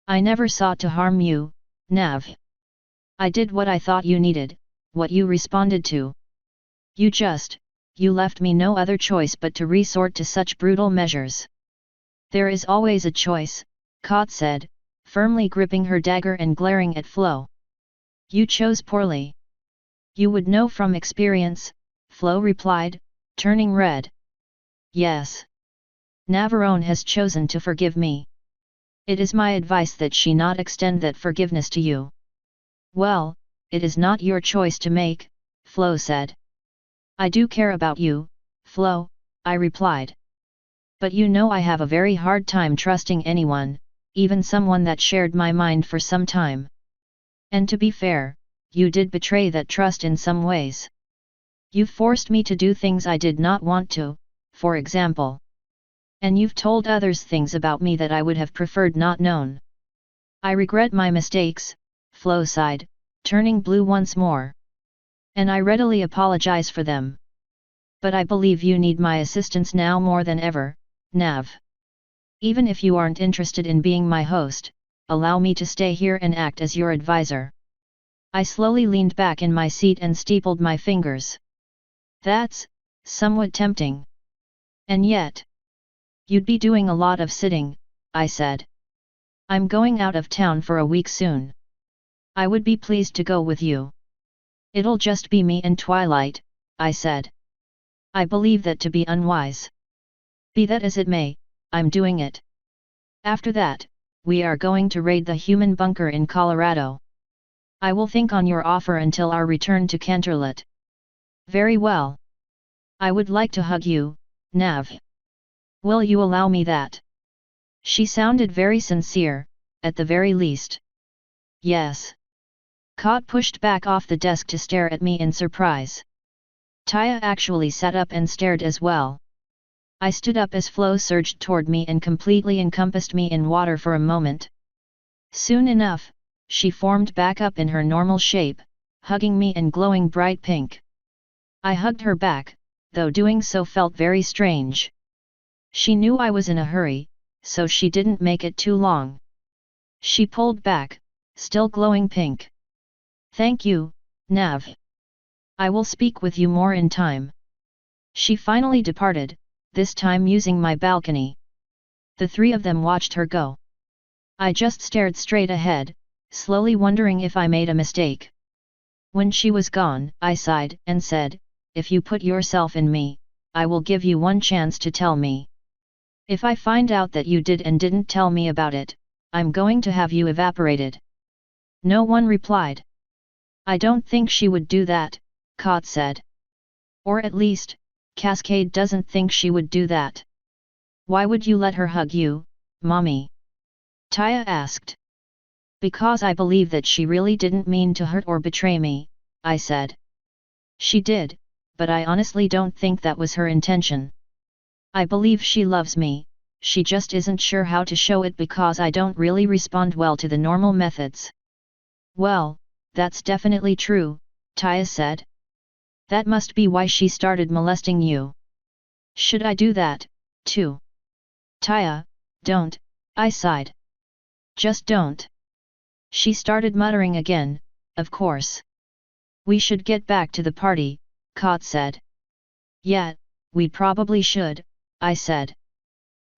I never sought to harm you, Nav. I did what I thought you needed, what you responded to. You left me no other choice but to resort to such brutal measures." "There is always a choice," Kot said, firmly gripping her dagger and glaring at Flo. "You chose poorly." "You would know from experience," Flo replied, turning red. "Yes. Navarone has chosen to forgive me. It is my advice that she not extend that forgiveness to you." "Well, it is not your choice to make," Flo said. "I do care about you, Flo," I replied. "But you know I have a very hard time trusting anyone, even someone that shared my mind for some time. And to be fair, you did betray that trust in some ways. You forced me to do things I did not want to, for example. And you've told others things about me that I would have preferred not known." "I regret my mistakes," Flo sighed, turning blue once more. "And I readily apologize for them. But I believe you need my assistance now more than ever, Nav. Even if you aren't interested in being my host, allow me to stay here and act as your advisor." I slowly leaned back in my seat and steepled my fingers. "That's somewhat tempting. And yet, you'd be doing a lot of sitting," I said. "I'm going out of town for a week soon. I would be pleased to go with you." "It'll just be me and Twilight," I said. "I believe that to be unwise. Be that as it may, I'm doing it. After that, we are going to raid the human bunker in Colorado. I will think on your offer until our return to Canterlot." "Very well. I would like to hug you, Nav. Will you allow me that?" She sounded very sincere, at the very least. "Yes." Kot pushed back off the desk to stare at me in surprise. Taya actually sat up and stared as well. I stood up as Flo surged toward me and completely encompassed me in water for a moment. Soon enough, she formed back up in her normal shape, hugging me and glowing bright pink. I hugged her back, though doing so felt very strange. She knew I was in a hurry, so she didn't make it too long. She pulled back, still glowing pink. Thank you, Nav. I will speak with you more in time. She finally departed, this time using my balcony. The three of them watched her go. I just stared straight ahead, slowly wondering if I made a mistake. When she was gone, I sighed and said, if you put yourself in me, I will give you one chance to tell me. If I find out that you did and didn't tell me about it, I'm going to have you evaporated. No one replied. I don't think she would do that, Kot said. Or at least, Cascade doesn't think she would do that. Why would you let her hug you, Mommy? Taya asked. Because I believe that she really didn't mean to hurt or betray me, I said. She did, but I honestly don't think that was her intention. I believe she loves me, she just isn't sure how to show it because I don't really respond well to the normal methods. Well, that's definitely true, Taya said. That must be why she started molesting you. Should I do that, too? Taya, don't, I sighed. Just don't. She started muttering again, of course. We should get back to the party, Kot said. Yeah, we probably should, I said.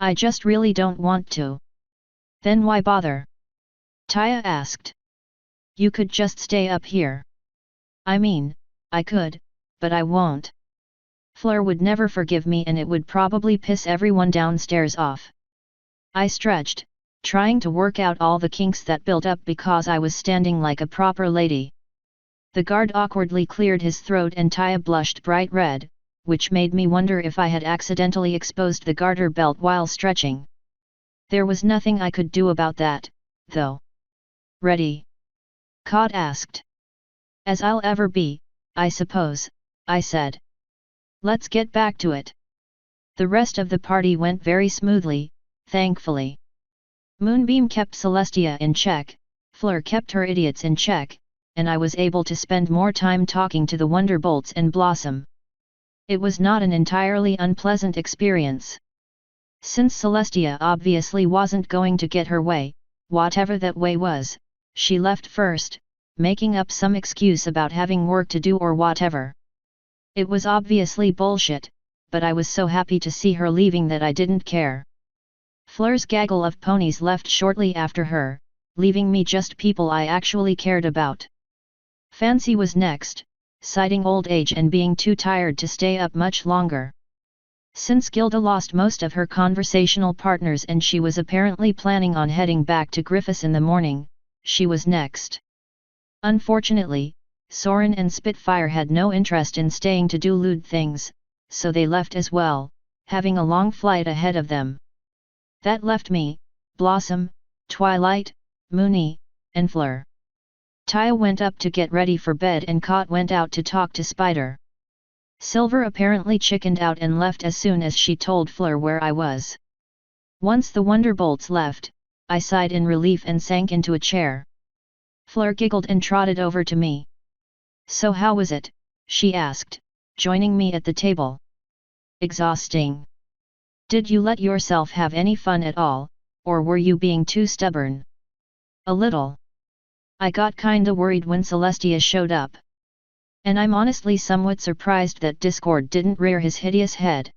I just really don't want to. Then why bother? Taya asked. You could just stay up here. I mean, I could, but I won't. Fleur would never forgive me and it would probably piss everyone downstairs off. I stretched, trying to work out all the kinks that built up because I was standing like a proper lady. The guard awkwardly cleared his throat and Taya blushed bright red, which made me wonder if I had accidentally exposed the garter belt while stretching. There was nothing I could do about that, though. Ready? Kot asked. As I'll ever be, I suppose, I said. Let's get back to it. The rest of the party went very smoothly, thankfully. Moonbeam kept Celestia in check, Fleur kept her idiots in check, and I was able to spend more time talking to the Wonderbolts and Blossom. It was not an entirely unpleasant experience. Since Celestia obviously wasn't going to get her way, whatever that way was, she left first, making up some excuse about having work to do or whatever. It was obviously bullshit, but I was so happy to see her leaving that I didn't care. Fleur's gaggle of ponies left shortly after her, leaving me just people I actually cared about. Fancy was next, citing old age and being too tired to stay up much longer. Since Gilda lost most of her conversational partners and she was apparently planning on heading back to Griffiths in the morning, she was next. Unfortunately, Soren and Spitfire had no interest in staying to do lewd things, so they left as well, having a long flight ahead of them. That left me, Blossom, Twilight, Moony, and Fleur. Taya went up to get ready for bed and Kot went out to talk to Spider. Silver apparently chickened out and left as soon as she told Fleur where I was. Once the Wonderbolts left, I sighed in relief and sank into a chair. Fleur giggled and trotted over to me. So how was it? She asked, joining me at the table. Exhausting. Did you let yourself have any fun at all, or were you being too stubborn? A little. I got kinda worried when Celestia showed up. And I'm honestly somewhat surprised that Discord didn't rear his hideous head.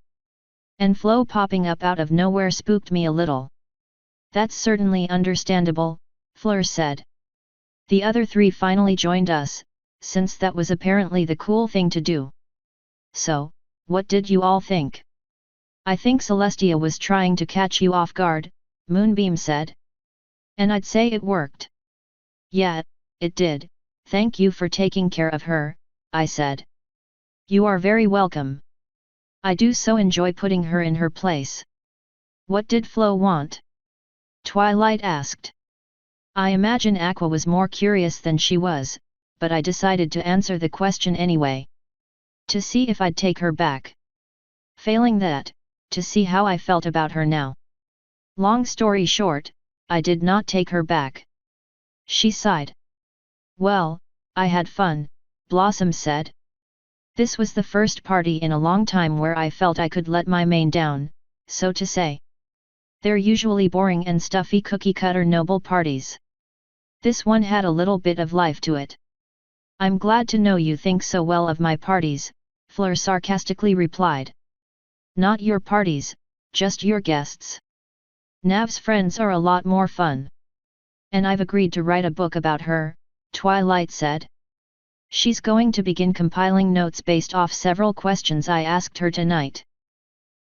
And Flo popping up out of nowhere spooked me a little. That's certainly understandable, Fleur said. The other three finally joined us, since that was apparently the cool thing to do. So, what did you all think? I think Celestia was trying to catch you off guard, Moonbeam said. And I'd say it worked. Yeah, it did, thank you for taking care of her, I said. You are very welcome. I do so enjoy putting her in her place. What did Flo want? Twilight asked. I imagine Aqua was more curious than she was, but I decided to answer the question anyway. To see if I'd take her back. Failing that, to see how I felt about her now. Long story short, I did not take her back. She sighed. Well, I had fun, Blossom said. This was the first party in a long time where I felt I could let my mane down, so to say. They're usually boring and stuffy cookie-cutter noble parties. This one had a little bit of life to it. I'm glad to know you think so well of my parties, Fleur sarcastically replied. Not your parties, just your guests. Nav's friends are a lot more fun. And I've agreed to write a book about her, Twilight said. She's going to begin compiling notes based off several questions I asked her tonight.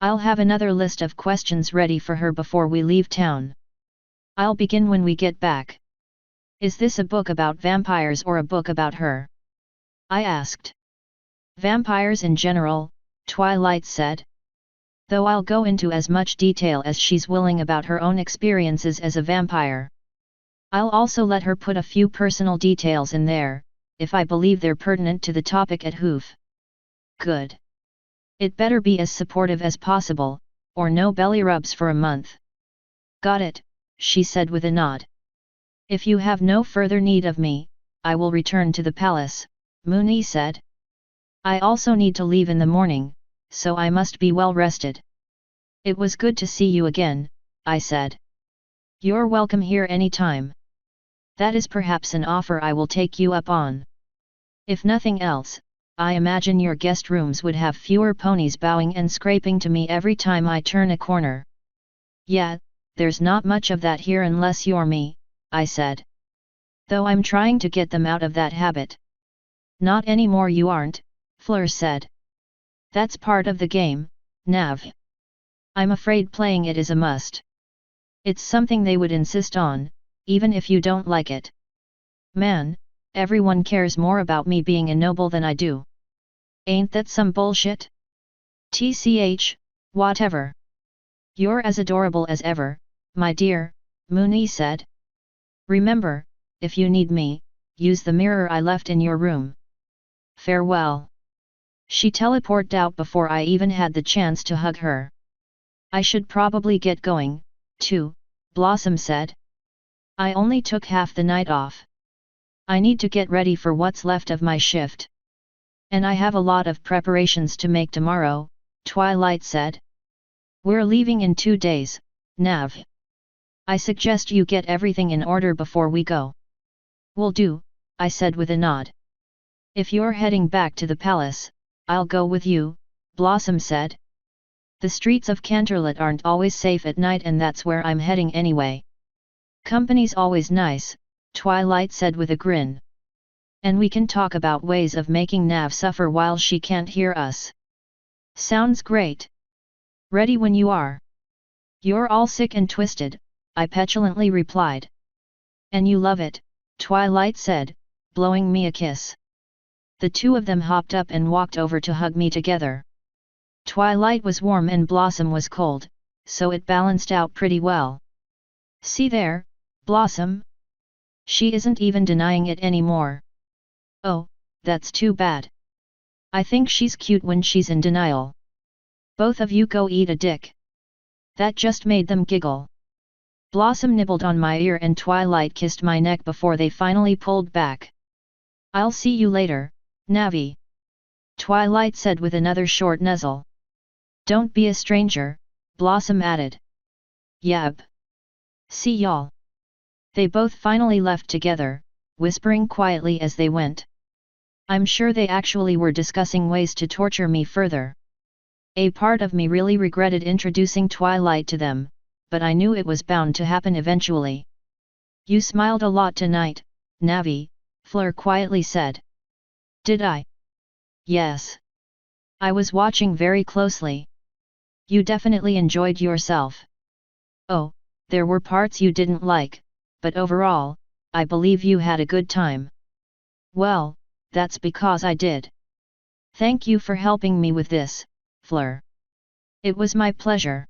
I'll have another list of questions ready for her before we leave town. I'll begin when we get back. Is this a book about vampires or a book about her? I asked. Vampires in general, Twilight said. Though I'll go into as much detail as she's willing about her own experiences as a vampire. I'll also let her put a few personal details in there, if I believe they're pertinent to the topic at Hoof. Good. It better be as supportive as possible, or no belly rubs for a month. Got it, she said with a nod. If you have no further need of me, I will return to the palace, Mooney said. I also need to leave in the morning, so I must be well rested. It was good to see you again, I said. You're welcome here any time. That is perhaps an offer I will take you up on. If nothing else, I imagine your guest rooms would have fewer ponies bowing and scraping to me every time I turn a corner. Yeah, there's not much of that here unless you're me, I said. Though I'm trying to get them out of that habit. Not anymore you aren't, Fleur said. That's part of the game, Nav. I'm afraid playing it is a must. It's something they would insist on, even if you don't like it. Man, everyone cares more about me being a noble than I do. Ain't that some bullshit? TCH, whatever. You're as adorable as ever, my dear, Mooney said. Remember, if you need me, use the mirror I left in your room. Farewell. She teleported out before I even had the chance to hug her. I should probably get going, too, Blossom said. I only took half the night off. I need to get ready for what's left of my shift. And I have a lot of preparations to make tomorrow, Twilight said. We're leaving in 2 days, Nav. I suggest you get everything in order before we go. Will do, I said with a nod. If you're heading back to the palace, I'll go with you, Blossom said. The streets of Canterlot aren't always safe at night and that's where I'm heading anyway. Company's always nice, Twilight said with a grin. And we can talk about ways of making Nav suffer while she can't hear us. Sounds great. Ready when you are. You're all sick and twisted, I petulantly replied. And you love it, Twilight said, blowing me a kiss. The two of them hopped up and walked over to hug me together. Twilight was warm and Blossom was cold, so it balanced out pretty well. See there, Blossom? She isn't even denying it anymore. Oh, that's too bad. I think she's cute when she's in denial. Both of you go eat a dick. That just made them giggle. Blossom nibbled on my ear and Twilight kissed my neck before they finally pulled back. I'll see you later, Navi. Twilight said with another short nuzzle. Don't be a stranger, Blossom added. Yab. See y'all. They both finally left together, whispering quietly as they went. I'm sure they actually were discussing ways to torture me further. A part of me really regretted introducing Twilight to them, but I knew it was bound to happen eventually. You smiled a lot tonight, Navi, Fleur quietly said. Did I? Yes. I was watching very closely. You definitely enjoyed yourself. Oh, there were parts you didn't like, but overall, I believe you had a good time. Well, that's because I did. Thank you for helping me with this, Fleur. It was my pleasure.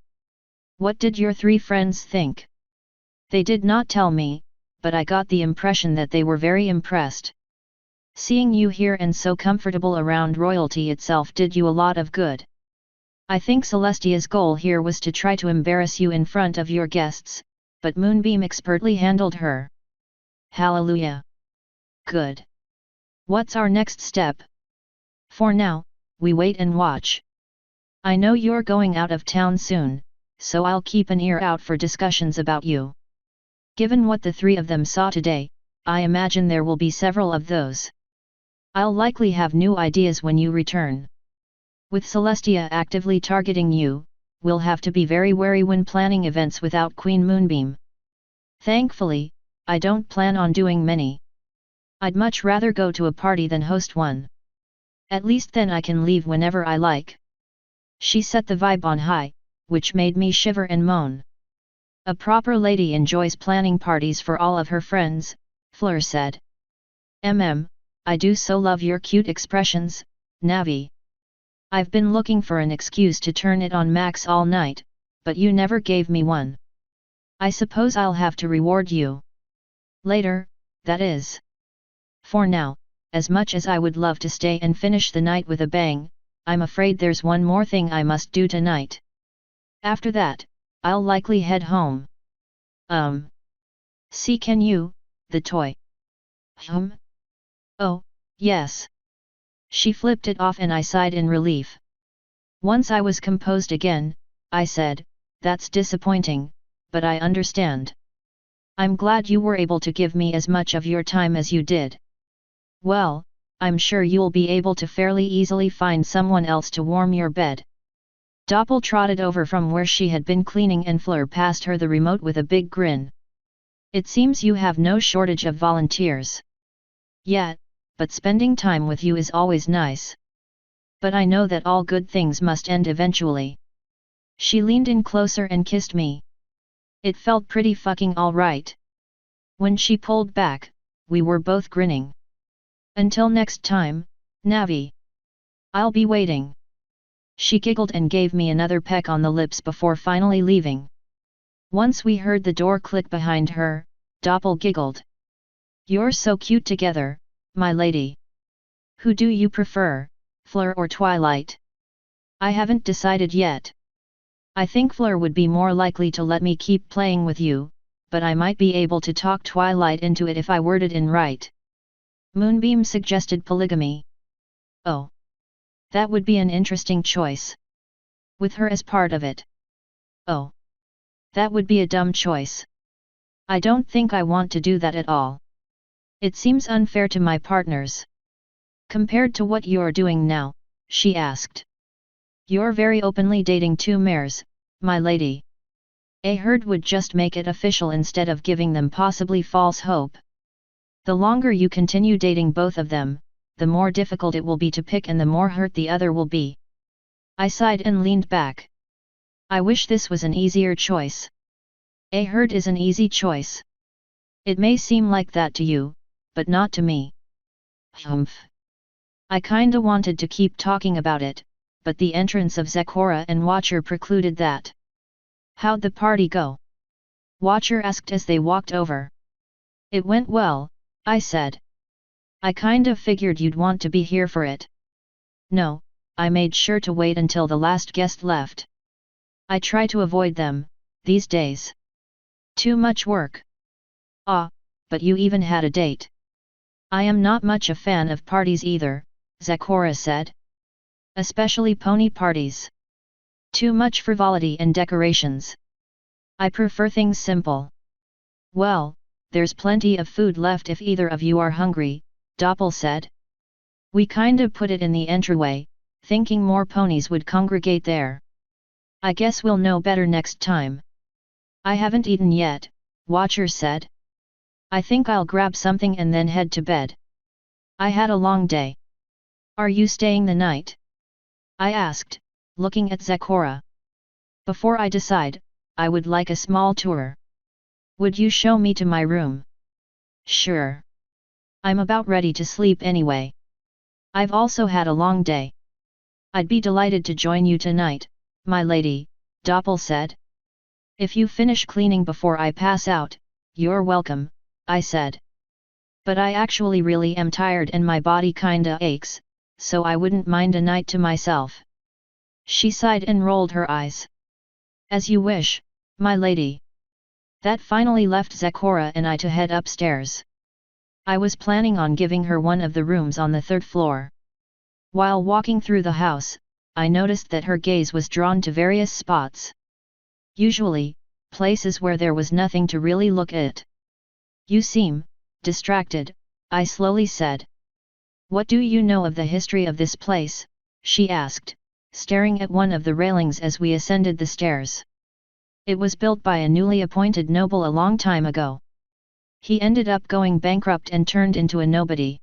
What did your three friends think? They did not tell me, but I got the impression that they were very impressed. Seeing you here and so comfortable around royalty itself did you a lot of good. I think Celestia's goal here was to try to embarrass you in front of your guests, but Moonbeam expertly handled her. Hallelujah. Good. What's our next step? For now, we wait and watch. I know you're going out of town soon, so I'll keep an ear out for discussions about you. Given what the three of them saw today, I imagine there will be several of those. I'll likely have new ideas when you return. With Celestia actively targeting you, we'll have to be very wary when planning events without Queen Moonbeam. Thankfully, I don't plan on doing many. I'd much rather go to a party than host one. At least then I can leave whenever I like. She set the vibe on high, which made me shiver and moan. A proper lady enjoys planning parties for all of her friends, Fleur said. I do so love your cute expressions, Navi. I've been looking for an excuse to turn it on Max all night, but you never gave me one. I suppose I'll have to reward you. Later, that is. For now, as much as I would love to stay and finish the night with a bang, I'm afraid there's one more thing I must do tonight. After that, I'll likely head home. See, can you, the toy? Oh, yes. She flipped it off and I sighed in relief. Once I was composed again, I said, that's disappointing, but I understand. I'm glad you were able to give me as much of your time as you did. Well, I'm sure you'll be able to fairly easily find someone else to warm your bed. Doppel trotted over from where she had been cleaning and Fleur passed her the remote with a big grin. It seems you have no shortage of volunteers. Yeah, but spending time with you is always nice. But I know that all good things must end eventually. She leaned in closer and kissed me. It felt pretty fucking alright. When she pulled back, we were both grinning. Until next time, Navi. I'll be waiting. She giggled and gave me another peck on the lips before finally leaving. Once we heard the door click behind her, Doppel giggled. You're so cute together, my lady. Who do you prefer, Fleur or Twilight? I haven't decided yet. I think Fleur would be more likely to let me keep playing with you, but I might be able to talk Twilight into it if I worded it right. Moonbeam suggested polygamy. Oh. That would be an interesting choice. With her as part of it. Oh. That would be a dumb choice. I don't think I want to do that at all. It seems unfair to my partners. Compared to what you're doing now, she asked. You're very openly dating two mares, my lady. A herd would just make it official instead of giving them possibly false hope. The longer you continue dating both of them, the more difficult it will be to pick and the more hurt the other will be. I sighed and leaned back. I wish this was an easier choice. A herd is an easy choice. It may seem like that to you, but not to me. Humph. I kinda wanted to keep talking about it, but the entrance of Zecora and Watcher precluded that. How'd the party go? Watcher asked as they walked over. It went well, I said. I kinda figured you'd want to be here for it. No, I made sure to wait until the last guest left. I try to avoid them, these days. Too much work. Ah, but you even had a date. I am not much a fan of parties either, Zecora said. Especially pony parties. Too much frivolity and decorations. I prefer things simple. Well, there's plenty of food left if either of you are hungry, Doppel said. We kinda put it in the entryway, thinking more ponies would congregate there. I guess we'll know better next time. I haven't eaten yet, Watcher said. I think I'll grab something and then head to bed. I had a long day. Are you staying the night? I asked, looking at Zecora. Before I decide, I would like a small tour. Would you show me to my room? Sure. I'm about ready to sleep anyway. I've also had a long day. I'd be delighted to join you tonight, my lady, Doppel said. If you finish cleaning before I pass out, you're welcome, I said. But I actually really am tired and my body kinda aches, so I wouldn't mind a night to myself. She sighed and rolled her eyes. As you wish, my lady. That finally left Zecora and I to head upstairs. I was planning on giving her one of the rooms on the third floor. While walking through the house, I noticed that her gaze was drawn to various spots. Usually, places where there was nothing to really look at. You seem distracted, I slowly said. What do you know of the history of this place? She asked, staring at one of the railings as we ascended the stairs. It was built by a newly appointed noble a long time ago. He ended up going bankrupt and turned into a nobody.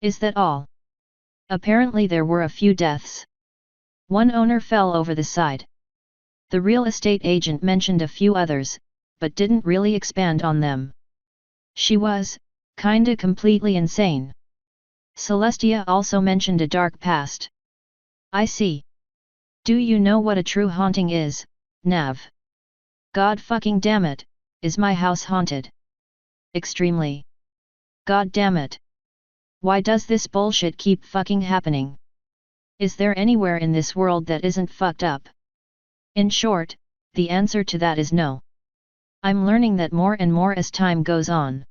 Is that all? Apparently there were a few deaths. One owner fell over the side. The real estate agent mentioned a few others, but didn't really expand on them. She was, kinda completely insane. Celestia also mentioned a dark past. I see. Do you know what a true haunting is, Nav? God fucking damn it, is my house haunted? Extremely. God damn it. Why does this bullshit keep fucking happening? Is there anywhere in this world that isn't fucked up? In short, the answer to that is no. I'm learning that more and more as time goes on.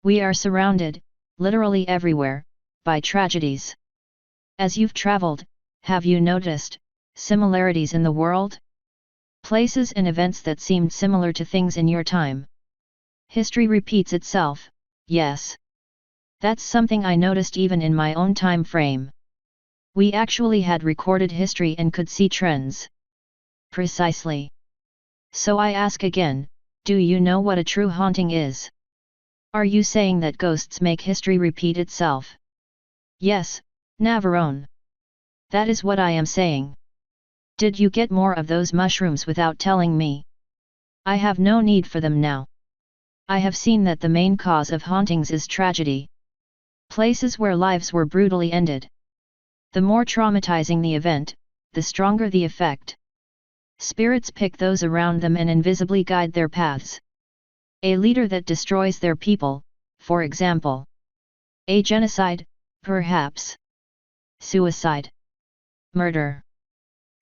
We are surrounded, literally everywhere, by tragedies. As you've traveled, have you noticed similarities in the world? Places and events that seemed similar to things in your time. History repeats itself, yes. That's something I noticed even in my own time frame. We actually had recorded history and could see trends. Precisely. So I ask again, do you know what a true haunting is? Are you saying that ghosts make history repeat itself? Yes, Navarone. That is what I am saying. Did you get more of those mushrooms without telling me? I have no need for them now. I have seen that the main cause of hauntings is tragedy. Places where lives were brutally ended. The more traumatizing the event, the stronger the effect. Spirits pick those around them and invisibly guide their paths. A leader that destroys their people, for example. A genocide, perhaps. Suicide. Murder.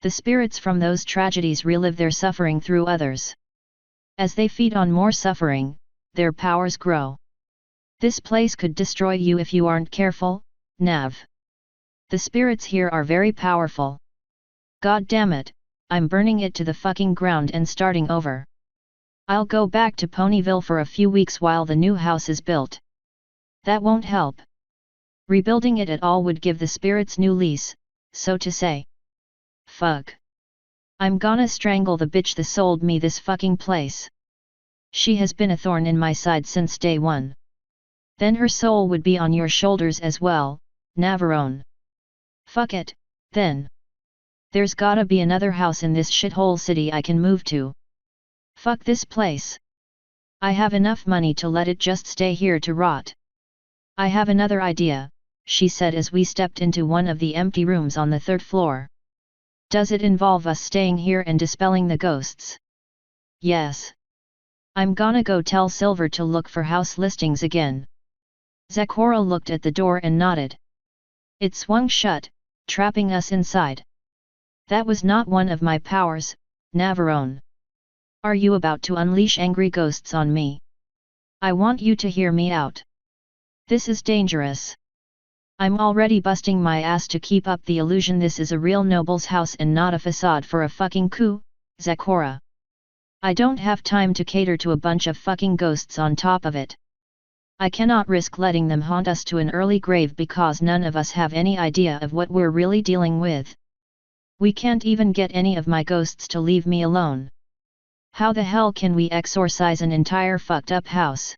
The spirits from those tragedies relive their suffering through others. As they feed on more suffering, their powers grow. This place could destroy you if you aren't careful, Nav. The spirits here are very powerful. God damn it, I'm burning it to the fucking ground and starting over. I'll go back to Ponyville for a few weeks while the new house is built. That won't help. Rebuilding it at all would give the spirits new lease, so to say. Fuck. I'm gonna strangle the bitch that sold me this fucking place. She has been a thorn in my side since day one. Then her soul would be on your shoulders as well, Navarone. Fuck it, then. There's gotta be another house in this shithole city I can move to. Fuck this place. I have enough money to let it just stay here to rot. I have another idea, she said as we stepped into one of the empty rooms on the third floor. Does it involve us staying here and dispelling the ghosts? Yes. I'm gonna go tell Silver to look for house listings again. Zakora looked at the door and nodded. It swung shut, trapping us inside. That was not one of my powers, Navarone. Are you about to unleash angry ghosts on me? I want you to hear me out. This is dangerous. I'm already busting my ass to keep up the illusion this is a real noble's house and not a facade for a fucking coup, Zakora. I don't have time to cater to a bunch of fucking ghosts on top of it. I cannot risk letting them haunt us to an early grave because none of us have any idea of what we're really dealing with. We can't even get any of my ghosts to leave me alone. How the hell can we exorcise an entire fucked up house?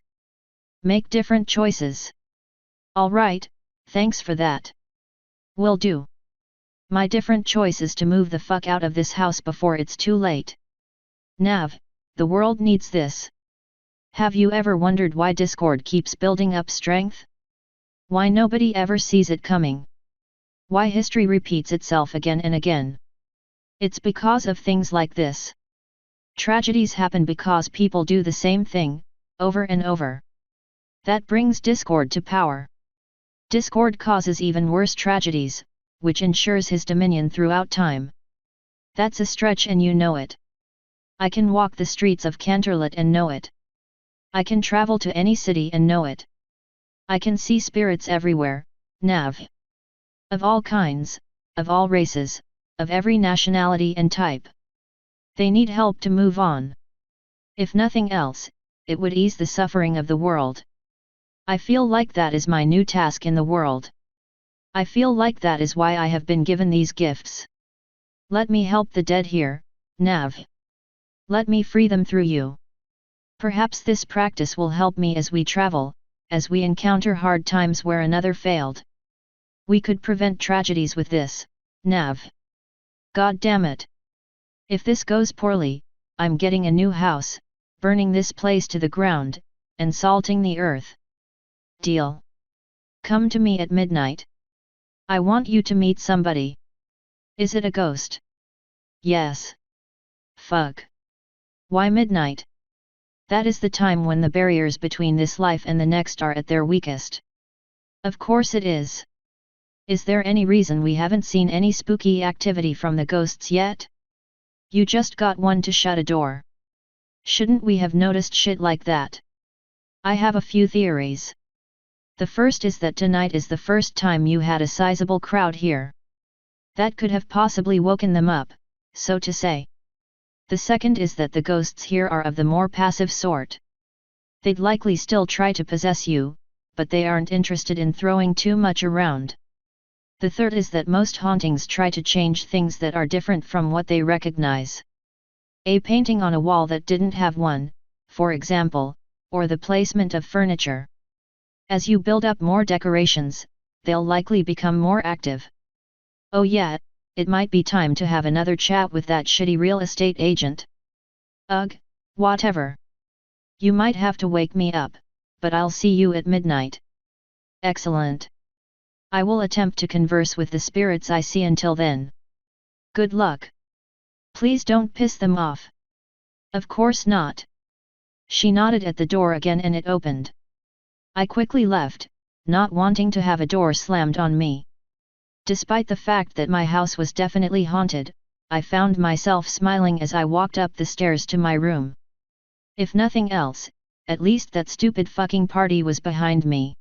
Make different choices. Alright, thanks for that. Will do. My different choice is to move the fuck out of this house before it's too late. Nav, the world needs this. Have you ever wondered why Discord keeps building up strength? Why nobody ever sees it coming? Why history repeats itself again and again? It's because of things like this. Tragedies happen because people do the same thing, over and over. That brings Discord to power. Discord causes even worse tragedies, which ensures his dominion throughout time. That's a stretch and you know it. I can walk the streets of Canterlot and know it. I can travel to any city and know it. I can see spirits everywhere, Nav. Of all kinds, of all races, of every nationality and type. They need help to move on. If nothing else, it would ease the suffering of the world. I feel like that is my new task in the world. I feel like that is why I have been given these gifts. Let me help the dead here, Nav. Let me free them through you. Perhaps this practice will help me as we travel, as we encounter hard times where another failed. We could prevent tragedies with this, Nav. God damn it. If this goes poorly, I'm getting a new house, burning this place to the ground, and salting the earth. Deal. Come to me at midnight. I want you to meet somebody. Is it a ghost? Yes. Fuck. Why midnight? That is the time when the barriers between this life and the next are at their weakest. Of course it is. Is there any reason we haven't seen any spooky activity from the ghosts yet? You just got one to shut a door. Shouldn't we have noticed shit like that? I have a few theories. The first is that tonight is the first time you had a sizable crowd here. That could have possibly woken them up, so to say. The second is that the ghosts here are of the more passive sort. They'd likely still try to possess you, but they aren't interested in throwing too much around. The third is that most hauntings try to change things that are different from what they recognize. A painting on a wall that didn't have one, for example, or the placement of furniture. As you build up more decorations, they'll likely become more active. Oh yeah, it might be time to have another chat with that shitty real estate agent. Ugh, whatever. You might have to wake me up, but I'll see you at midnight. Excellent. I will attempt to converse with the spirits I see until then. Good luck. Please don't piss them off. Of course not. She nodded at the door again and it opened. I quickly left, not wanting to have a door slammed on me. Despite the fact that my house was definitely haunted, I found myself smiling as I walked up the stairs to my room. If nothing else, at least that stupid fucking party was behind me.